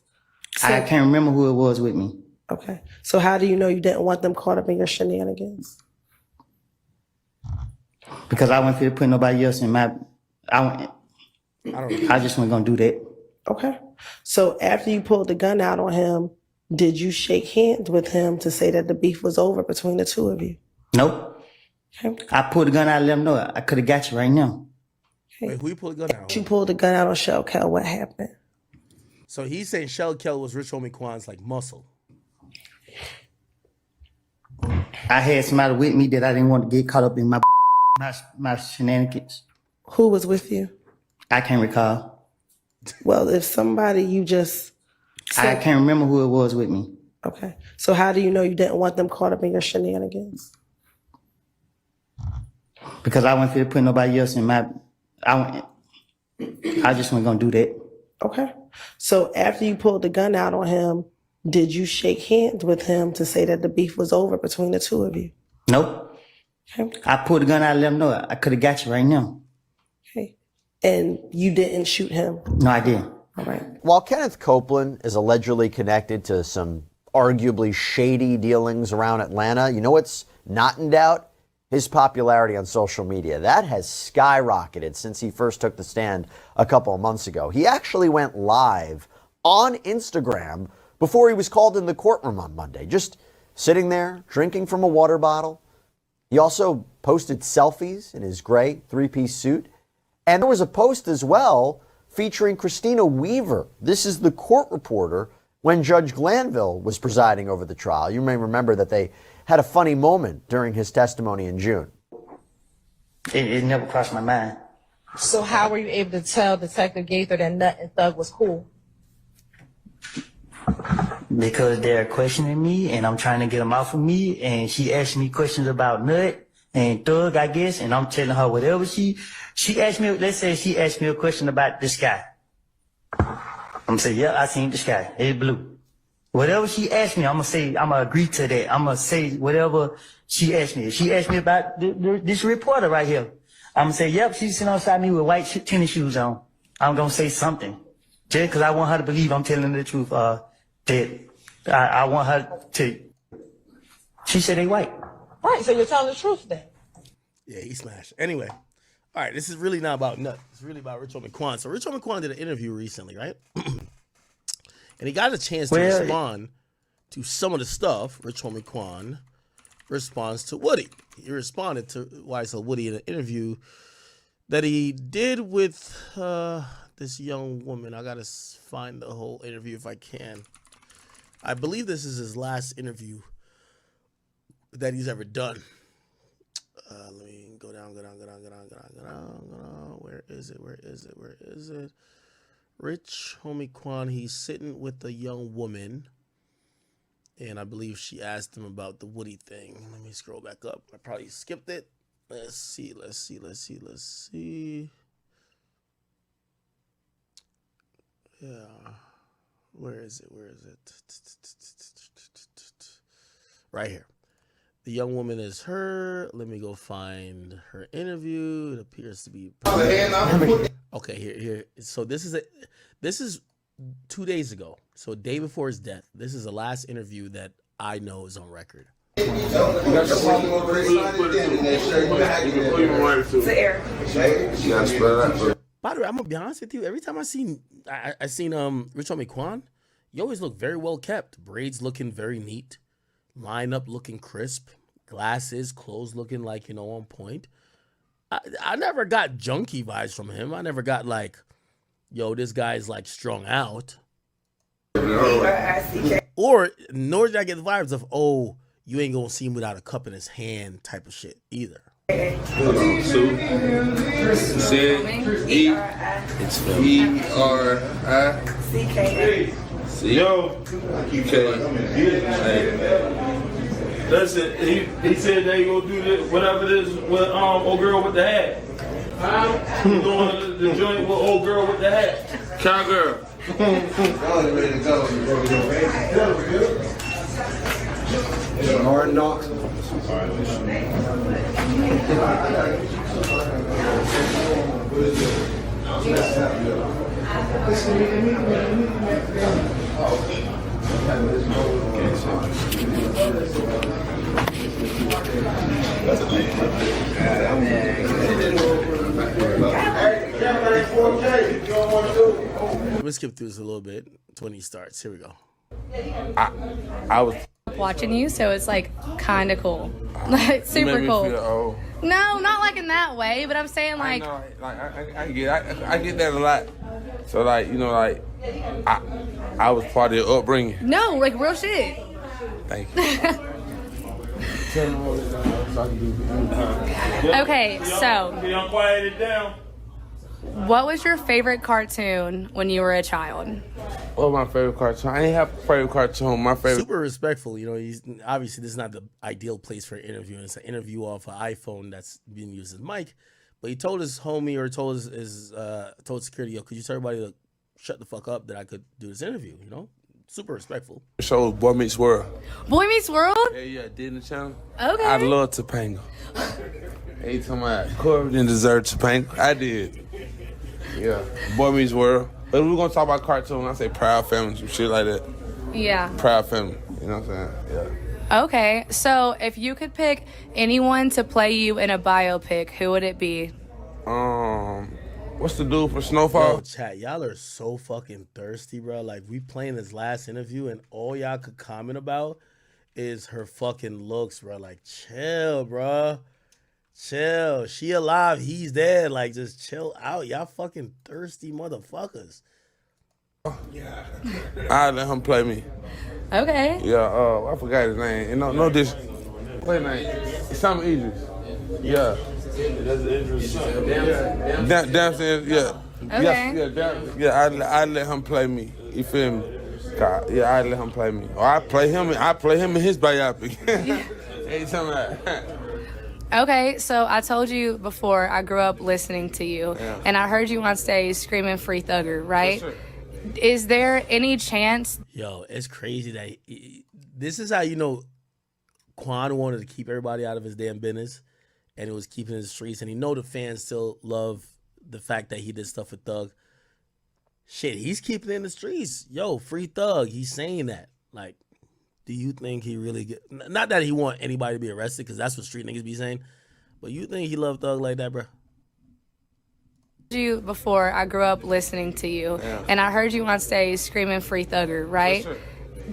T: I can't remember who it was with me.
D: Okay. So how do you know you didn't want them caught up in your shenanigans?
T: Because I wasn't going to put nobody else in my... I just wasn't going to do that.
D: Okay. So after you pulled the gun out on him, did you shake hands with him to say that the beef was over between the two of you?
T: Nope.
D: Okay.
T: I pulled the gun out and let him know I could have got you right now.
D: Okay.
A: Wait, who you pulled the gun out on?
D: You pulled the gun out on Shell Kel. What happened?
A: So he's saying Shell Kel was Rich Homie Quan's like muscle.
T: I had somebody with me that I didn't want to get caught up in my shenanigans.
D: Who was with you?
T: I can't recall.
D: Well, if somebody you just...
T: I can't remember who it was with me.
D: Okay. So how do you know you didn't want them caught up in your shenanigans?
T: Because I wasn't going to put nobody else in my... I just wasn't going to do that.
D: Okay. So after you pulled the gun out on him, did you shake hands with him to say that the beef was over between the two of you?
T: Nope.
D: Okay.
T: I pulled the gun out and let him know I could have got you right now.
D: Okay. And you didn't shoot him?
T: No, I didn't.
D: All right.
V: While Kenneth Copeland is allegedly connected to some arguably shady dealings around Atlanta, you know what's not in doubt? His popularity on social media. That has skyrocketed since he first took the stand a couple of months ago. He actually went live on Instagram before he was called in the courtroom on Monday, just sitting there drinking from a water bottle. He also posted selfies in his gray three-piece suit. And there was a post as well featuring Christina Weaver. This is the court reporter when Judge Glanville was presiding over the trial. You may remember that they had a funny moment during his testimony in June.
T: It never crossed my mind.
K: So how were you able to tell Detective Gaither that Nut and Thug was cool?
T: Because they're questioning me and I'm trying to get them off of me, and she asked me questions about Nut and Thug, I guess, and I'm telling her whatever she asked me. Let's say she asked me a question about the sky. I'm gonna say, yeah, I seen the sky. It's blue. Whatever she asked me, I'm gonna agree to that. I'm gonna say whatever she asked me. If she asked me about this reporter right here, I'm gonna say, yep, she's sitting outside me with white tennis shoes on. I'm gonna say something. Just because I want her to believe I'm telling the truth, that I want her to. She said they white.
K: Right, so you're telling the truth then.
A: Yeah, he smashed. Anyway, all right, this is really not about Nut. It's really about Rich Homie Quan. So Rich Homie Quan did an interview recently, right? And he got a chance to respond to some of the stuff Rich Homie Quan responds to Woody. He responded to YSL Woody in an interview that he did with this young woman. I got to find the whole interview if I can. I believe this is his last interview that he's ever done. Let me Go down. Where is it? Rich homie Quan, he's sitting with a young woman. And I believe she asked him about the Woody thing. Let me scroll back up. I probably skipped it. Let's see. Yeah. Where is it? Right here. The young woman is her. Let me go find her interview. It appears to be. Okay, here. So this is 2 days ago. So a day before his death. This is the last interview that I know is on record.
K: To Eric.
A: By the way, I'm gonna be honest with you. Every time I seen Rich Homie Quan, you always look very well kept. Braids looking very neat, lineup looking crisp, glasses, clothes looking like on point. I never got junkie vibes from him. I never got like, yo, this guy's like strung out. Or nor did I get the vibes of, oh, you ain't gonna see him without a cup in his hand type of shit either.
E: Listen, he said they gonna do this, whatever it is with old girl with the hat. He doing the joint with old girl with the hat. Cowgirl.
H: Ready to go. Hard knocks.
A: Let's skip through this a little bit. 20 starts. Here we go.
E: I was
F: watching you, so it's like kind of cool. Like super cool. No, not like in that way, but I'm saying like
E: I get that a lot. So like I was part of your upbringing.
F: no, like real shit.
E: Thank you.
F: Okay, so
E: Be unquiet it down.
F: what was your favorite cartoon when you were a child?
E: What was my favorite cartoon? I ain't have a favorite cartoon. My favorite.
A: Super respectful. He's obviously this is not the ideal place for an interview. It's an interview off an iPhone that's being used as mic. But he told his homie or told told security, yo, could you tell everybody to shut the fuck up that I could do this interview? Super respectful.
E: Show Boy Meets World.
F: Boy Meets World?
E: Yeah, Disney Channel.
F: Okay.
E: I love Topanga. Hey, talking about Corey didn't deserve Topanga. I did. Yeah, Boy Meets World. But we're gonna talk about cartoon. I say Proud Family, some shit like that.
F: Yeah.
E: Proud Family. You know what I'm saying? Yeah.
F: Okay, so if you could pick anyone to play you in a biopic, who would it be?
E: What's the dude for Snowfall?
A: Yo, chat, y'all are so fucking thirsty, bro. Like, we playing this last interview, and all y'all could comment about is her fucking looks, bro. Like, chill, bro. Chill. She alive, he's dead. Like, just chill out. Y'all fucking thirsty motherfuckers.
E: I let him play me.
F: Okay.
E: Yeah, I forgot his name. No, this. Play name. It's something Idris. Yeah. Dancing, yeah.
F: Okay.
E: Yeah, I let him play me. You feel me? Yeah, I let him play me. Or I play him in his biopic. Ain't something like
F: Okay, so I told you before I grew up listening to you, and I heard you on stage screaming "Free Thugger," right?
E: Sure.
F: Is there any chance?
A: Yo, it's crazy that this is how you know Quan wanted to keep everybody out of his damn business, and it was keeping his streets. And the fans still love the fact that he did stuff with Thug. Shit, he's keeping it in the streets. Yo, free Thug. He's saying that. Like, do you think he really not that he want anybody to be arrested, because that's what street niggas be saying, but you think he loved Thug like that, bro?
F: You before I grew up listening to you, and I heard you on stage screaming "Free Thugger," right?
E: Sure.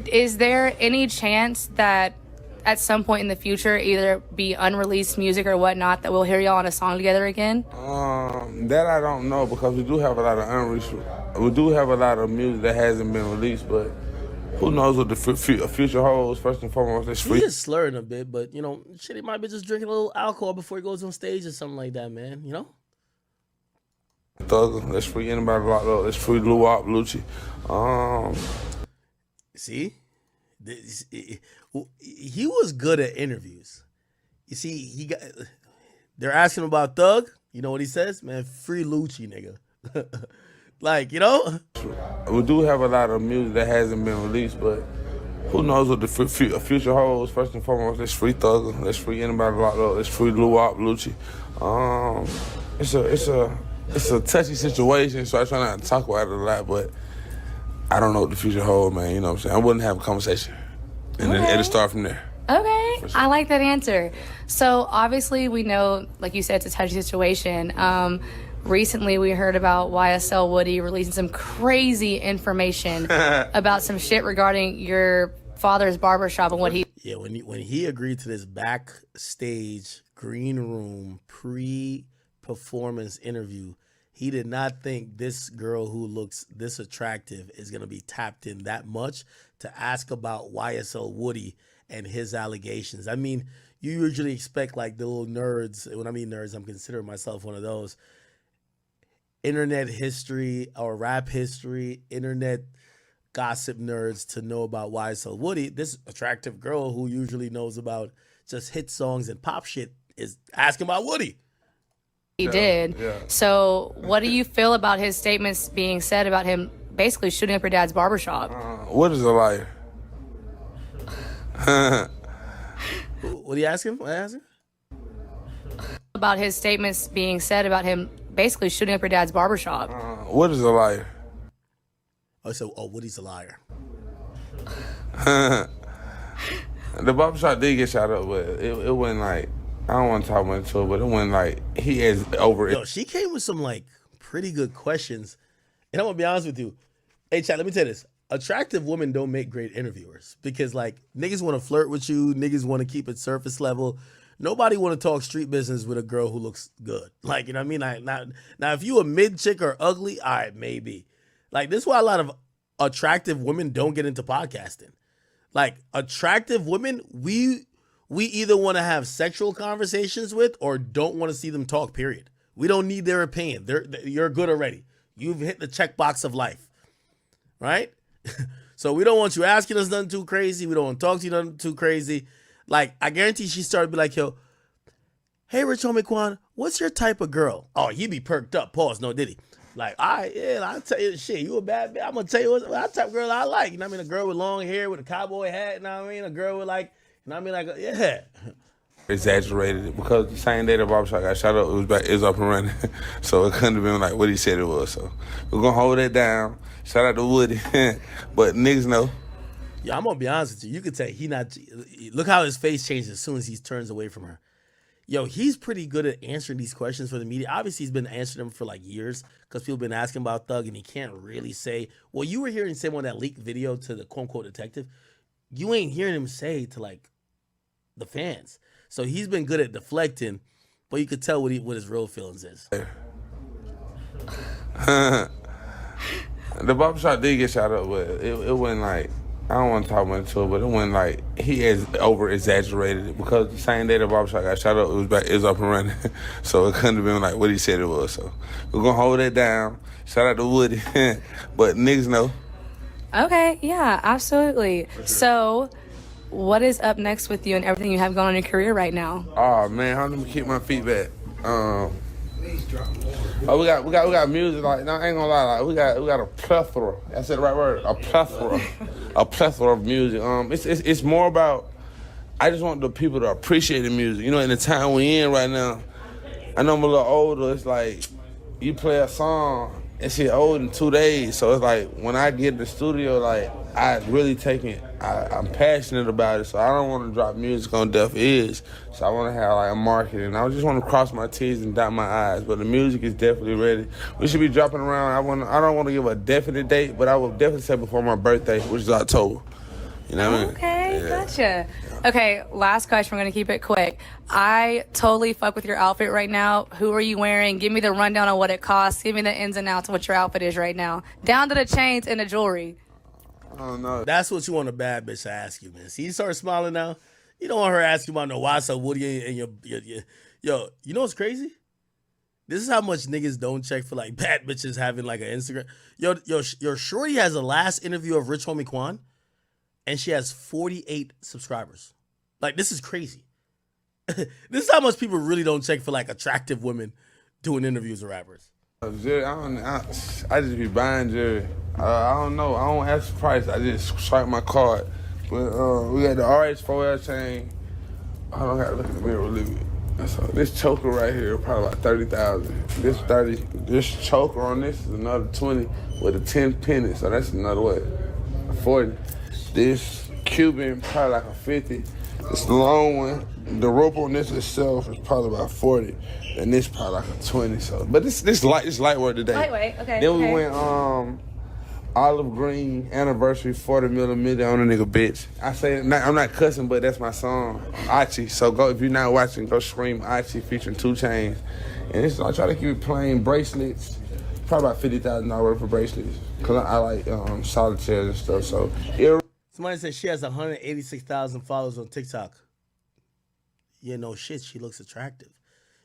F: Is there any chance that at some point in the future, either be unreleased music or whatnot, that we'll hear y'all on a song together again?
E: That I don't know, because we do have a lot of unreleased. We do have a lot of music that hasn't been released, but who knows what the future holds? First and foremost, it's free.
A: He is slurring a bit, but you know, shit, he might be just drinking a little alcohol before he goes on stage or something like that, man. You know.
E: Thugger, let's free anybody locked up. Let's free Lou Wop, Lucci.
A: See, he was good at interviews. You see, they're asking him about Thug. You know what he says? Man, free Lucci, nigga. Like, you know?
E: We do have a lot of music that hasn't been released, but who knows what the future holds? First and foremost, let's free Thugger. Let's free anybody locked up. Let's free Lou Wop, Lucci. It's a touchy situation, so I try not to talk about it a lot, but I don't know what the future holds, man. You know what I'm saying? I wouldn't have a conversation. And then it'll start from there.
F: Okay, sure. I like that answer. So obviously we know, like you said, it's a touchy situation. Recently we heard about YSL Woody releasing some crazy information about some shit regarding your father's barbershop and what he...
A: Yeah, when he agreed to this backstage green room pre-performance interview, he did not think this girl who looks this attractive is going to be tapped in that much to ask about YSL Woody and his allegations. I mean, you usually expect like the little nerds. When I mean nerds, I'm considering myself one of those. Internet history or rap history, internet gossip nerds to know about YSL Woody. This attractive girl who usually knows about just hit songs and pop shit is asking about Woody.
F: He did. Yeah. So what do you feel about his statements being said about him basically shooting up your dad's barbershop?
E: What is a liar?
A: What are you asking? What are you asking?
F: About his statements being said about him basically shooting up your dad's barbershop.
E: What is a liar?
A: Woody's a liar.
E: The barbershop did get shot up, but it wasn't like, I don't want to talk much to it, but it wasn't like he is over it.
A: Yo, she came with some like pretty good questions. And I'm gonna be honest with you. Hey, chat, let me tell you this. Attractive women don't make great interviewers because like niggas want to flirt with you, niggas want to keep it surface level. Nobody want to talk street business with a girl who looks good. Like, you know what I mean? Now, if you a mid chick or ugly, all right, maybe. Like, this is why a lot of attractive women don't get into podcasting. Like, attractive women, we either want to have sexual conversations with or don't want to see them talk, period. We don't need their opinion. You're good already. You've hit the checkbox of life, right? So we don't want you asking us nothing too crazy. We don't want to talk to you nothing too crazy. Like, I guarantee she started to be like, yo, hey, Rich Homie Quan, what's your type of girl? Oh, he be perked up. Pause. No, did he? Like, all right, yeah, I'll tell you, shit, you a bad bitch. I'm going to tell you what type of girl I like. You know what I mean? A girl with long hair with a cowboy hat. You know what I mean? A girl with like, you know what I mean? Like, yeah.
E: Exaggerated it because the same day the barbershop got shot up, it was up and running. So it couldn't have been like what he said it was. So we're going to hold that down. Shout out to Woody. But niggas know.
A: Yeah, I'm gonna be honest with you. You could say he not. Look how his face changed as soon as he turns away from her. Yo, he's pretty good at answering these questions for the media. Obviously, he's been answering them for like years because people been asking about Thug, and he can't really say. Well, you were hearing him on that leaked video to the quote unquote detective. You ain't hearing him say to like the fans. So he's been good at deflecting, but you could tell what his real feelings is.
E: The barbershop did get shot up, but it wasn't like. I don't want to talk much to it, but it wasn't like he has over-exaggerated it because the same day the barbershop got shot up, it was up and running. So it couldn't have been like what he said it was. So we're going to hold that down. Shout out to Woody. But niggas know.
F: Okay, yeah, absolutely. Sure. So what is up next with you and everything you have going on in your career right now?
E: Oh, man, how do I keep my feet back? We got music, like, no, I ain't gonna lie, like, we got a plethora. I said the right word, a plethora of music. It's more about, I just want the people to appreciate the music. You know, in the time we in right now, I know I'm a little older, it's like, you play a song, and shit old in 2 days, so it's like, when I get in the studio, like, I really take it, I'm passionate about it, so I don't want to drop music on deaf ears, so I want to have like a market, and I just want to cross my T's and dot my I's, but the music is definitely ready. We should be dropping around, I don't want to give a definite date, but I will definitely say before my birthday, which is October. You know what I mean?
F: Okay, yeah. Gotcha. Okay, last question, we're going to keep it quick. I totally fuck with your outfit right now. Who are you wearing? Give me the rundown on what it costs. Give me the ins and outs of what your outfit is right now. Down to the chains and the jewelry.
E: I don't know.
A: That's what you want a bad bitch to ask you, man. See, you start smiling now. You don't want her to ask you about no what's up, Woody, and your yo. You know what's crazy? This is how much niggas don't check for like bad bitches having like an Instagram. Your shorty has a last interview of Rich Homie Quan, and she has 48 subscribers. Like, this is crazy. This is how much people really don't check for like attractive women doing interviews with rappers.
E: Jerry, I just be buying Jerry. I don't know. I don't ask the price. I just swipe my card. But we got the RH4L chain. I don't gotta look in the mirror a little bit. So this choker right here, probably about 30,000. This 30. This choker on this is another 20 with a 10 penny. So that's another what? 40. This Cuban probably like a 50. This long one. The rope on this itself is probably about 40, and this probably like a 20. So, but this light work today.
F: Lightweight, okay.
E: Then we went olive green anniversary 40 millimeter on a nigga bitch. I say I'm not cussing, but that's my song, Achi. So go if you're not watching, go scream Achi featuring 2 Chainz. And this I try to keep it plain bracelets. Probably about $50,000 worth of bracelets, cause I like solitaires and stuff. So
A: Somebody said she has 186,000 followers on TikTok. Yeah, no shit, she looks attractive.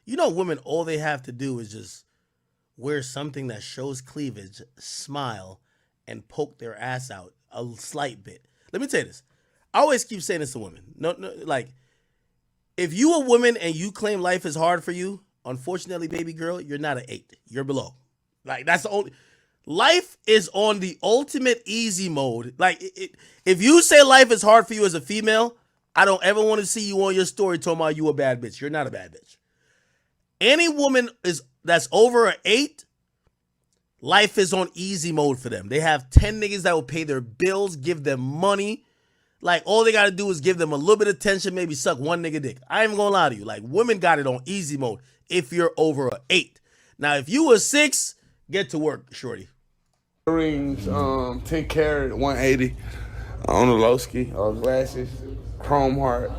A: You know, women, all they have to do is just wear something that shows cleavage, smile, and poke their ass out a slight bit. Let me tell you this. I always keep saying this to women. No, like, if you a woman and you claim life is hard for you, unfortunately, baby girl, you're not an 8. You're below. Like, that's the only... Life is on the ultimate easy mode. Like, if you say life is hard for you as a female, I don't ever want to see you on your story talking about you a bad bitch. You're not a bad bitch. Any woman that's over an 8, life is on easy mode for them. They have 10 niggas that will pay their bills, give them money. Like, all they got to do is give them a little bit of attention, maybe suck one nigga dick. I ain't even gonna lie to you. Like, women got it on easy mode if you're over an 8. Now, if you a 6, get to work, shorty.
E: Rings, 10 karat, 180 on the Lowski, glasses, chrome heart,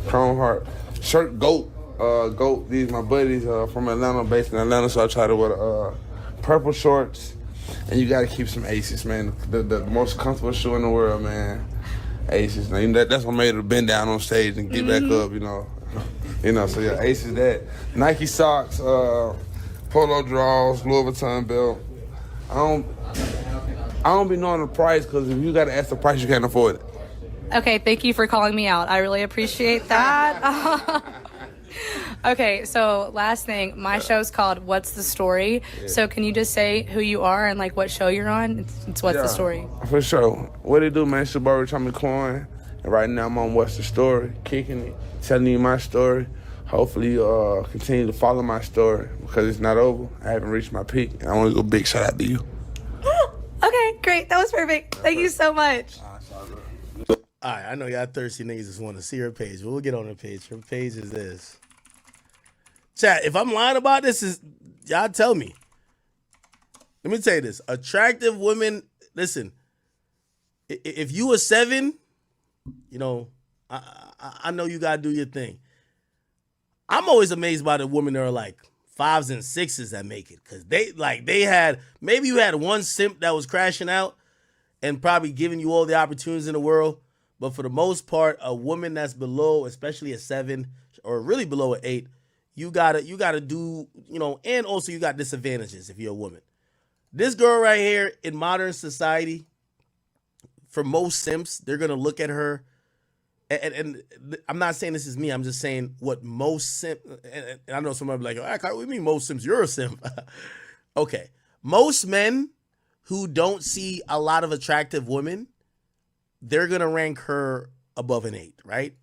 E: chrome heart, shirt, goat. These my buddies from Atlanta, based in Atlanta, so I try to wear purple shorts. And you gotta keep some Aces, man. The most comfortable shoe in the world, man. Aces, man. That's what made her bend down on stage and get back up, you know. So yeah, Aces that. Nike socks, polo drawers, Louis Vuitton belt. I don't be knowing the price, because if you gotta ask the price, you can't afford it.
F: Okay, thank you for calling me out. I really appreciate that. Okay, so last thing, my show's called What's the Story? Yeah. So can you just say who you are and like what show you're on? It's What's the Story? For
E: sure. What it do, man? It's your boy Rich Homie Quan. And right now I'm on What's the Story, kicking it, telling you my story. Hopefully you continue to follow my story, because it's not over. I haven't reached my peak, and I want to go big shout out to you.
F: Okay, great. That was perfect. Thank you so much.
A: All right, I know y'all thirsty niggas just want to see her page, but we'll get on her page. Her page is this. Chat, if I'm lying about this, y'all tell me. Let me tell you this. Attractive women, listen, if you a 7, you know, I know you got to do your thing. I'm always amazed by the women that are like 5s and 6s that make it, because maybe you had one simp that was crashing out and probably giving you all the opportunities in the world, but for the most part, a woman that's below, especially a 7 or really below an 8, you gotta do, you know, and also you got disadvantages if you're a woman. This girl right here, in modern society, for most simps, they're gonna look at her. And I'm not saying this is me. I'm just saying what most simp. And I know somebody be like, "What do you mean most simps? You're a simp." Okay, most men who don't see a lot of attractive women, they're gonna rank her above an 8, right?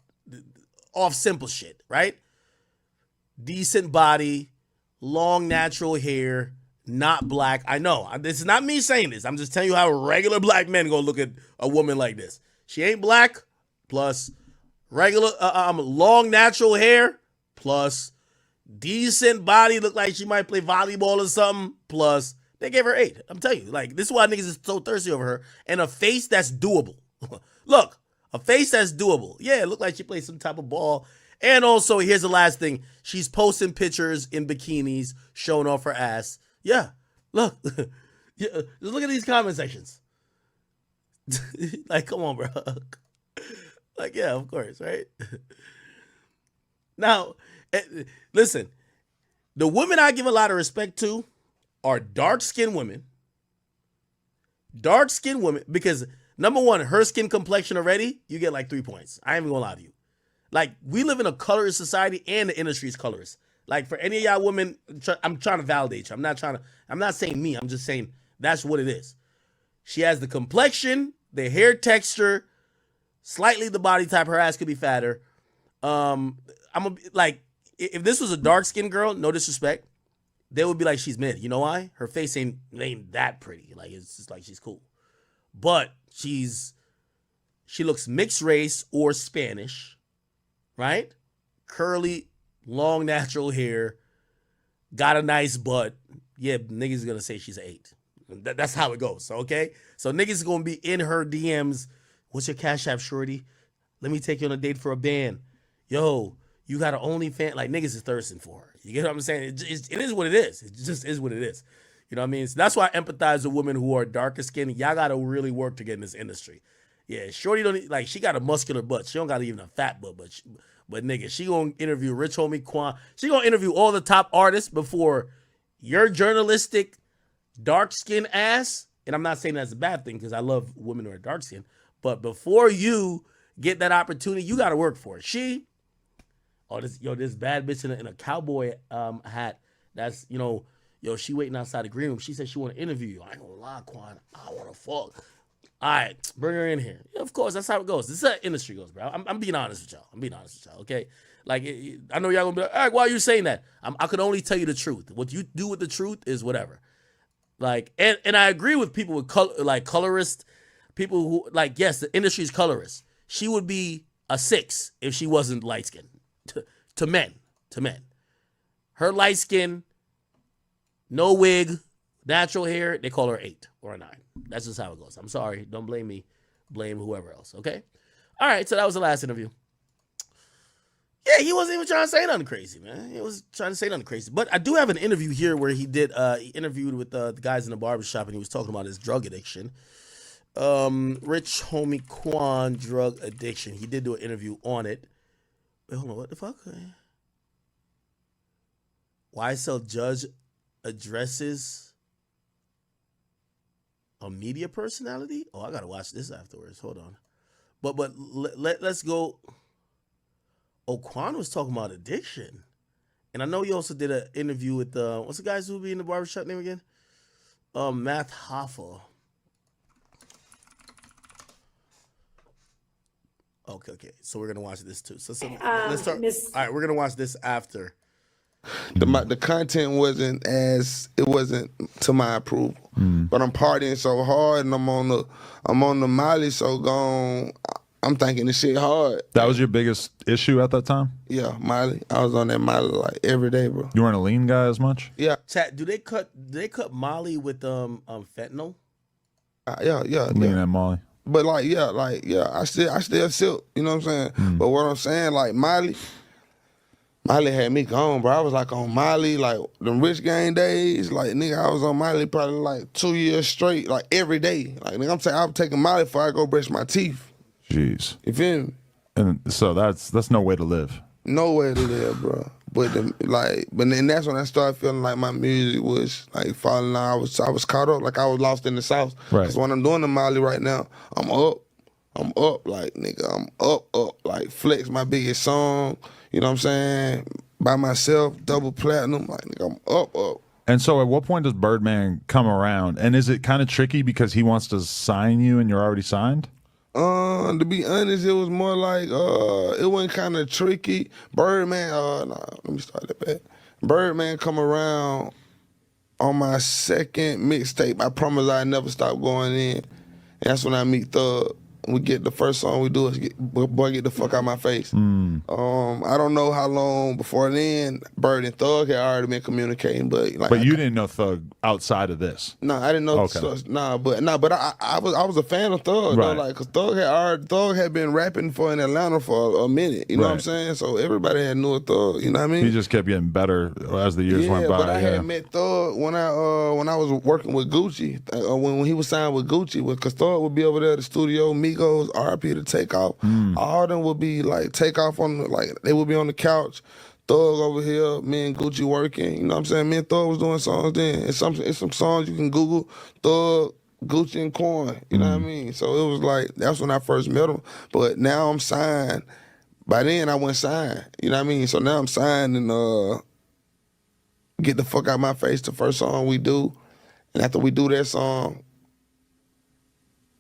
A: Off simple shit, right? Decent body, long natural hair, not black. I know this is not me saying this. I'm just telling you how regular black men gonna look at a woman like this. She ain't black. Plus regular long natural hair, plus decent body, look like she might play volleyball or something, plus they gave her 8. I'm telling you, like, this is why niggas is so thirsty over her. And a face that's doable. Look, a face that's doable. Yeah, it looked like she played some type of ball. And also, here's the last thing. She's posting pictures in bikinis, showing off her ass. Yeah, look. Yeah, just look at these comment sections. Like, come on, bro. Like, yeah, of course, right? Now, listen, the women I give a lot of respect to are dark-skinned women. Dark-skinned women, because number one, her skin complexion already, you get like 3 points. I ain't even gonna lie to you. Like, we live in a colorist society and the industry is colorist. Like, for any of y'all women, I'm trying to validate you. I'm not saying me. I'm just saying that's what it is. She has the complexion, the hair texture, slightly the body type. Her ass could be fatter. Like, if this was a dark-skinned girl, no disrespect, they would be like, she's mid. You know why? Her face ain't that pretty. Like, it's just like she's cool. But she looks mixed race or Spanish, right? Curly, long, natural hair, got a nice butt. Yeah, niggas gonna say she's an 8. That's how it goes, okay? So niggas gonna be in her DMs. What's your Cash App, shorty? Let me take you on a date for a band. Yo, you got an OnlyFans? Like, niggas is thirsting for her. You get what I'm saying? It is what it is. It just is what it is. You know what I mean? So that's why I empathize with women who are darker skinned. Y'all gotta really work to get in this industry. Yeah, shorty don't like. She got a muscular butt. She don't got even a fat butt, but nigga, she gonna interview Rich Homie Quan. She gonna interview all the top artists before your journalistic dark skin ass. And I'm not saying that's a bad thing because I love women who are dark skinned. But before you get that opportunity, you gotta work for it. This bad bitch in a cowboy hat. That's she waiting outside the green room. She said she want to interview you. I ain't gonna lie, Quan. I want to fuck. All right, bring her in here. Yeah, of course, that's how it goes. This is how industry goes, bro. I'm being honest with y'all. Okay, like I know y'all gonna be like, all right, why are you saying that? I could only tell you the truth. What you do with the truth is whatever. Like, and I agree with people with colorist people who like. Yes, the industry is colorist. She would be a 6 if she wasn't light skinned. To men. Her light skin, no wig, natural hair, they call her 8 or a 9. That's just how it goes. I'm sorry. Don't blame me. Blame whoever else, okay? All right, so that was the last interview. Yeah, he wasn't even trying to say nothing crazy, man. He was trying to say nothing crazy. But I do have an interview here where he interviewed with the guys in the barbershop and he was talking about his drug addiction. Rich Homie Quan drug addiction. He did do an interview on it. Wait, hold on, what the fuck? YSL judge addresses a media personality? Oh, I gotta watch this afterwards. Hold on. But let's go. Oh, Quan was talking about addiction. And I know he also did an interview with what's the guy's who be in the barbershop name again? Matt Hoffa. Okay. So we're gonna watch this too. So let's start. All right, we're gonna watch this after.
E: The content wasn't to my approval, but I'm partying so hard and I'm on the Molly so gone. I'm thinking this shit hard.
J: That was your biggest issue at that time?
E: Yeah, Molly. I was on that Molly like every day, bro.
J: You weren't a lean guy as much?
E: Yeah.
A: Chat, do they cut Molly with fentanyl?
E: Yeah.
J: Lean and Molly.
E: But I still silk, you know what I'm saying? But what I'm saying, like Molly had me gone, bro. I was like on Molly, like them rich gang days. Like nigga, I was on Molly probably like 2 years straight, like every day. Like nigga, I'm taking Molly before I go brush my teeth.
J: Jeez.
E: You feel me?
J: And so that's no way to live.
E: No way to live, bro. But then that's when I started feeling like my music was like falling out. I was caught up, like I was lost in the sauce.
J: Right.
E: Cause when I'm doing the Molly right now, I'm up, like nigga, I'm up. Like Flex, my biggest song. You know what I'm saying? By myself, double platinum. Like nigga, I'm up.
J: And so at what point does Birdman come around? And is it kind of tricky because he wants to sign you and you're already signed?
E: To be honest, it was more like it wasn't kind of tricky. Birdman, let me start that back. Birdman come around on my second mixtape. I Promise I Never Stop Going In. And that's when I meet Thug. we get the first song we do is Boy Get the Fuck Out My Face. I don't know how long before then Bird and Thug had already been communicating, but like.
J: But you didn't know Thug outside of this.
E: No, I didn't know.
J: Okay.
E: But I was a fan of Thug though,
J: Right.
E: like, cause Thug had been rapping in Atlanta for a minute. You know what I'm
J: Right.
E: saying? So everybody had knew a Thug. You know what I mean?
J: He just kept getting better as the years went by.
E: But I had met Thug when I was working with Gucci, when he was signed with Gucci, because Thug would be over there at the studio, Migos, RP to Takeoff, all of them would be like Takeoff they would be on the couch, Thug over here, me and Gucci working. You know what I'm saying? Me and Thug was doing songs then. It's some songs you can Google, Thug, Gucci, and Quan. You know what I mean? So it was like, that's when I first met him. But now I'm signed. By then I wasn't signed. You know what I mean? So now I'm signed and Get the Fuck Out My Face, the first song we do. And after we do that song,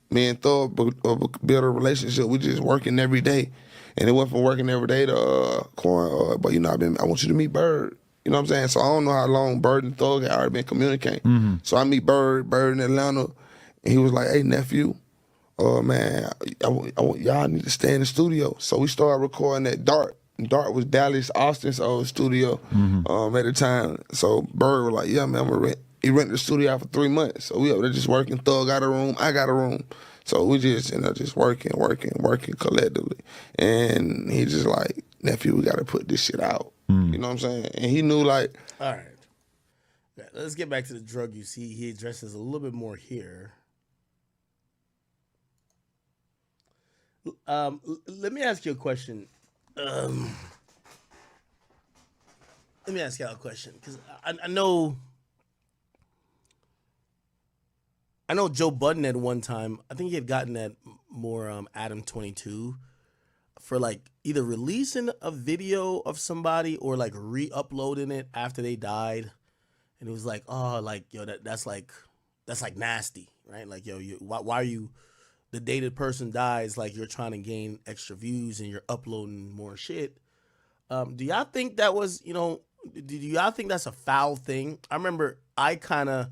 E: me and Thug build a relationship. We just working every day. And it went from working every day to Quan, but I want you to meet Bird. You know what I'm saying? So I don't know how long Bird and Thug had already been communicating. So I meet Bird in Atlanta, and he was like, "Hey, nephew, man, I want y'all need to stay in the studio." So we started recording at Dart. Dart was Dallas Austin's old studio at the time. So Bird was like, "Yeah, man, I'm gonna rent." He rented the studio out for 3 months. So we up there just working. Thug got a room, I got a room. So we just just working collectively. And he just like, "Nephew, we gotta put this shit out." You know what I'm saying? And he knew like.
A: All right. Let's get back to the drug use. He addresses a little bit more here. Let me ask you a question. Let me ask y'all a question, because I know Joe Budden at one time, I think he had gotten that more Adam 22 for like either releasing a video of somebody or like re-uploading it after they died. And it was like, oh, like, yo, that's like nasty, right? Like, yo, why are you, the day the person dies, like you're trying to gain extra views and you're uploading more shit. Do y'all think that was, do y'all think that's a foul thing? I remember I kind of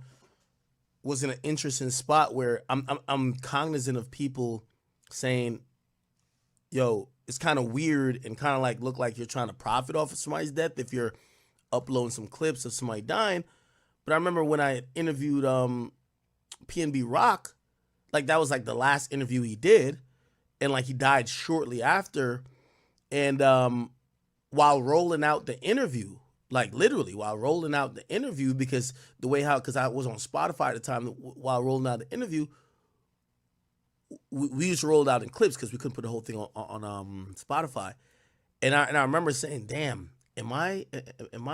A: was in an interesting spot where I'm cognizant of people saying, yo, it's kind of weird and kind of like look like you're trying to profit off of somebody's death if you're uploading some clips of somebody dying. But I remember when I interviewed PNB Rock, like that was like the last interview he did, and like he died shortly after. And while rolling out the interview, like literally while rolling out the interview, because I was on Spotify at the time, while rolling out the interview, we used to roll it out in clips because we couldn't put the whole thing on Spotify. And I remember saying, damn, am I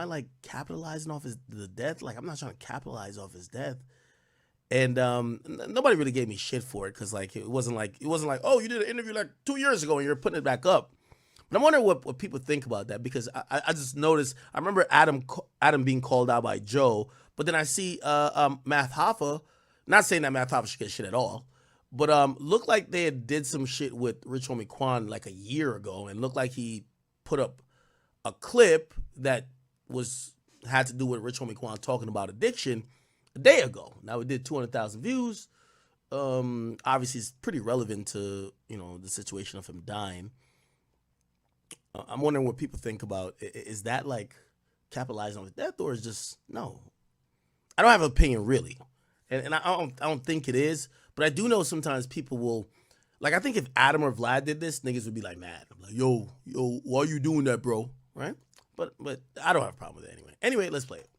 A: like capitalizing off the death? Like, I'm not trying to capitalize off his death. And nobody really gave me shit for it, because like it wasn't like, oh, you did an interview like 2 years ago and you're putting it back up. But I'm wondering what people think about that, because I just noticed, I remember Adam being called out by Joe, but then I see Math Hoffa, not saying that Math Hoffa should get shit at all, but looked like they did some shit with Rich Homie Quan like a year ago, and looked like he put up a clip that had to do with Rich Homie Quan talking about addiction a day ago. Now it did 200,000 views. Obviously it's pretty relevant to, the situation of him dying. I'm wondering what people think about, is that like capitalizing on his death, or is just, no? I don't have an opinion really. And I don't think it is, but I do know sometimes people will, like, I think if Adam or Vlad did this, niggas would be like mad. I'm like, yo, why are you doing that, bro? Right? But I don't have a problem with it anyway. Anyway, let's play it.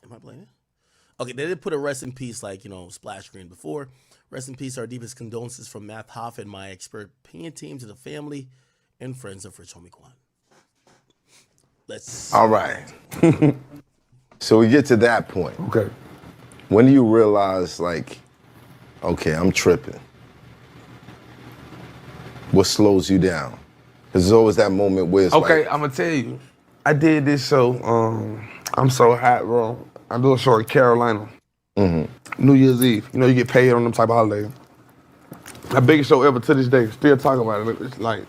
A: Am I playing it? Okay, they did put a rest in peace, like, splash screen before. Rest in peace, our deepest condolences from Math Hoffa and my expert opinion team to the family and friends of Rich Homie Quan.
E: All right.
M: So we get to that point.
E: Okay.
M: When do you realize, like, okay, I'm tripping? What slows you down? Because there's always that moment where it's
E: Okay,
M: like,
E: I'm gonna tell you. I did this show, I'm So Hot, bro. I do a show in Carolina. New Year's Eve. You get paid on them type of holidays. My biggest show ever to this day. Still talking about it. It's like,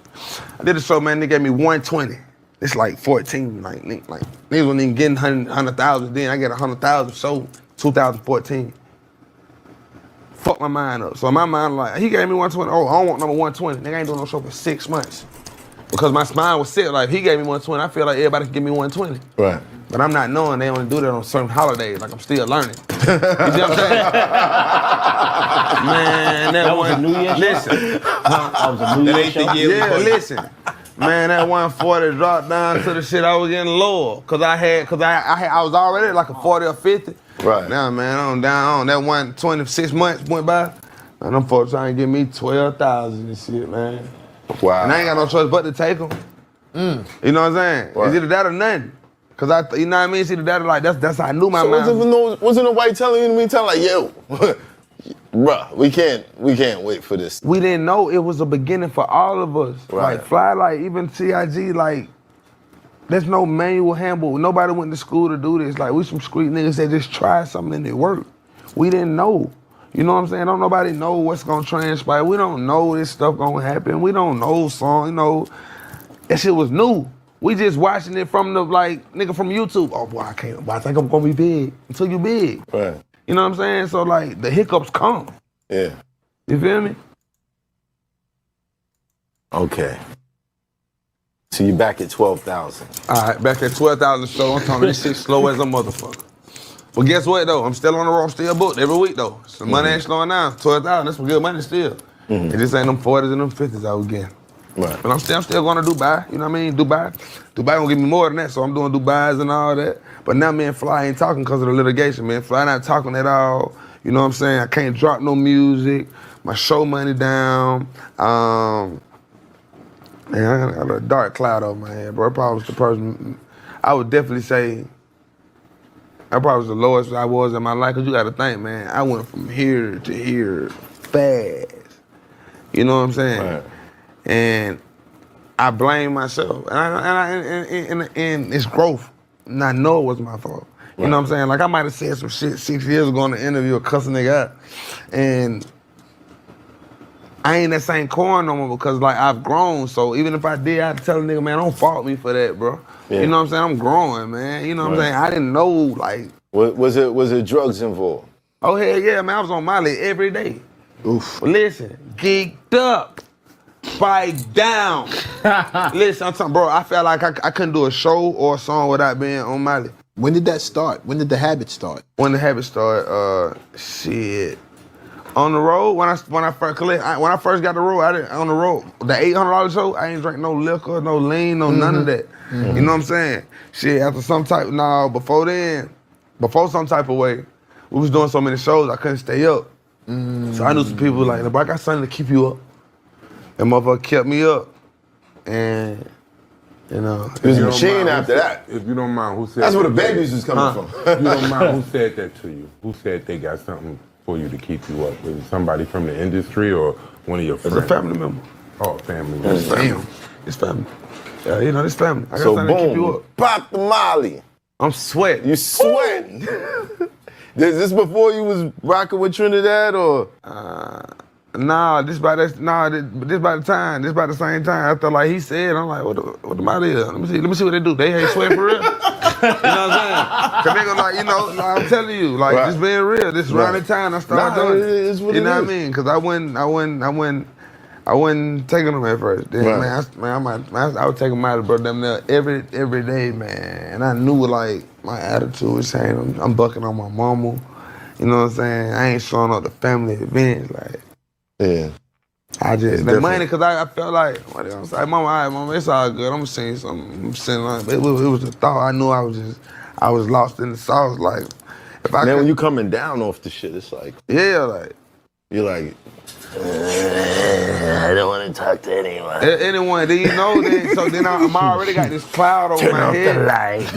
E: I did a show, man, they gave me 120. It's like 14. Like niggas wasn't even getting 100,000 then. I get 100,000 sold 2014. fucked my mind up. So in my mind, like, he gave me 120. Oh, I don't want number 120. Nigga ain't doing no show for 6 months. Because my spine was set. Like, if he gave me 120, I feel like everybody can give me 120.
M: Right.
E: But I'm not knowing they only do that on certain holidays. Like, I'm still learning. You see what I'm saying? Man, that
N: was a New Year's show?
E: Listen.
N: That was a New Year's show?
E: Yeah, listen. Man, that 140 dropped down to the shit I was getting lower. Cause I was already like a 40 or 50.
M: Right.
E: Now, man, I'm down on that 120, 6 months went by. And them folks trying to give me 12,000 and shit, man.
M: Wow.
E: And I ain't got no choice but to take them. You know what I'm saying?
M: Right.
E: It's either that or nothing. Cause you know what I mean? It's either that or like, that's how I knew my mind.
M: So wasn't nobody telling you in the meantime, like, yo, bruh, we can't wait for this.
E: We didn't know it was a beginning for all of us.
M: Right.
E: Like, Fly, like, even CIG, like, there's no manual handbook. Nobody went to school to do this. Like, we some street niggas that just tried something and it worked. We didn't know. You know what I'm saying? Don't nobody know what's gonna transpire. We don't know this stuff gonna happen. We don't know song, you know. That shit was new. We just watching it from the, like, nigga from YouTube. Oh, boy, I think I'm gonna be big until you big.
M: Right.
E: You know what I'm saying? So, like, the hiccups come.
M: Yeah.
E: You feel me?
M: Okay. So you back at 12,000.
E: All right, back at 12,000 show. I'm telling this shit slow as a motherfucker. But guess what, though? I'm still on the road. I'm still booked every week, though. So money ain't slowing down. 12,000, that's some good money still. It just ain't them 40s and them 50s I was getting.
M: Right.
E: But I'm still going to Dubai. You know what I mean? Dubai gonna give me more than that, so I'm doing Dubais and all that. But now me and Fly ain't talking because of the litigation, man. Fly not talking at all. You know what I'm saying? I can't drop no music. My show money down. Man, I got a dark cloud over my head, bro. I probably was the person, I would definitely say, I probably was the lowest I was in my life, because you got to think, man, I went from here to here fast. You know what I'm saying?
M: Right.
E: And I blame myself. And it's growth. And I know it was my fault. You know what I'm saying? Like, I might have said some shit 6 years ago in the interview, cussing nigga out. And I ain't that same Quan no more, because, like, I've grown. So even if I did, I'd tell a nigga, man, don't fault me for that, bro.
M: Yeah.
E: You know what I'm saying? I'm growing, man. You know what I'm saying? I didn't know, like...
M: Was it drugs involved?
E: Oh, hell yeah, man. I was on Molly every day.
M: Oof.
E: But listen, geeked up. Fight down. Listen, I'm talking, bro, I felt like I couldn't do a show or a song without being on Molly.
O: When did that start? When did the habit start?
E: When the habit started, shit. On the road, when I first got the road, I didn't on the road. The $800 show, I ain't drink no liquor, no lean, no none of that. You know what I'm saying? Shit, after some type, before some type of way, we was doing so many shows, I couldn't stay up. So I knew some people like, bro, I got something to keep you up. And motherfucker kept me up. And, you know.
M: It was a machine after that.
W: If you don't mind, who said
M: That's where the babies was coming from.
W: If you don't mind, who said that to you? Who said they got something for you to keep you up? Was it somebody from the industry or one of your friends?
E: It's a family member.
W: Oh, family member.
E: It's family. It's family. Yeah, you know, it's family. I got
M: So
E: something to keep you
M: boom,
E: up.
M: pop the Molly.
E: I'm sweating.
M: You sweating. Is this before you was rocking with Trinidad or?
E: Nah, this by the same time. I felt like he said, I'm like, what the matter is? Let me see what they do. They ain't sweat for real. You know what I'm saying? Cause they gonna like, you know, like I'm telling you, like
M: Right.
E: this being real. This around the time I started doing it.
M: It is what
E: you
M: it
E: know
M: is.
E: what I mean? Cause I wasn't taking them at first. Then,
M: Right.
E: I would take them out of bro them there every day, man. And I knew like my attitude was saying I'm bucking on my mama. You know what I'm saying? I ain't showing up to family events like.
M: Yeah.
E: I just
M: It's
E: the
M: different.
E: money, cause I felt like what else? Like, mama, all right, mama, it's all good. I'm gonna sing something. I'm singing like it was a thought. I knew I was lost in the sauce. Like if I
M: Then when you coming down off the shit, it's like
E: like
M: you're like I don't want to talk to anyone.
E: Anyone, then you know, then I'm already got this cloud over my head.
M: The lights.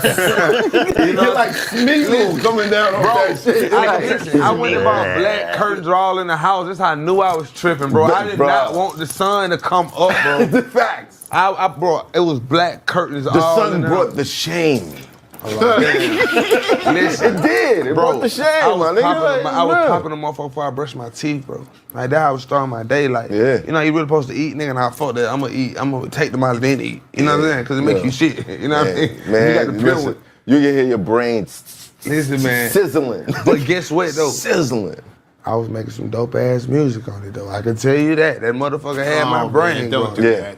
E: You know,
M: You're like Smeagol coming down on that shit.
E: I went and bought black curtains all in the house. That's how I knew I was tripping, bro. I did not want the sun to come up, bro.
M: The facts.
E: I brought, it was black curtains
M: The
E: all
M: sun
E: in the
M: brought the shame.
E: Listen,
M: It did. It brought the shame, my nigga.
E: I was popping them motherfucker before I brushed my teeth, bro. Like that, I was starting my day. Like,
M: Yeah.
E: you know, you really supposed to eat, nigga. And I fuck that. I'm gonna eat. I'm gonna take them out then eat. You know what I'm saying? Because it make you shit. You know what I mean?
M: Man,
E: you got to deal
M: listen,
E: with.
M: you can hear your brain
E: Listen, man.
M: sizzling.
E: But guess what though?
M: Sizzling.
E: I was making some dope ass music on it though. I can tell you that. That motherfucker had my
M: Oh,
E: brain
M: man, don't
E: going.
M: do that.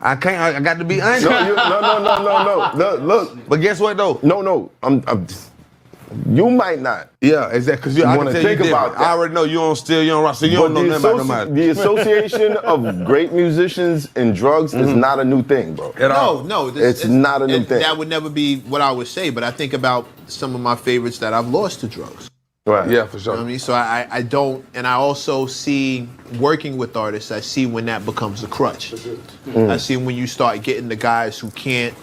E: I can't. I got to be honest.
M: No. Look.
E: But guess what though?
M: No. You might not.
E: Yeah, exactly. Because I
M: want
E: can
M: to
E: tell
M: think
E: you
M: about
E: different.
M: that.
E: I already know you don't steal, you don't rock, so you don't know nothing about nobody.
M: The association of great musicians and drugs is not a new thing, bro.
C: No,
M: it's not a new thing.
C: That would never be what I would say, but I think about some of my favorites that I've lost to drugs.
E: Right. Yeah, for sure.
C: You know what I mean? So I don't, and I also see working with artists, I see when that becomes a crutch. I see when you start getting the guys who can't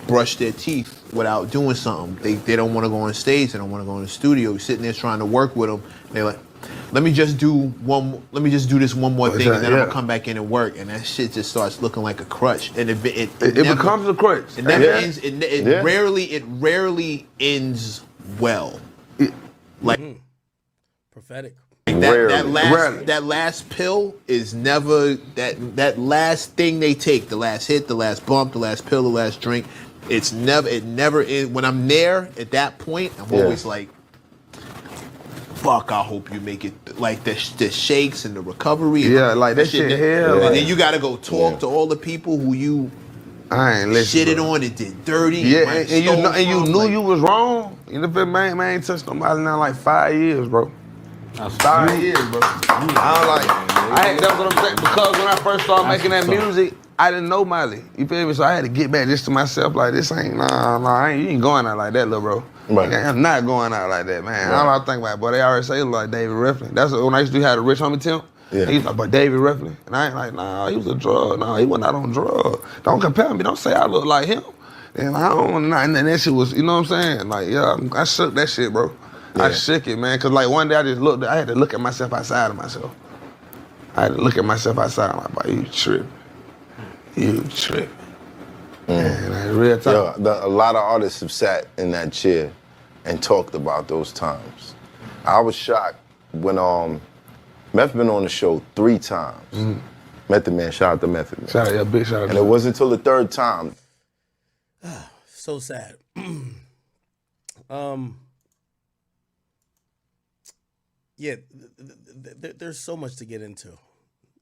C: brush their teeth without doing something. They don't want to go on stage, they don't want to go in the studio. You're sitting there trying to work with them. They're like, let me just do this one more thing, and then I'm gonna come back in and work. And that shit just starts looking like a crutch. And it never,
E: becomes a crutch.
C: It never ends. It rarely ends well. Like
A: prophetic.
C: That last pill is never that last thing they take, the last hit, the last bump, the last pill, the last drink. It never is. When I'm there at that point, I'm always like, fuck, I hope you make it. Like the shakes and the recovery.
E: Yeah, like that shit hell.
C: And then you gotta go talk to all the people who you shitted on and did dirty.
E: Yeah, and you knew you was wrong. You know, man ain't touched nobody now like 5 years, bro. 5 years, bro. That's what I'm saying. Because when I first started making that music, I didn't know Miley. You feel me? So I had to get back just to myself. Like, this ain't, you ain't going out like that, little bro. Right. Like, I'm not going out like that, man. All I think about, boy, they already say like David Ruffin. That's when I used to have a Rich Homie Temp. Yeah. He's like, but David Ruffin. And I ain't like, nah, he was a drug. Nah, he wasn't out on drugs. Don't compare me. Don't say I look like him. And I don't, and that shit was, you know what I'm saying? Like, yeah, I shook that shit, bro. Yeah. I shook it, man. Cause like one day I had to look at myself outside of myself. I'm like, boy, you tripping. You tripping. And real time.
M: A lot of artists have sat in that chair and talked about those times. I was shocked when Meth been on the show 3 times. Method Man, shout out to Method Man.
E: Big shout out.
M: And it wasn't until the 3rd time.
A: So sad. Yeah, there's so much to get into.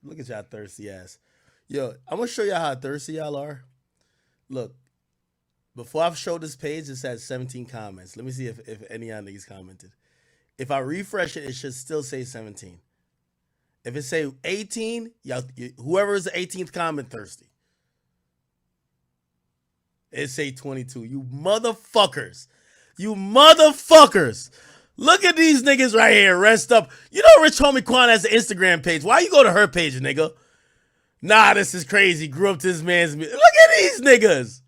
A: Look at y'all thirsty ass. Yo, I'm gonna show y'all how thirsty y'all are. Look, before I show this page, this has 17 comments. Let me see if any of y'all niggas commented. If I refresh it, it should still say 17. If it say 18, y'all, whoever is the 18th comment thirsty. It say 22. You motherfuckers. You motherfuckers. Look at these niggas right here. Rest up. You know Rich Homie Quan has an Instagram page. Why you go to her page, nigga? Nah, this is crazy. Grew up to this man's music. Look at these niggas.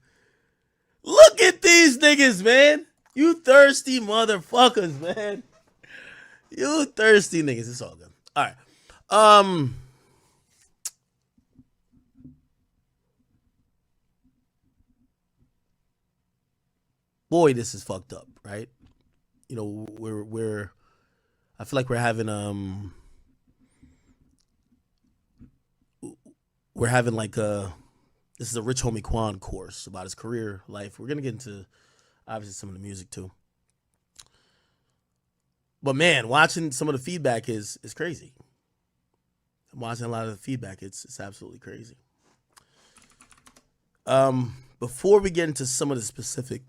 A: Look at these niggas, man. You thirsty motherfuckers, man. You thirsty niggas. It's all good. All right. Boy, this is fucked up, right? You know, we're I feel like we're having like this is a Rich Homie Quan course about his career life. We're gonna get into obviously some of the music too. But man, watching some of the feedback is crazy. I'm watching a lot of the feedback. It's absolutely crazy. Before we get into some of the specific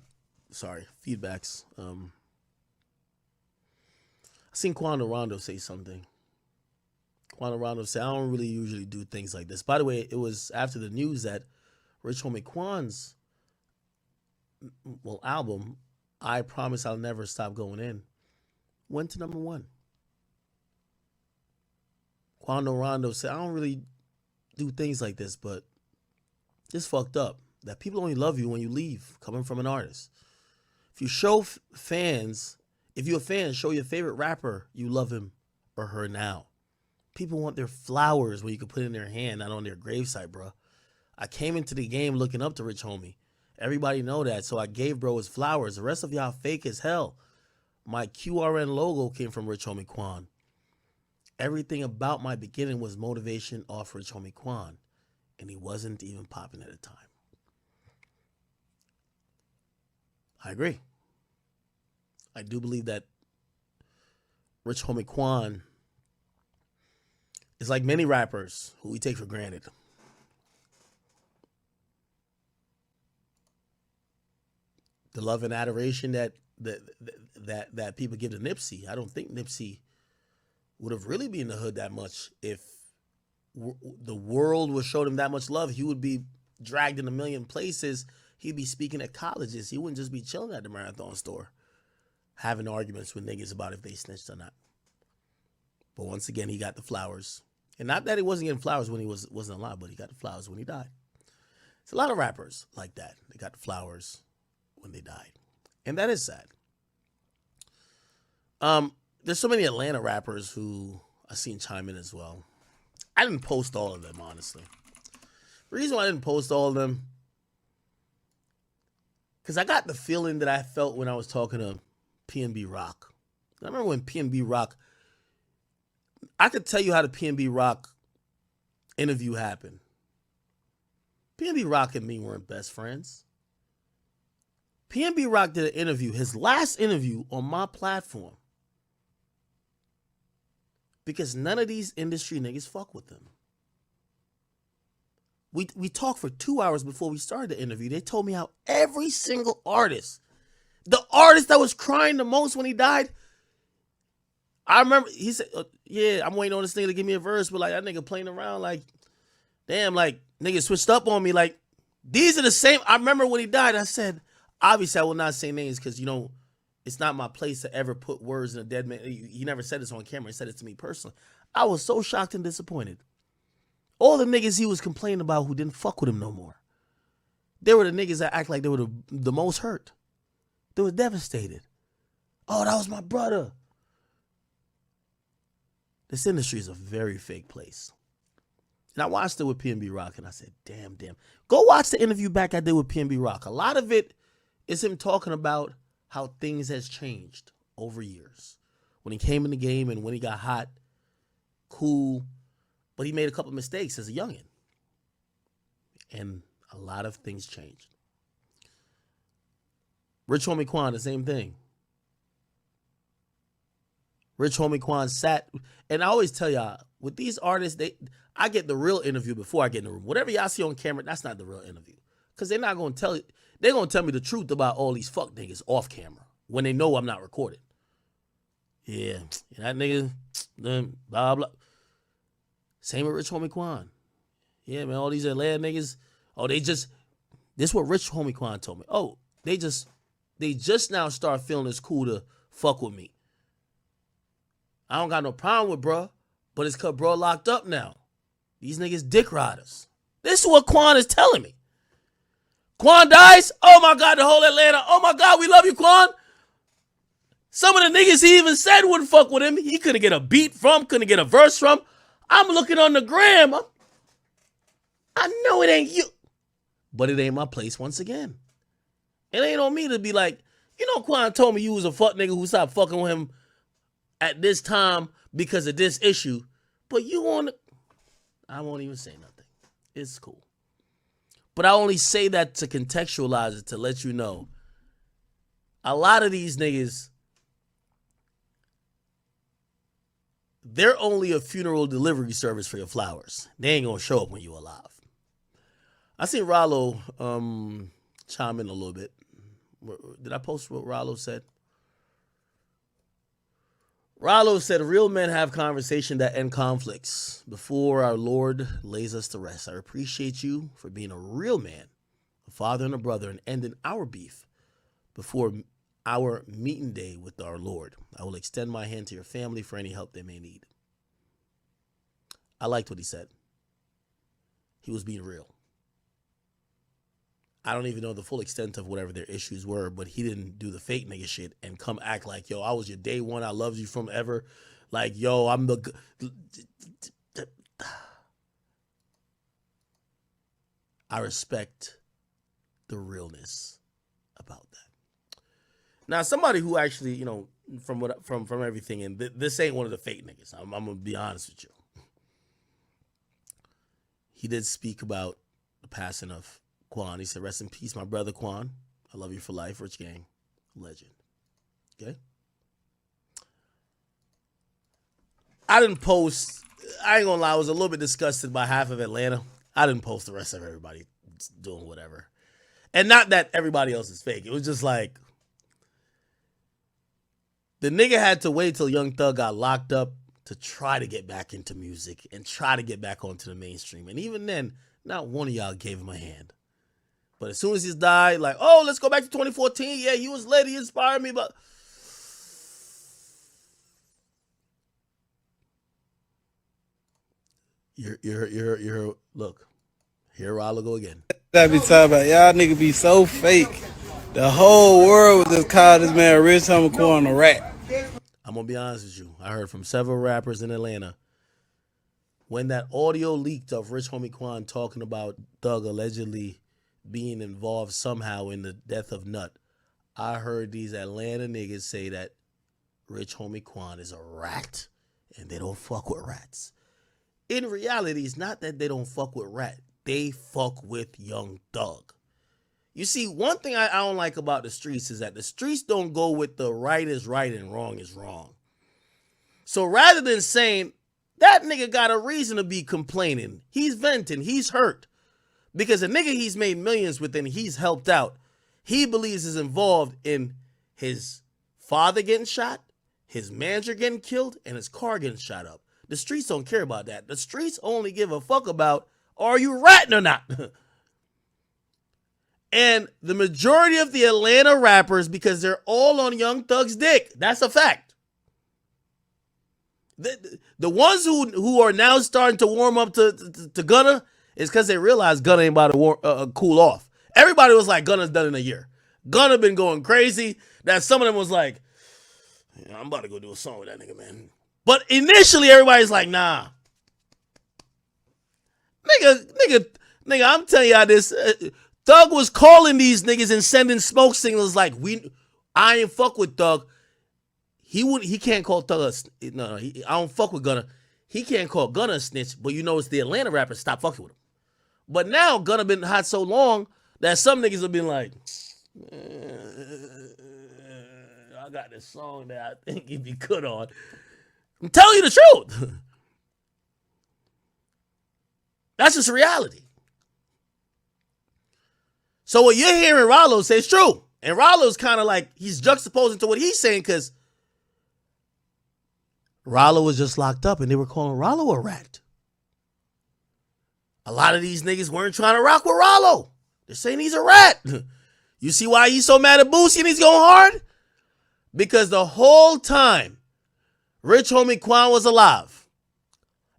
A: feedbacks, I seen Quan Rondo say something. Quan Rondo said, I don't really usually do things like this. By the way, it was after the news that Rich Homie Quan's album, I Promise I'll Never Stop Going In, went to #1. Quan Rondo said, I don't really do things like this, but it's fucked up that people only love you when you leave, coming from an artist. If you show fans, if you're a fan, show your favorite rapper you love him or her now. People want their flowers when you can put it in their hand, not on their gravesite, bro. I came into the game looking up to Rich Homie. Everybody know that, so I gave bro his flowers. The rest of y'all fake as hell. My QRN logo came from Rich Homie Quan. Everything about my beginning was motivation off Rich Homie Quan, and he wasn't even popping at the time. I agree. I do believe that Rich Homie Quan It's like many rappers who we take for granted. The love and adoration that people give to Nipsey. I don't think Nipsey would have really been in the hood that much if the world would show him that much love. He would be dragged in a million places. He'd be speaking at colleges. He wouldn't just be chilling at the Marathon store, having arguments with niggas about if they snitched or not. But once again, he got the flowers. And not that he wasn't getting flowers when he wasn't alive, but he got the flowers when he died. It's a lot of rappers like that. They got the flowers when they died. And that is sad. There's so many Atlanta rappers who I've seen chime in as well. I didn't post all of them, honestly. The reason why I didn't post all of them, because I got the feeling that I felt when I was talking to PNB Rock. I remember when PNB Rock, I could tell you how the PNB Rock interview happened. PNB Rock and me weren't best friends. PNB Rock did an interview, his last interview on my platform, because none of these industry niggas fuck with them. We talked for 2 hours before we started the interview. They told me how every single artist, the artist that was crying the most when he died, I remember he said, yeah, I'm waiting on this nigga to give me a verse, but like that nigga playing around like, damn, like nigga switched up on me. Like these are the same. I remember when he died, I said, obviously I will not say names because, you know, it's not my place to ever put words in a dead man. He never said this on camera. He said it to me personally. I was so shocked and disappointed. All the niggas he was complaining about who didn't fuck with him no more. They were the niggas that act like they were the most hurt. They were devastated. Oh, that was my brother. This industry is a very fake place. And I watched it with PNB Rock and I said, damn. Go watch the interview back I did with PNB Rock. A lot of it is him talking about how things has changed over years. When he came in the game and when he got hot, cool, but he made a couple mistakes as a youngin'. And a lot of things changed. Rich Homie Quan, the same thing. Rich Homie Quan sat, and I always tell y'all, with these artists, I get the real interview before I get in the room. Whatever y'all see on camera, that's not the real interview. Because they're not going to tell you. They're going to tell me the truth about all these fuck niggas off camera when they know I'm not recorded. Yeah, that nigga, blah, blah. Same with Rich Homie Quan. Yeah, man, all these Atlanta niggas, this is what Rich Homie Quan told me. Oh, they just now start feeling it's cool to fuck with me. I don't got no problem with bruh, but it's because bruh locked up now. These niggas dick riders. This is what Quan is telling me. Quan dies? Oh my God, the whole Atlanta. Oh my God, we love you, Quan. Some of the niggas he even said wouldn't fuck with him. He couldn't get a beat from, couldn't get a verse from. I'm looking on the gram. I know it ain't you. But it ain't my place once again. It ain't on me to be like, you know, Quan told me you was a fuck nigga who stopped fucking with him at this time because of this issue. But you want to, I won't even say nothing. It's cool. But I only say that to contextualize it, to let you know. A lot of these niggas, they're only a funeral delivery service for your flowers. They ain't gonna show up when you alive. I seen Rollo chime in a little bit. Did I post what Rollo said? Rollo said, real men have conversation that end conflicts before our Lord lays us to rest. I appreciate you for being a real man, a father and a brother, and ending our beef before our meeting day with our Lord. I will extend my hand to your family for any help they may need. I liked what he said. He was being real. I don't even know the full extent of whatever their issues were, but he didn't do the fake nigga shit and come act like, yo, I was your day one. I loved you from ever. Like, yo, I'm the... I respect the realness about that. Now, somebody who actually, you know, from everything, and this ain't one of the fake niggas. I'm going to be honest with you. He did speak about the passing of Quan. He said, rest in peace, my brother Quan. I love you for life. Rich Gang. Legend. Okay? I didn't post I ain't gonna lie, I was a little bit disgusted by half of Atlanta. I didn't post the rest of everybody doing whatever. And not that everybody else is fake. It was just like the nigga had to wait till Young Thug got locked up to try to get back into music and try to get back onto the mainstream. And even then, not one of y'all gave him a hand. But as soon as he's died, like, oh, let's go back to 2014. Yeah, he was lit. He inspired me, but you're look, here Rollo go again.
L: That be talking about y'all nigga be so fake. The whole world would just call this man Rich Homie Quan a rat.
A: I'm gonna be honest with you. I heard from several rappers in Atlanta when that audio leaked of Rich Homie Quan talking about Thug allegedly being involved somehow in the death of Nut. I heard these Atlanta niggas say that Rich Homie Quan is a rat and they don't fuck with rats. In reality, it's not that they don't fuck with rat. They fuck with Young Thug. You see, one thing I don't like about the streets is that the streets don't go with the right is right and wrong is wrong. So rather than saying, that nigga got a reason to be complaining, he's venting, he's hurt, because a nigga he's made millions with and he's helped out, he believes is involved in his father getting shot, his manager getting killed, and his car getting shot up. The streets don't care about that. The streets only give a fuck about, are you ratting or not? And the majority of the Atlanta rappers, because they're all on Young Thug's dick, that's a fact. The ones who are now starting to warm up to Gunna is because they realize Gunna ain't about to cool off. Everybody was like, Gunna's done in a year. Gunna been going crazy. That some of them was like, yeah, I'm about to go do a song with that nigga, man. But initially, everybody's like, nah. Nigga, I'm telling y'all this. Thug was calling these niggas and sending smoke signals like, I ain't fuck with Thug. He can't call Thug I don't fuck with Gunna. He can't call Gunna a snitch, but you know it's the Atlanta rappers stop fucking with him. But now Gunna been hot so long that some niggas have been like, I got this song that I think he'd be good on. I'm telling you the truth. That's just reality. So what you're hearing Rollo say is true. And Rollo's kind of like, he's juxtaposing to what he's saying because Rollo was just locked up and they were calling Rollo a rat. A lot of these niggas weren't trying to rock with Rollo. They're saying he's a rat. You see why he's so mad at Boosie and he's going hard? Because the whole time Rich Homie Quan was alive,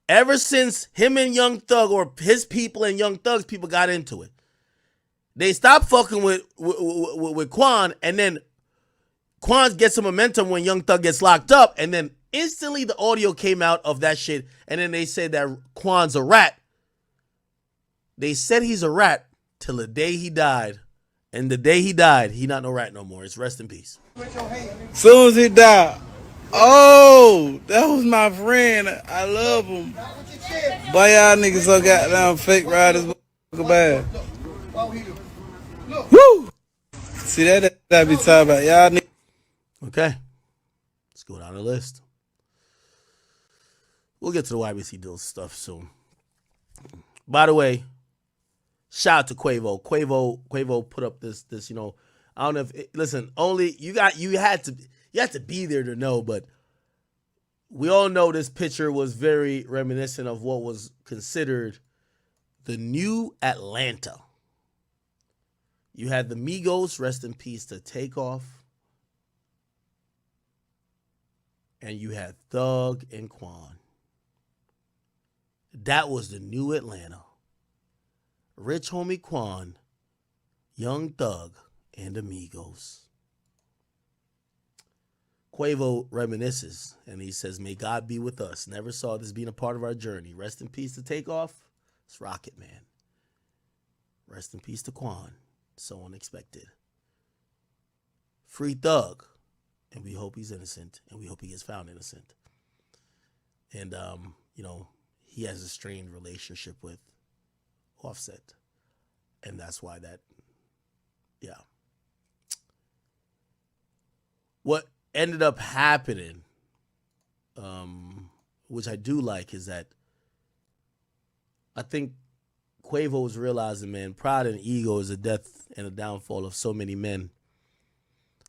A: ever since him and Young Thug, or his people and Young Thug's people got into it, they stopped fucking with Quan, and then Quan gets some momentum when Young Thug gets locked up, and then instantly the audio came out of that shit, and then they said that Quan's a rat. They said he's a rat till the day he died, and the day he died, he not no rat no more. It's rest in peace.
L: Soon as he died, oh, that was my friend. I love him. But y'all niggas so goddamn fake riders bad. Woo! See that be talking about y'all niggas.
A: Okay, let's go down the list. We'll get to the YBC deal stuff soon. By the way, shout out to Quavo. Quavo put up this, you know, I don't know if listen, only you had to be there to know, but we all know this picture was very reminiscent of what was considered the new Atlanta. You had the Migos, rest in peace, to Takeoff. And you had Thug and Quan. That was the new Atlanta. Rich Homie Quan, Young Thug, and the Migos. Quavo reminisces, and he says, may God be with us. Never saw this being a part of our journey. Rest in peace to Takeoff. It's Rocket Man. Rest in peace to Quan. So unexpected. Free Thug. And we hope he's innocent. And we hope he gets found innocent. And, you know, he has a strained relationship with Offset. And that's why that, yeah. What ended up happening, which I do like, is that I think Quavo is realizing, man, pride and ego is a death and a downfall of so many men.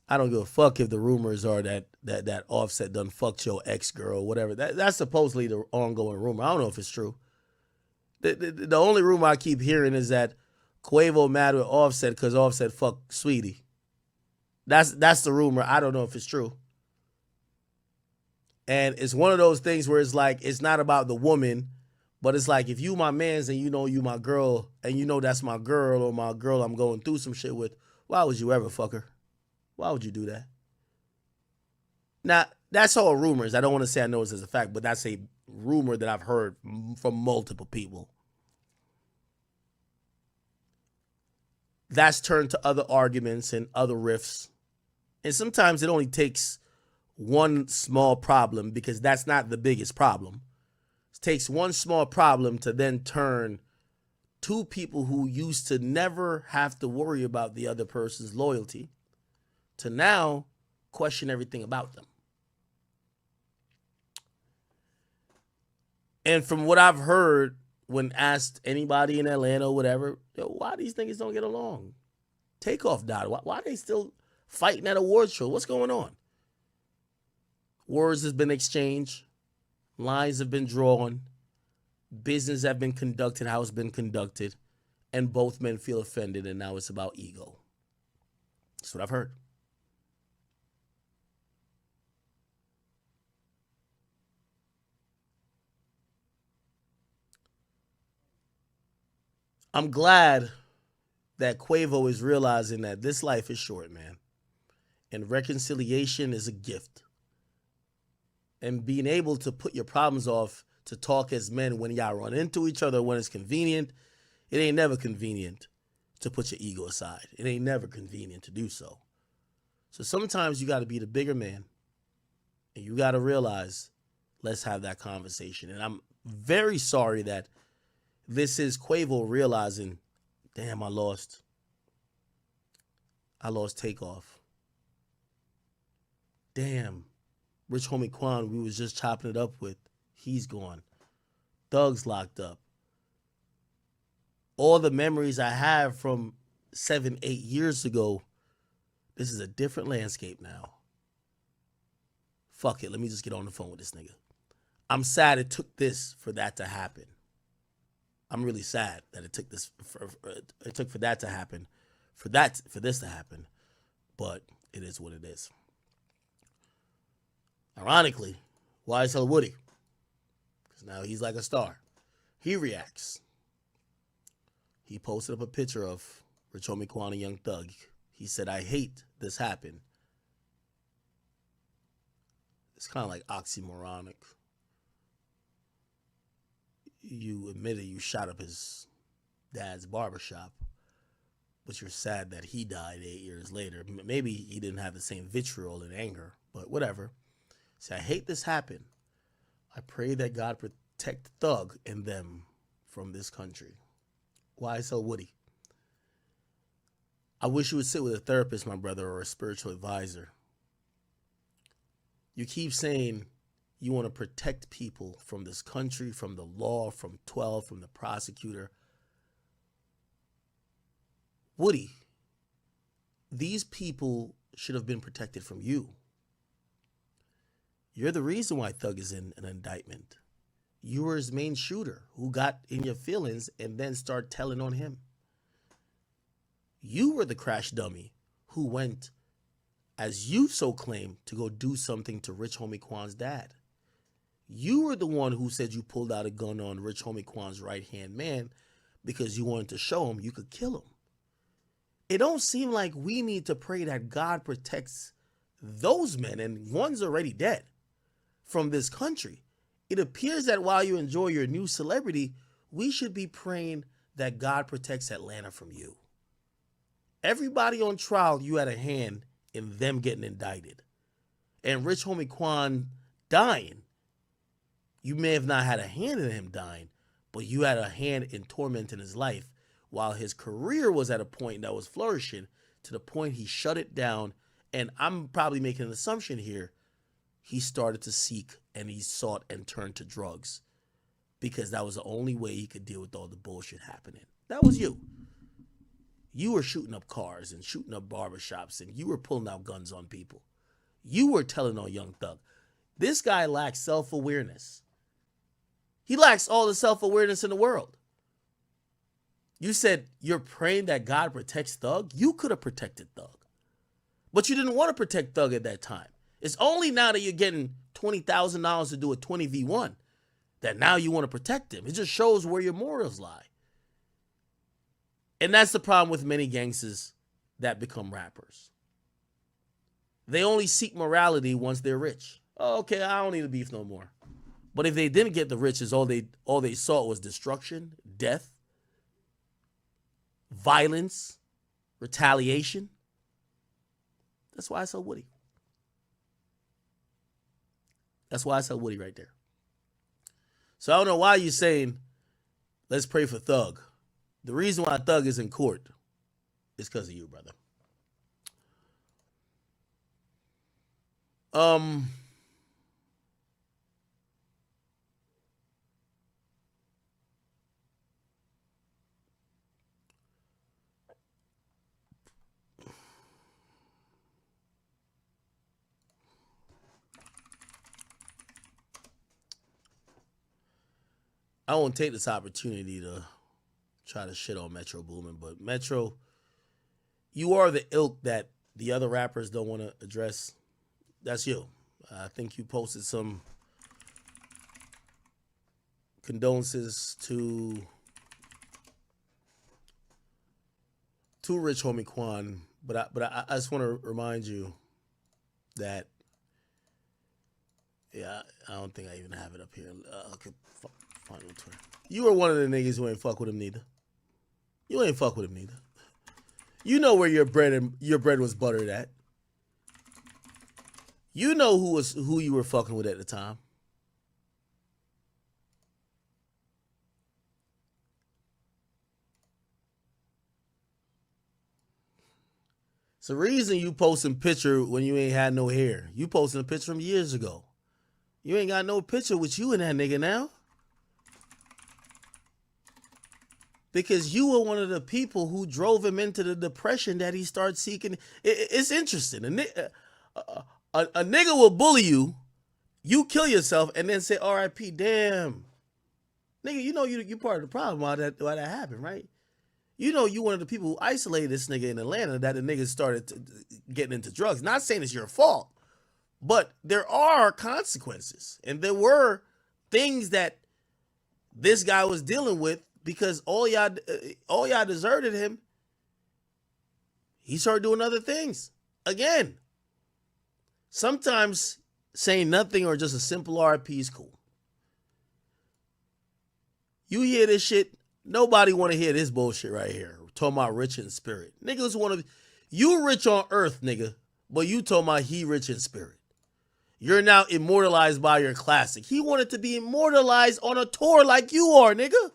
A: I don't give a fuck if the rumors are that Offset done fucked your ex girl, whatever. That's supposedly the ongoing rumor. I don't know if it's true. The only rumor I keep hearing is that Quavo mad with Offset because Offset fucked Sweetie. That's the rumor. I don't know if it's true. And it's one of those things where it's like it's not about the woman, but it's like if you my mans and you know you my girl and you know that's my girl or my girl I'm going through some shit with, why would you ever fuck her? Why would you do that? Now, that's all rumors. I don't want to say I know this as a fact, but that's a rumor that I've heard from multiple people. That's turned to other arguments and other riffs. And sometimes it only takes one small problem because that's not the biggest problem. It takes one small problem to then turn two people who used to never have to worry about the other person's loyalty to now question everything about them. And from what I've heard, when asked anybody in Atlanta or whatever, why these niggas don't get along? Takeoff died. Why are they still fighting at awards show? What's going on? Words have been exchanged. Lines have been drawn. Business have been conducted how it's been conducted. And both men feel offended, and now it's about ego. That's what I've heard. I'm glad that Quavo is realizing that this life is short, man. And reconciliation is a gift. And being able to put your problems off to talk as men when y'all run into each other, when it's convenient, it ain't never convenient to put your ego aside. It ain't never convenient to do so. So sometimes you got to be the bigger man. And you got to realize, let's have that conversation. And I'm very sorry that this is Quavo realizing, damn, I lost Takeoff. Damn, Rich Homie Quan, we was just chopping it up with, he's gone. Thug's locked up. All the memories I have from 7, 8 years ago, this is a different landscape now. Fuck it, let me just get on the phone with this nigga. I'm sad it took this for that to happen. I'm really sad that it took this. It took for that to happen, for this to happen, but it is what it is. Ironically, YSL Woody, because now he's like a star. He reacts. He posted up a picture of Rich Homie Quan and Young Thug. He said, "I hate this happened." It's kind of like oxymoronic. You admitted you shot up his dad's barbershop, but you're sad that he died 8 years later. Maybe he didn't have the same vitriol and anger, but whatever. See, I hate this happened. I pray that God protect Thug and them from this country. YSL Woody. I wish you would sit with a therapist, my brother, or a spiritual advisor. You keep saying you want to protect people from this country, from the law, from 12, from the prosecutor. Woody, these people should have been protected from you. You're the reason why Thug is in an indictment. You were his main shooter who got in your feelings and then started telling on him. You were the crash dummy who went, as you so claim, to go do something to Rich Homie Quan's dad. You were the one who said you pulled out a gun on Rich Homie Quan's right-hand man because you wanted to show him you could kill him. It don't seem like we need to pray that God protects those men, and one's already dead, from this country. It appears that while you enjoy your new celebrity, we should be praying that God protects Atlanta from you. Everybody on trial, you had a hand in them getting indicted. And Rich Homie Quan dying, you may have not had a hand in him dying, but you had a hand in tormenting his life while his career was at a point that was flourishing to the point he shut it down. And I'm probably making an assumption here. He started to seek and he sought and turned to drugs. because that was the only way he could deal with all the bullshit happening. That was you. You were shooting up cars and shooting up barbershops, and you were pulling out guns on people. You were telling on Young Thug. This guy lacks self-awareness. He lacks all the self-awareness in the world. You said you're praying that God protects Thug. You could have protected Thug. But you didn't want to protect Thug at that time. It's only now that you're getting $20,000 to do a 20v1 that now you want to protect him. It just shows where your morals lie. And that's the problem with many gangsters that become rappers. They only seek morality once they're rich. Oh, okay, I don't need to beef no more. But if they didn't get the riches, all they saw was destruction, death, violence, retaliation. That's why I sell Woody. That's why I sell Woody right there. So I don't know why you're saying, let's pray for Thug. The reason why Thug is in court is because of you, brother. I won't take this opportunity to try to shit on Metro Boomin, but Metro, you are the ilk that the other rappers don't want to address. That's you. I think you posted some condolences to Rich Homie Quan, but I just want to remind you that, yeah, I don't think I even have it up here. I could find it on Twitter. You were one of the niggas who ain't fuck with him neither. You ain't fuck with him neither. You know where your bread was buttered at. You know who you were fucking with at the time. It's the reason you posting picture when you ain't had no hair. You posting a picture from years ago. You ain't got no picture with you and that nigga now. Because you were one of the people who drove him into the depression that he started seeking. It's interesting. A nigga will bully you, you kill yourself, and then say R.I.P. Damn. Nigga, you know you part of the problem why that happened, right? You know you one of the people who isolated this nigga in Atlanta that the nigga started getting into drugs. Not saying it's your fault, but there are consequences. And there were things that this guy was dealing with because all y'all deserted him. He started doing other things. Again, sometimes saying nothing or just a simple RP is cool. You hear this shit, nobody want to hear this bullshit right here. We're talking about rich in spirit. Niggas want to, you rich on earth, nigga, but you talking about he rich in spirit. You're now immortalized by your classic. He wanted to be immortalized on a tour like you are, nigga.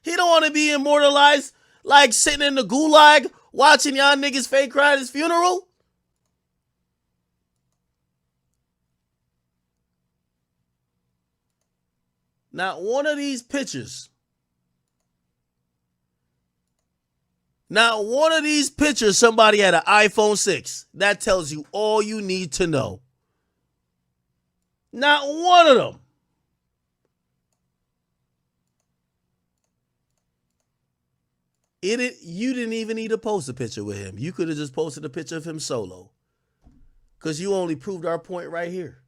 A: He don't want to be immortalized like sitting in the gulag watching y'all niggas fake cry at his funeral. Not one of these pictures. Not one of these pictures somebody had an iPhone 6. That tells you all you need to know. Not one of them. You didn't even need to post a picture with him. You could have just posted a picture of him solo. Because you only proved our point right here.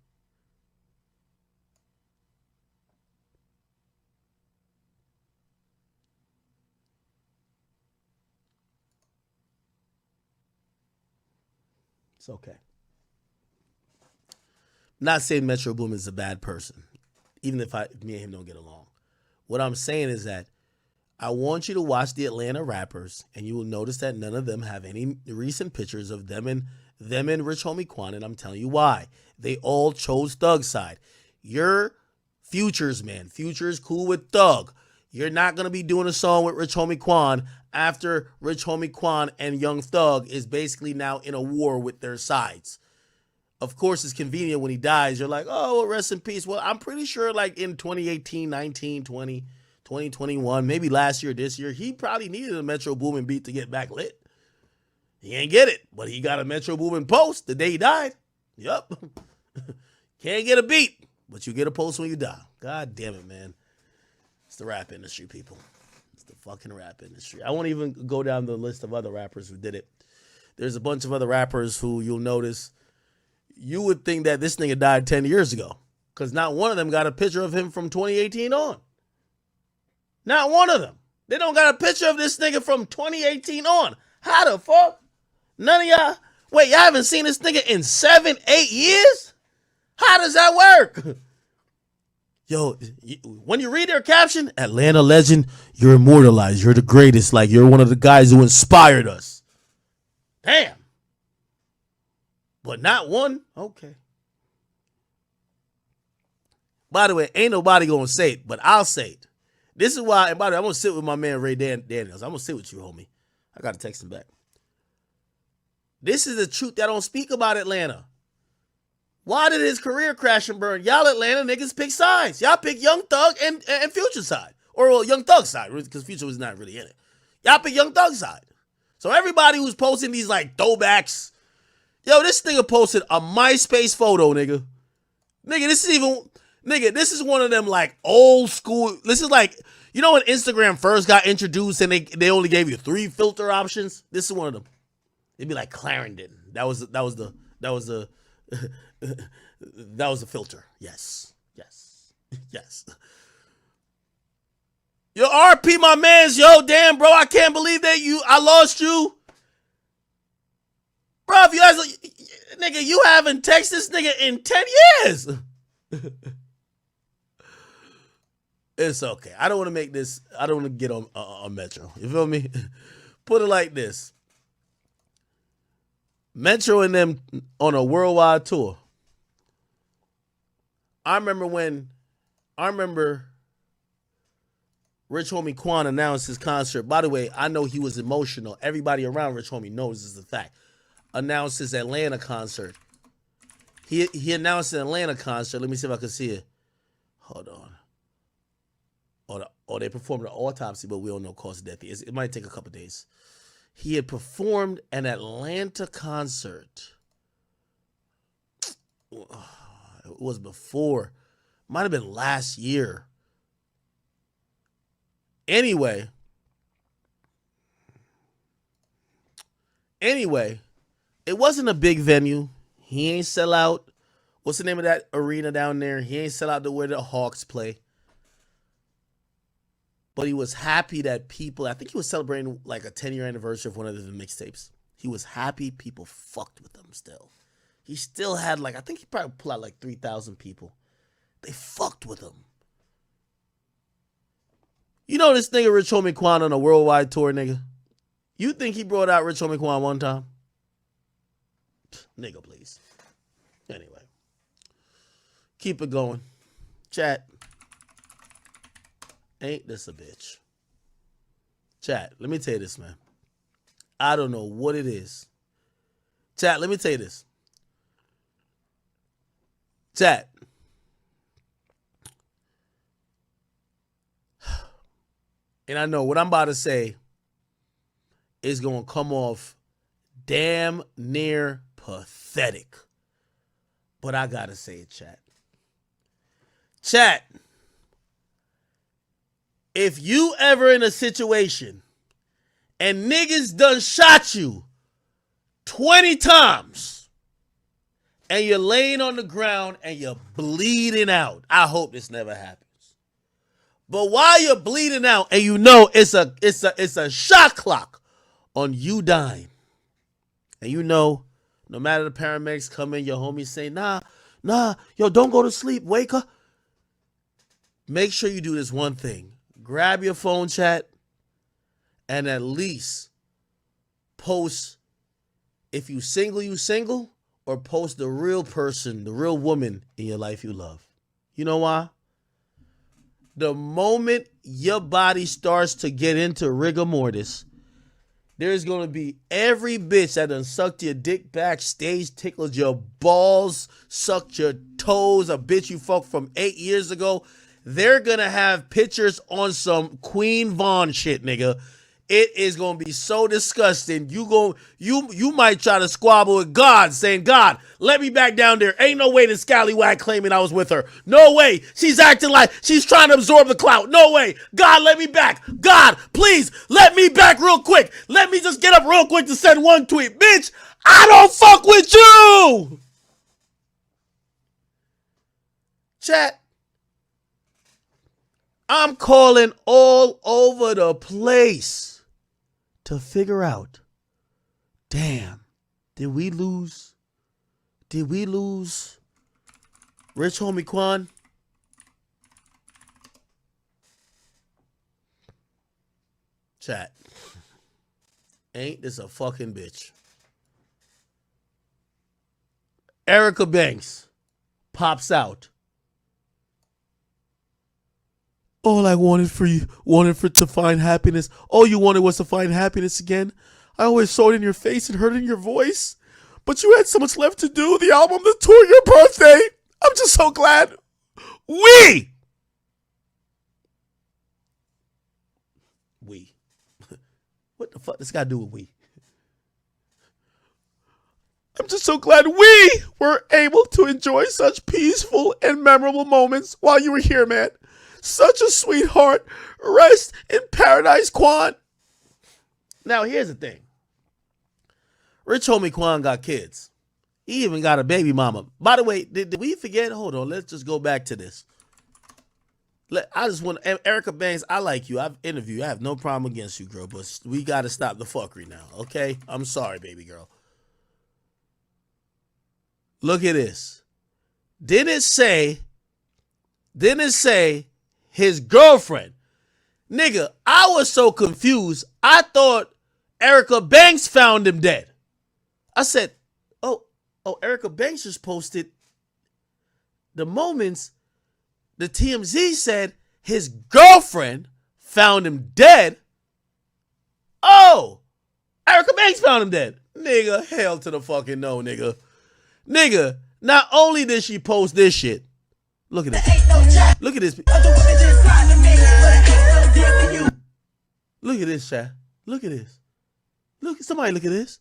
A: It's okay. Not saying Metro Boomin is a bad person, even if me and him don't get along. What I'm saying is that I want you to watch the Atlanta rappers, and you will notice that none of them have any recent pictures of them and Rich Homie Quan, and I'm telling you why. They all chose Thug's side. You're Future's man. Future's cool with Thug. You're not going to be doing a song with Rich Homie Quan after Rich Homie Quan and Young Thug is basically now in a war with their sides. of course, it's convenient when he dies. You're like, oh, well, rest in peace. Well, I'm pretty sure like in 2018, 19, 20, 2021, maybe last year, this year, he probably needed a Metro Boomin beat to get back lit. He ain't get it, but he got a Metro Boomin post the day he died. Yup. Can't get a beat, but you get a post when you die. God damn it, man. It's the rap industry, people. It's the fucking rap industry. I won't even go down the list of other rappers who did it. There's a bunch of other rappers who you'll notice you would think that this nigga died 10 years ago because not one of them got a picture of him from 2018 on. Not one of them. They don't got a picture of this nigga from 2018 on. How the fuck? None of y'all. Wait, y'all haven't seen this nigga in 7, 8 years? How does that work? Yo, when you read their caption, Atlanta legend, you're immortalized. You're the greatest. Like, you're one of the guys who inspired us. Damn. But not one? Okay. By the way, ain't nobody gonna say it, but I'll say it. This is why, and by the way, I'm gonna sit with my man Ray Daniels. I'm gonna sit with you, homie. I gotta text him back. This is the truth that don't speak about Atlanta. Why did his career crash and burn? Y'all Atlanta niggas pick sides. Y'all pick Young Thug and Future side. Or well, Young Thug side, because Future was not really in it. Y'all pick Young Thug side. So everybody who's posting these like throwbacks, yo, this nigga posted a MySpace photo, nigga. This is one of them like old school. This is like, you know when Instagram first got introduced and they only gave you 3 filter options? This is one of them. It'd be like Clarendon. That was the filter. Yes. Yo, RP my mans, yo, damn, bro, I can't believe that I lost you. Bro, if you guys, nigga, you haven't texted this nigga in 10 years. It's okay. I don't want to get on Metro. You feel me? Put it like this. Metro and them on a worldwide tour. I remember Rich Homie Quan announced his concert. By the way, I know he was emotional. Everybody around Rich Homie knows this is a fact. Announced his Atlanta concert. He announced an Atlanta concert. Let me see if I can see it. Hold on. They performed an autopsy, but we don't know cause of death. It might take a couple days. He had performed an Atlanta concert. It was before. Might have been last year. Anyway, it wasn't a big venue. He ain't sell out. What's the name of that arena down there? He ain't sell out to where the Hawks play. But he was happy that people, I think he was celebrating like a 10-year anniversary of one of the mixtapes. He was happy people fucked with him still. He still had I think he probably pulled out like 3,000 people. They fucked with him. You know this nigga Rich Homie Quan on a worldwide tour, nigga? You think he brought out Rich Homie Quan one time? Nigga, please. Anyway. Keep it going. Chat. Ain't this a bitch? Chat, let me tell you this, man. I don't know what it is. Chat, let me tell you this. Chat. And I know what I'm about to say is going to come off damn near pathetic. But I got to say it, chat. Chat. If you ever in a situation and niggas done shot you 20 times and you're laying on the ground and you're bleeding out, I hope this never happens. But while you're bleeding out and you know it's a shot clock on you dying, and you know no matter the paramedics come in, your homies say, nah, yo, don't go to sleep, wake up. Make sure you do this one thing. Grab your phone, chat, and at least post, if you single, or post the real person, the real woman in your life you love. You know why? The moment your body starts to get into rigor mortis, there's going to be every bitch that done sucked your dick backstage, tickled your balls, sucked your toes, a bitch you fucked from 8 years ago. They're going to have pictures on some Queen Vaughn shit, nigga. It is going to be so disgusting. You might try to squabble with God, saying, God, let me back down there. Ain't no way this scallywag claiming I was with her. No way. She's acting like she's trying to absorb the clout. No way. God, let me back. God, please, let me back real quick. Let me just get up real quick to send one tweet. Bitch, I don't fuck with you. Chat. I'm calling all over the place to figure out, damn, did we lose Rich Homie Quan? Chat. Ain't this a fucking bitch? Erica Banks pops out. All I wanted to find happiness. All you wanted was to find happiness again. I always saw it in your face and heard it in your voice. But you had so much left to do. The album, the tour, your birthday. I'm just so glad. We. What the fuck does this got to do with we? I'm just so glad we were able to enjoy such peaceful and memorable moments while you were here, man. Such a sweetheart. Rest in paradise, Quan. Now, here's the thing. Rich Homie Quan got kids. He even got a baby mama. By the way, did we forget? Hold on. Let's just go back to this. I just want Erica Banks, I like you. I've interviewed you. I have no problem against you, girl. But we got to stop the fuckery now, okay? I'm sorry, baby girl. Look at this. Didn't it say his girlfriend? Nigga, I was so confused. I thought Erica Banks found him dead. I said, oh, Erica Banks just posted the moments the TMZ said his girlfriend found him dead. Oh, Erica Banks found him dead. Nigga, hell to the fucking no, nigga. Nigga, not only did she post this shit, look at this. Look at this. Look at this, chat. Look at this. Somebody look at this.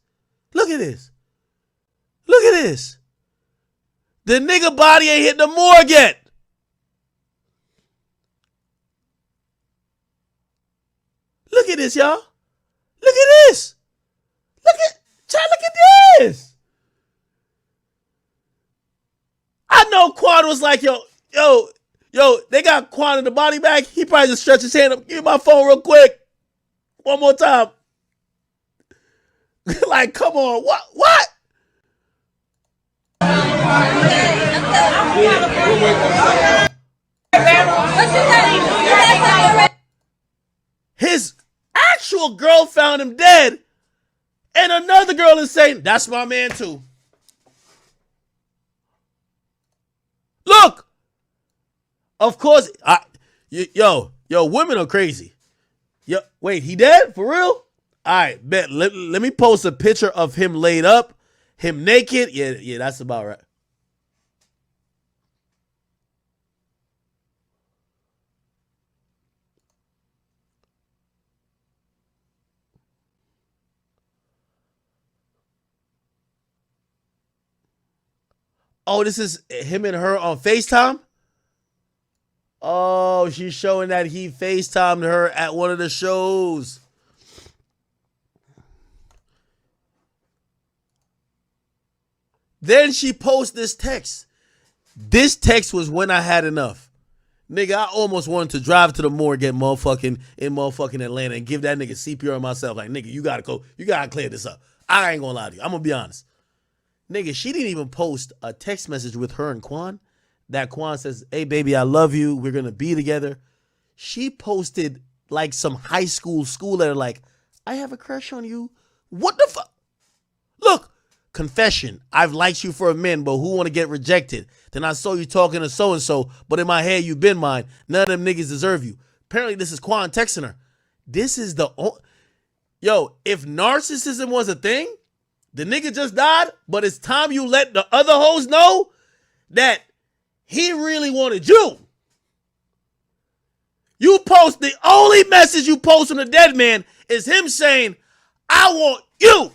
A: Look at this. Look at this. The nigga body ain't hit the morgue yet. Look at this, y'all. Look at this. Look at this. I know Quan was like, yo, they got Quan in the body bag. He probably just stretched his hand up. Give me my phone real quick. One more time. Like, come on. What? His actual girl found him dead, and another girl is saying, that's my man too. Look, of course, yo, women are crazy. Yo, wait, he dead? For real? All right, bet. Let me post a picture of him laid up, him naked. Yeah, that's about right. Oh, this is him and her on FaceTime? Oh, she's showing that he FaceTimed her at one of the shows. Then she posts this text. This text was when I had enough. Nigga, I almost wanted to drive to the morgue in motherfucking Atlanta and give that nigga CPR myself. Like, nigga, you gotta go. You gotta clear this up. I ain't gonna lie to you. I'm gonna be honest. Nigga, she didn't even post a text message with her and Quan. That Quan says, hey, baby, I love you. We're going to be together. She posted like some high school letter like, I have a crush on you. What the fuck? Look, confession. I've liked you for a minute, but who want to get rejected? Then I saw you talking to so-and-so, but in my head, you been mine. None of them niggas deserve you. Apparently, this is Quan texting her. This is Yo, if narcissism was a thing, the nigga just died, but it's time you let the other hoes know that he really wanted you. You post, the only message you post from the dead man is him saying, I want you.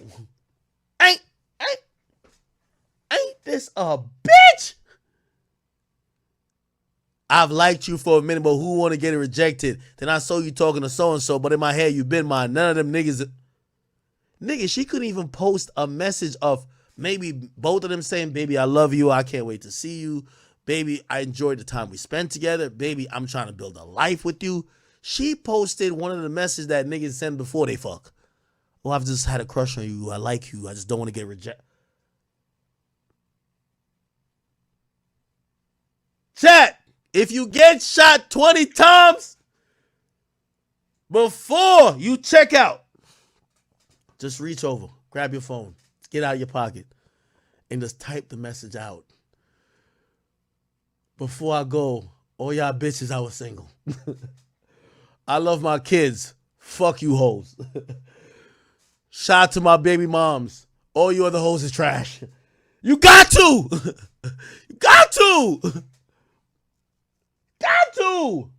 A: Ain't this a bitch? I've liked you for a minute, but who want to get it rejected? Then I saw you talking to so-and-so, but in my head, you been mine. None of them niggas. Nigga, she couldn't even post a message of maybe both of them saying, baby, I love you. I can't wait to see you. Baby, I enjoyed the time we spent together. Baby, I'm trying to build a life with you. She posted one of the messages that niggas send before they fuck. Oh, I've just had a crush on you. I like you. I just don't want to get rejected. Chat, if you get shot 20 times before you check out, just reach over, grab your phone, get out of your pocket, and just type the message out. Before I go, all y'all bitches, I was single. I love my kids. Fuck you hoes. Shout out to my baby moms. All you other hoes is trash. You got to. You got to. Got to.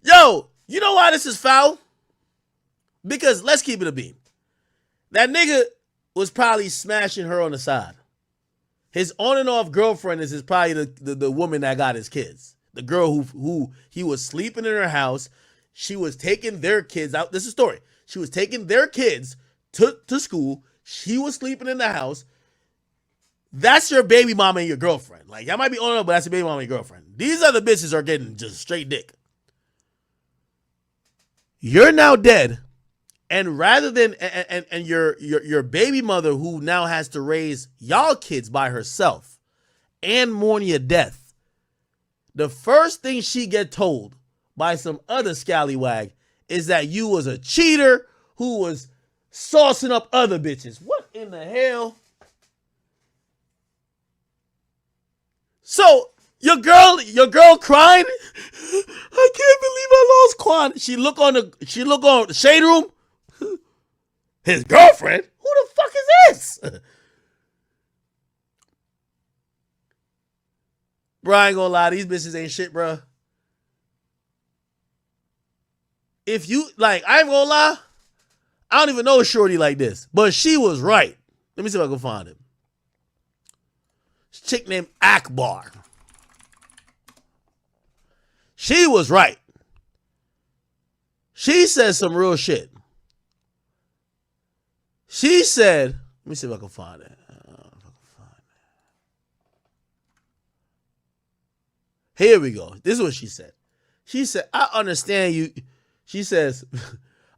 A: Yo, you know why this is foul? Because let's keep it a beam. That nigga was probably smashing her on the side. His on and off girlfriend is probably the woman that got his kids. The girl who he was sleeping in her house. She was taking their kids out. This is a story. She was taking their kids to school. She was sleeping in the house. That's your baby mama and your girlfriend. Like, y'all might be on it, but that's your baby mama and your girlfriend. These other bitches are getting just straight dick. You're now dead. And rather than and your baby mother who now has to raise y'all kids by herself and mourn your death, the first thing she get told by some other scallywag is that you was a cheater who was saucing up other bitches. What in the hell? So your girl crying. I can't believe I lost Quan. She look on the shade room. His girlfriend? Who the fuck is this? Bro, I ain't gonna lie. These bitches ain't shit, bro. If you, like, I ain't gonna lie. I don't even know a shorty like this. But she was right. Let me see if I can find him. This chick named Akbar. She was right. She said some real shit. She said, let me see if I can find it. Here we go. This is what she said. She said, I understand you. She says,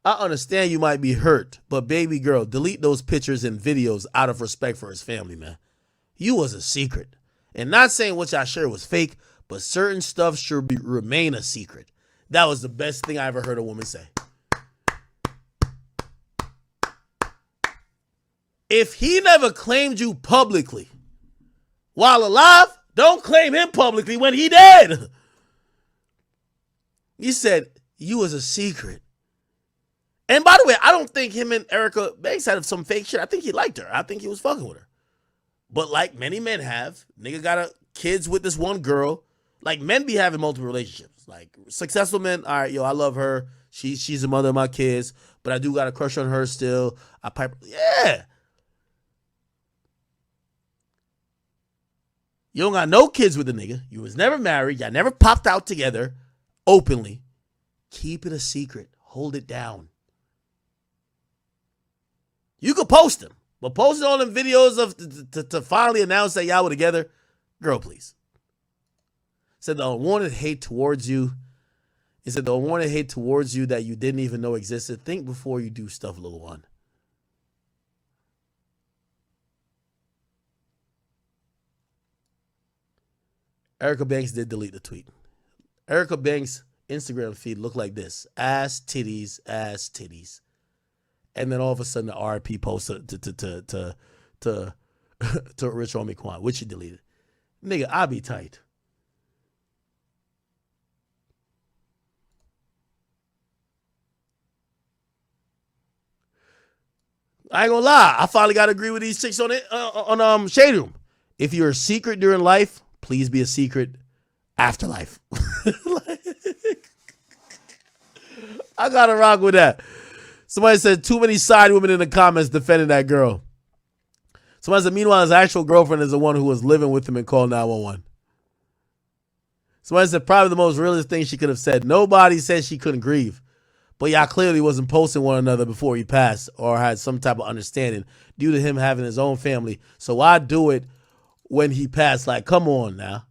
A: I understand you might be hurt, but baby girl, delete those pictures and videos out of respect for his family, man. You was a secret. And not saying what y'all shared was fake, but certain stuff should remain a secret. That was the best thing I ever heard a woman say. If he never claimed you publicly while alive, don't claim him publicly when he dead. He said you was a secret. And by the way, I don't think him and Erica Banks had some fake shit. I think he liked her. I think he was fucking with her. But like many men have, nigga got kids with this one girl. Like men be having multiple relationships. Like successful men, all right, yo, I love her. She's the mother of my kids, but I do got a crush on her still. I pipe, yeah. You don't got no kids with the nigga. You was never married. Y'all never popped out together openly. Keep it a secret. Hold it down. You could post them, but posting all them videos of to finally announce that y'all were together, girl, please. Said the unwanted hate towards you. He said the unwanted hate towards you that you didn't even know existed. Think before you do stuff, little one. Erica Banks did delete the tweet. Erica Banks' Instagram feed looked like this. Ass, titties, ass, titties. And then all of a sudden the RP post to Rich Homie Quan, which she deleted. Nigga, I be tight. I ain't gonna lie. I finally got to agree with these chicks on it on Shade Room. If you're a secret during life, please be a secret afterlife. I gotta rock with that. Somebody said too many side women in the comments defending that girl. Somebody said, meanwhile, his actual girlfriend is the one who was living with him and called 911. Somebody said probably the most realist thing she could have said. Nobody said she couldn't grieve. But y'all clearly wasn't posting one another before he passed or had some type of understanding due to him having his own family. So why do it when he passed? Like, come on now.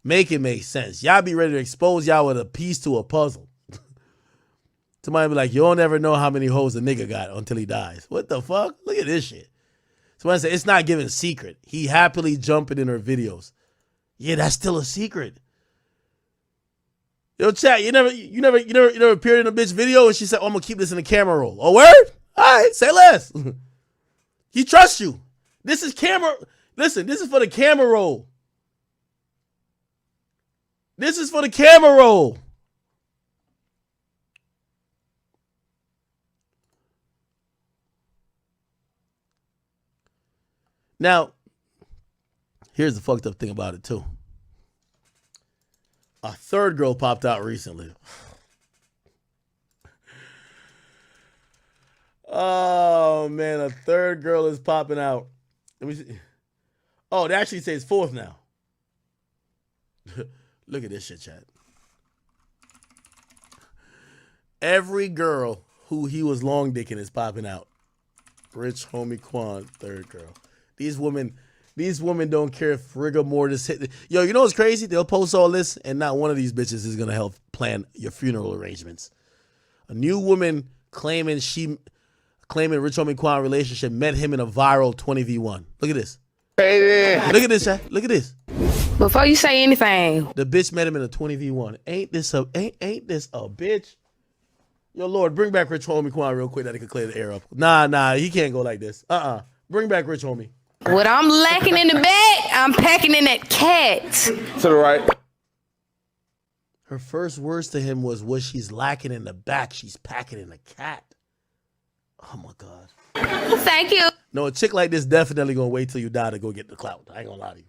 A: Make it make sense. Y'all be ready to expose y'all with a piece to a puzzle. Somebody be like, you don't ever know how many hoes a nigga got until he dies. What the fuck? Look at this shit. Somebody said, it's not giving secret. He happily jumping in her videos. Yeah, that's still a secret. Yo, chat, you never appeared in a bitch video and she said, oh, I'm gonna keep this in the camera roll. Oh, word? All right, say less. He trusts you. This is camera. Listen, this is for the camera roll. This is for the camera roll. Now, here's the fucked up thing about it, too. A third girl popped out recently. Oh, man, a third girl is popping out. Let me see. Oh, they actually say it's fourth now. Look at this shit, chat. Every girl who he was long dicking is popping out. Rich homie Quan, third girl. These women don't care if rigor mortis hit. Yo, you know what's crazy? They'll post all this, and not one of these bitches is gonna help plan your funeral arrangements. A new woman claiming Rich homie Quan relationship met him in a viral 20v1. Look at this. Look at this, chat. Look at this.
P: Before you say anything,
A: the bitch met him in a 20v1. Ain't this a bitch? Yo, Lord, bring back Rich homie Quan real quick that he can clear the air up. Nah, he can't go like this. Bring back Rich homie.
P: what I'm lacking in the bag, I'm packing in that cat.
E: To the right.
A: Her first words to him was, what she's lacking in the back, she's packing in the cat. Oh, my God.
P: Thank you.
A: No, a chick like this definitely going to wait till you die to go get the clout. I ain't going to lie to you.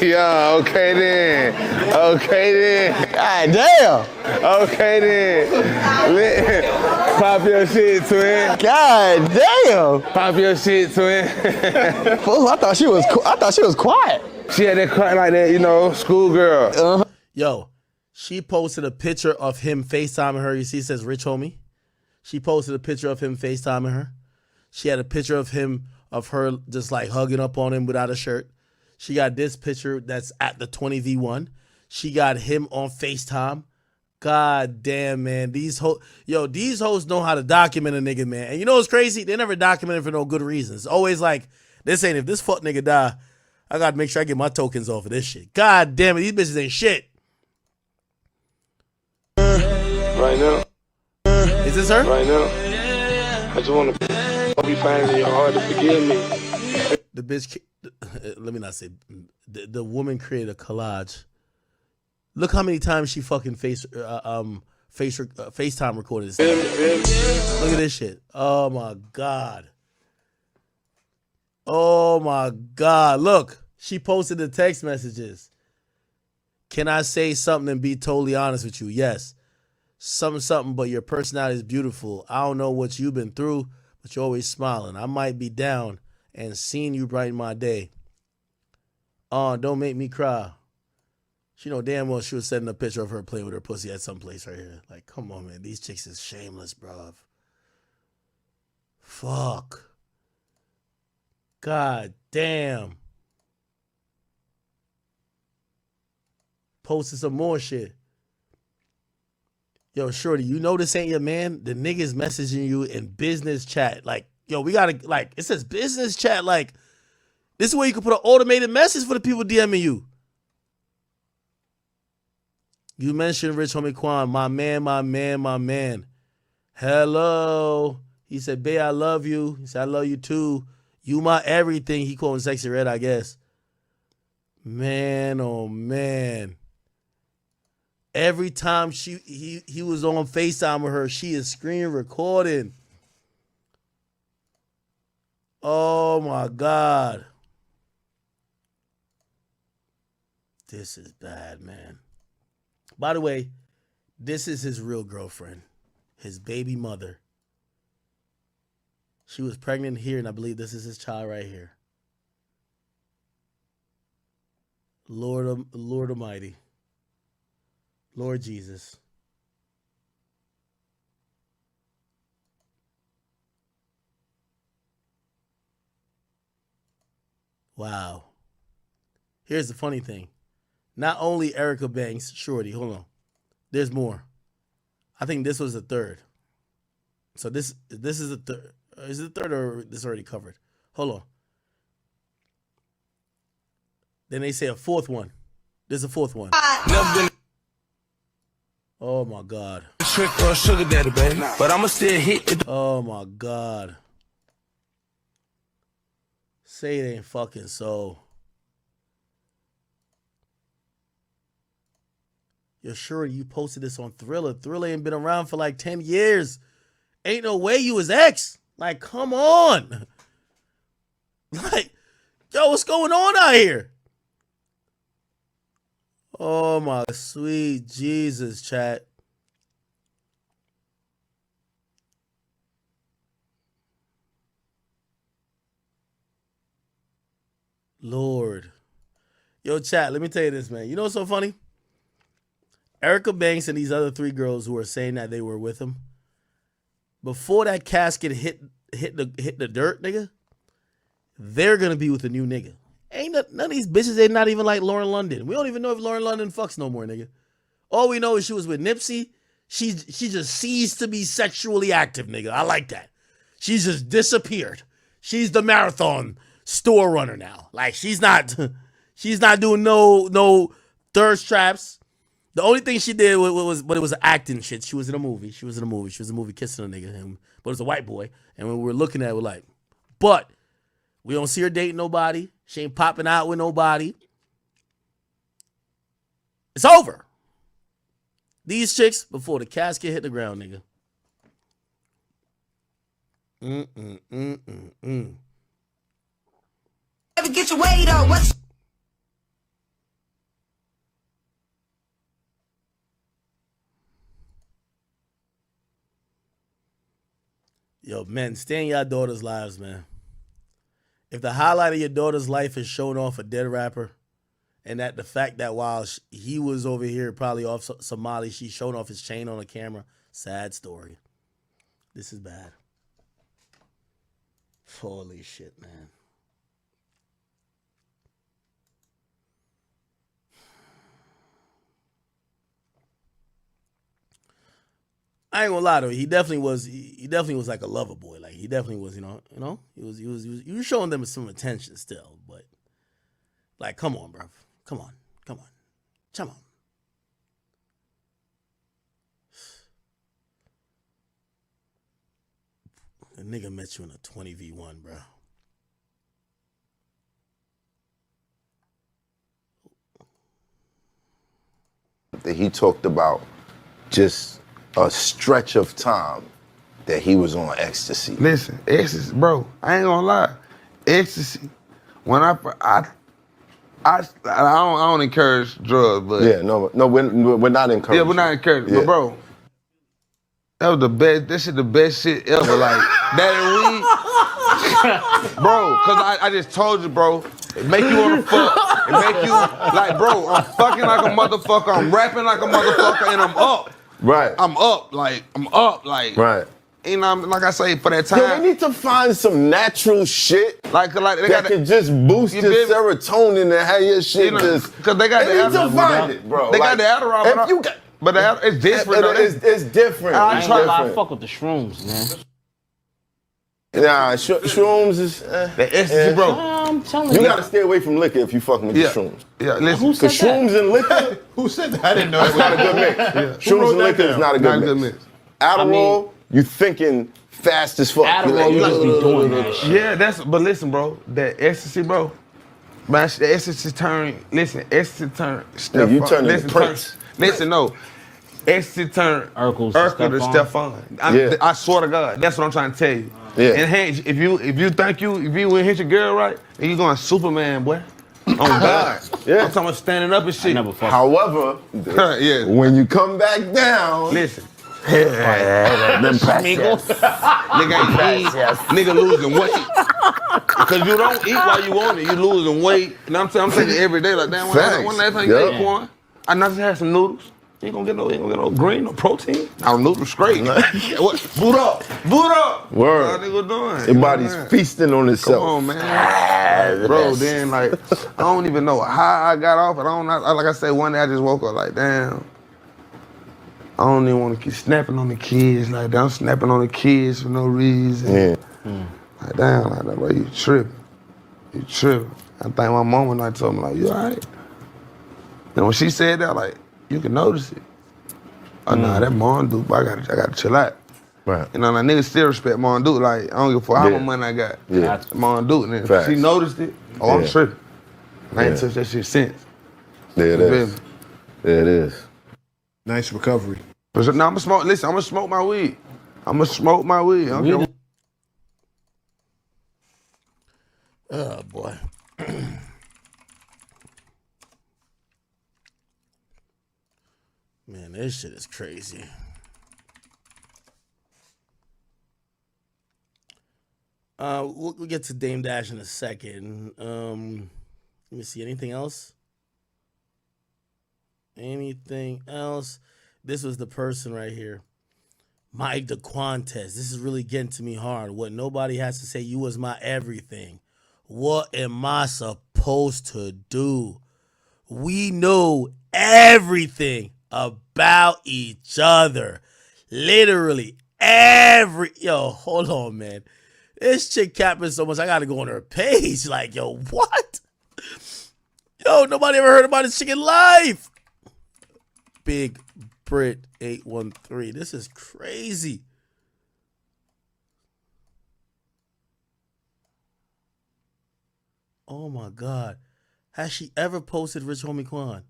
E: Yeah, okay then. God damn. Okay then. Pop your shit, twin.
H: God damn.
E: Pop your shit, twin.
H: Fool, I thought she was quiet.
E: She had that cut like that, you know, schoolgirl.
A: Yo, she posted a picture of him FaceTiming her. You see, it says Rich homie. She posted a picture of him FaceTiming her. She had a picture of her just like hugging up on him without a shirt. She got this picture that's at the 20v1. She got him on FaceTime. God damn, man. These hoes know how to document a nigga, man. And you know what's crazy? They never document it for no good reasons. Always like, if this fuck nigga die, I gotta make sure I get my tokens off of this shit. God damn it, these bitches ain't shit.
E: Right now.
A: Is this her?
E: Right now. I just want to be finding your heart to forgive me.
A: The bitch, let me not say, the woman created a collage. Look how many times she fucking FaceTime recorded this. Look at this shit. Oh my God. Oh my God. Look, she posted the text messages. Can I say something and be totally honest with you? Yes. Something, but your personality is beautiful. I don't know what you've been through, but you're always smiling. I might be down and seeing you brighten my day. Oh, don't make me cry. She know damn well she was sending a picture of her playing with her pussy at some place right here. Like, come on, man. These chicks is shameless, bruv. Fuck. God damn. Posted some more shit. Yo, Shorty, you know this ain't your man? The nigga's messaging you in business chat. Like, yo, we gotta, like, it says business chat. Like, this is where you can put an automated message for the people DMing you. You mentioned Rich homie Quan, my man. Hello. He said, babe, I love you. He said, I love you too. You my everything. He called him Sexy Red, I guess. Man, oh man. Every time he was on FaceTime with her, she is screen recording. Oh my God. This is bad, man. By the way, this is his real girlfriend, his baby mother. She was pregnant here, and I believe this is his child right here. Lord Almighty. Lord Jesus. Wow. Here's the funny thing. Not only Erica Banks, Shorty, hold on. There's more. I think this was the third. So this is the third. Is it the third or this already covered? Hold on. Then they say a fourth one. There's a fourth one. Oh my God.
I: Trick or sugar daddy, baby. But I'ma still hit it.
A: Oh my God. Say it ain't fucking so. You're sure you posted this on Thriller. Thriller ain't been around for like 10 years. Ain't no way you was ex. Like, come on. Like, yo, what's going on out here? Oh my sweet Jesus, chat. Lord. Yo, chat, let me tell you this, man. You know what's so funny? Erica Banks and these other three girls who are saying that they were with him, before that casket hit the dirt, nigga, they're gonna be with a new nigga. None of these bitches, they're not even like Lauren London. We don't even know if Lauren London fucks no more, nigga. All we know is she was with Nipsey. She just ceased to be sexually active, nigga. I like that. She's just disappeared. She's the marathon store runner now. Like, she's not doing no thirst traps. The only thing she did was but it was acting shit. She was in a movie. She was in a movie kissing a nigga. But it was a white boy. And when we were looking at it, we're like, but we don't see her dating nobody. She ain't popping out with nobody. It's over. These chicks, before the casket hit the ground, nigga.
I: Ever get your weight up? What's
A: Yo, men, stay in your daughter's lives, man. If the highlight of your daughter's life is showing off a dead rapper, and that the fact that while he was over here probably off Somali, she showed off his chain on a camera, sad story. This is bad. Holy shit, man. I ain't gonna lie to you. He definitely was like a lover boy. Like, he definitely was, he was showing them some attention still, but like, come on, bro. Come on. The nigga met you in a 20v1, bro.
M: That he talked about just a stretch of time that he was on ecstasy.
H: Listen, ecstasy, bro, I ain't gonna lie. Ecstasy, when I don't encourage drugs, but
M: yeah, no, we're not encouraging.
H: Yeah, we're not encouraging, but bro, that was the best. That shit, the best shit ever. Like that and weed, bro. Cause I just told you, bro. It make you wanna fuck. It make you like, bro. I'm fucking like a motherfucker. I'm rapping like a motherfucker, and I'm up.
M: Right.
H: I'm up. Right. You know, like I say, for that time.
M: Yo, they need to find some natural shit
H: like
M: that can just boost your serotonin and have your shit just.
H: Because they got
M: they need to find it, bro.
H: They got the Adderall,
M: if you got,
H: but it's different.
M: It's different.
N: I fuck with the shrooms, man.
M: Nah, shrooms is
H: the ecstasy, bro.
N: I'm telling you.
M: You gotta stay away from liquor if you fucking with the shrooms.
H: Yeah, listen.
M: Because shrooms and liquor,
C: who said that? I didn't know.
M: That's not a good mix. Shrooms and liquor is not a good mix. Adderall, you thinking fast as fuck.
N: Adderall, you just be doing that shit.
H: Yeah, but listen, bro, that ecstasy, bro. Man, the ecstasy turn. Listen, ecstasy turn.
M: You turn into Prince.
E: Listen, no. Exit turn Urkel to Stefan. I swear to God, that's what I'm trying to tell you.
M: Yeah.
E: And hey, if you ain't hit your girl right, then you going Superman, boy. On God.
M: Yeah.
E: I'm talking about standing up and shit.
M: However,
E: yeah.
M: when you come back down,
E: listen.
M: them
E: Schmeagol. Nigga losing weight. Because you don't eat while you on it. You losing weight. And I'm taking every day like, damn, one last time you ate Quan, I just had some noodles. You ain't gonna get no green, no protein. Our noodles straight. What? Boot up.
M: Word.
E: What nigga doing?
M: Your body's feasting on itself.
E: Come on, man. Bro, then like, I don't even know how I got off. Like I said, one day I just woke up like, damn. I don't even want to keep snapping on the kids like that. I'm snapping on the kids for no reason.
M: Yeah.
E: Like, damn, like that, bro, you tripping. I think my mama night told me, like, you all right? And when she said that, like, you can notice it. Oh, nah, that Mondu, but I gotta chill out.
M: Right.
E: You know, like, niggas still respect Mondu. Like, I don't give a fuck how much money I got.
M: Yeah.
E: Mondu. And if she noticed it, I'm tripping. I ain't touched that shit since.
M: There it is. There it is.
O: Nice recovery.
E: Now, I'm gonna smoke, listen, I'm gonna smoke my weed. I don't care.
A: Oh, boy. Man, this shit is crazy. We'll get to Dame Dash in a second. Let me see. Anything else? This was the person right here. Mike the Quantez. This is really getting to me hard. What nobody has to say. You was my everything. What am I supposed to do? We know everything about each other. Literally yo, hold on, man. This chick capping so much, I gotta go on her page. Like, yo, what? Yo, nobody ever heard about this chick in life. Big Brit 813. This is crazy. Oh my God. Has she ever posted Rich Homie Quan?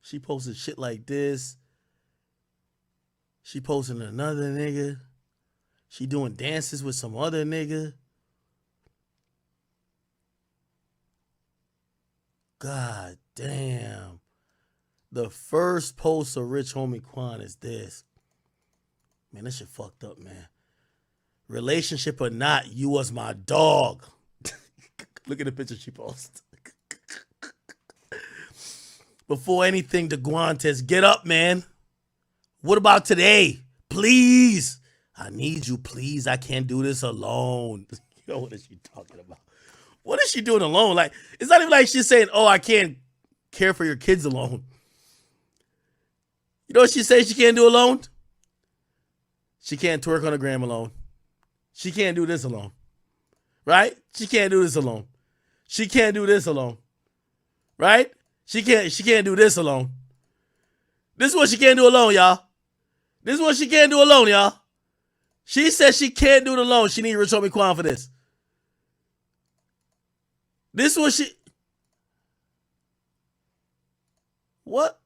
A: She posted shit like this. She posting another nigga. She doing dances with some other nigga. God damn. The first post of Rich Homie Quan is this. Man, this shit fucked up, man. Relationship or not, you was my dog. Look at the picture she posted. Before anything, the Guantes, get up, man. What about today? Please. I need you, please. I can't do this alone. Yo, what is she talking about? What is she doing alone? Like, it's not even like she's saying, oh, I can't care for your kids alone. You know what she says she can't do alone? She can't twerk on the gram alone. She can't do this alone. Right? She can't do this alone. She can't do this alone. Right? She can't do this alone. This is what she can't do alone, y'all. This is what she can't do alone, y'all. She says she can't do it alone. She needs Rich Homie Quan for this. This is what she... What?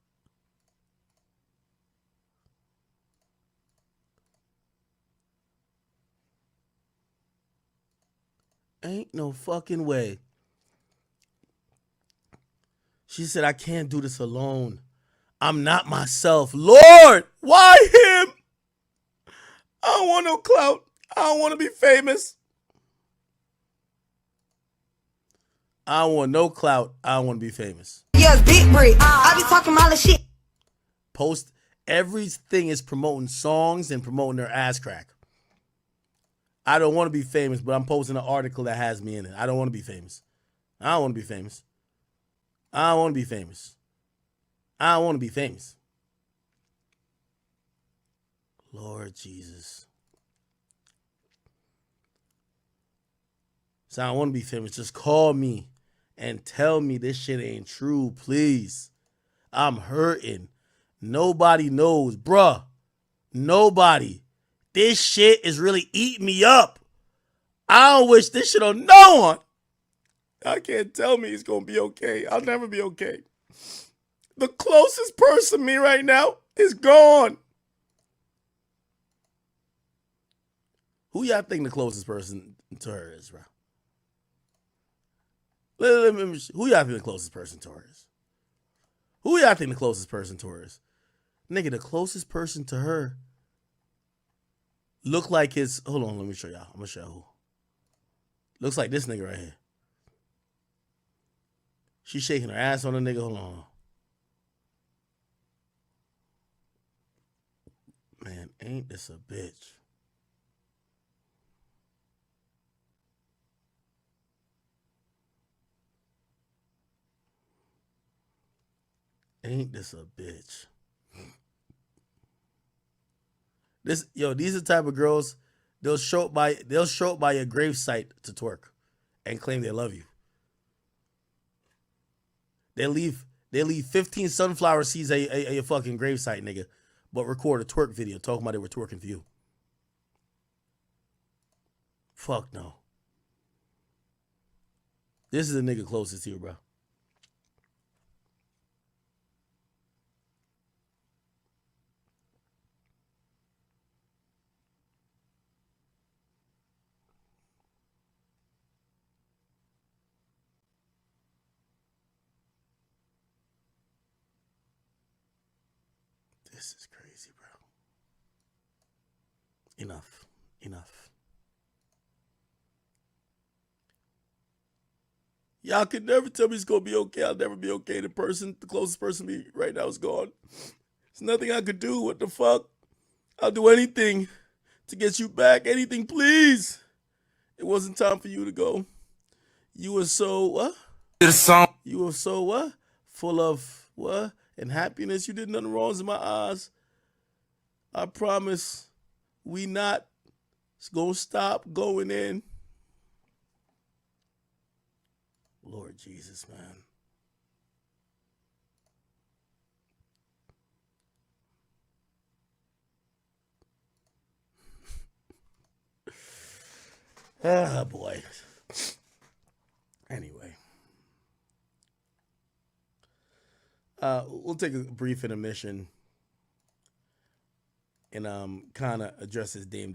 A: Ain't no fucking way. She said, I can't do this alone. I'm not myself. Lord, why him? I don't want no clout. I don't want to be famous. I don't want no clout. I don't want to be famous.
P: Yes, big break. I be talking all the shit.
A: Post, everything is promoting songs and promoting their ass crack. I don't want to be famous, but I'm posting an article that has me in it. I don't want to be famous. I don't want to be famous. I don't want to be famous. I don't want to be famous. Lord Jesus. So I don't want to be famous. Just call me and tell me this shit ain't true, please. I'm hurting. Nobody knows. Bruh. Nobody. This shit is really eating me up. I don't wish this shit on no one. I can't tell me it's gonna be okay. I'll never be okay. The closest person to me right now is gone. Who y'all think the closest person to her is, bro? Who y'all think the closest person to her is? Who y'all think the closest person to her is? Nigga, the closest person to her look like his. Hold on, let me show y'all. I'm gonna show y'all who. Looks like this nigga right here. She's shaking her ass on the nigga. Hold on. Man, ain't this a bitch? Ain't this a bitch? These are the type of girls they'll show up by your gravesite to twerk and claim they love you. They leave 15 sunflower seeds at your fucking gravesite, nigga, but record a twerk video talking about they were twerking for you. Fuck no. This is the nigga closest to you, bro. This is crazy, bro. Enough. Y'all can never tell me it's gonna be okay. I'll never be okay. The closest person to me right now is gone. There's nothing I could do. What the fuck? I'll do anything to get you back. Anything, please. It wasn't time for you to go. You were so what? You were so what? Full of what? And happiness. You did nothing wrong in my eyes. I promise we not gonna stop going in. Lord Jesus, man. Ah, boy. Anyway. We'll take a brief intermission and kind of address this Dame Dash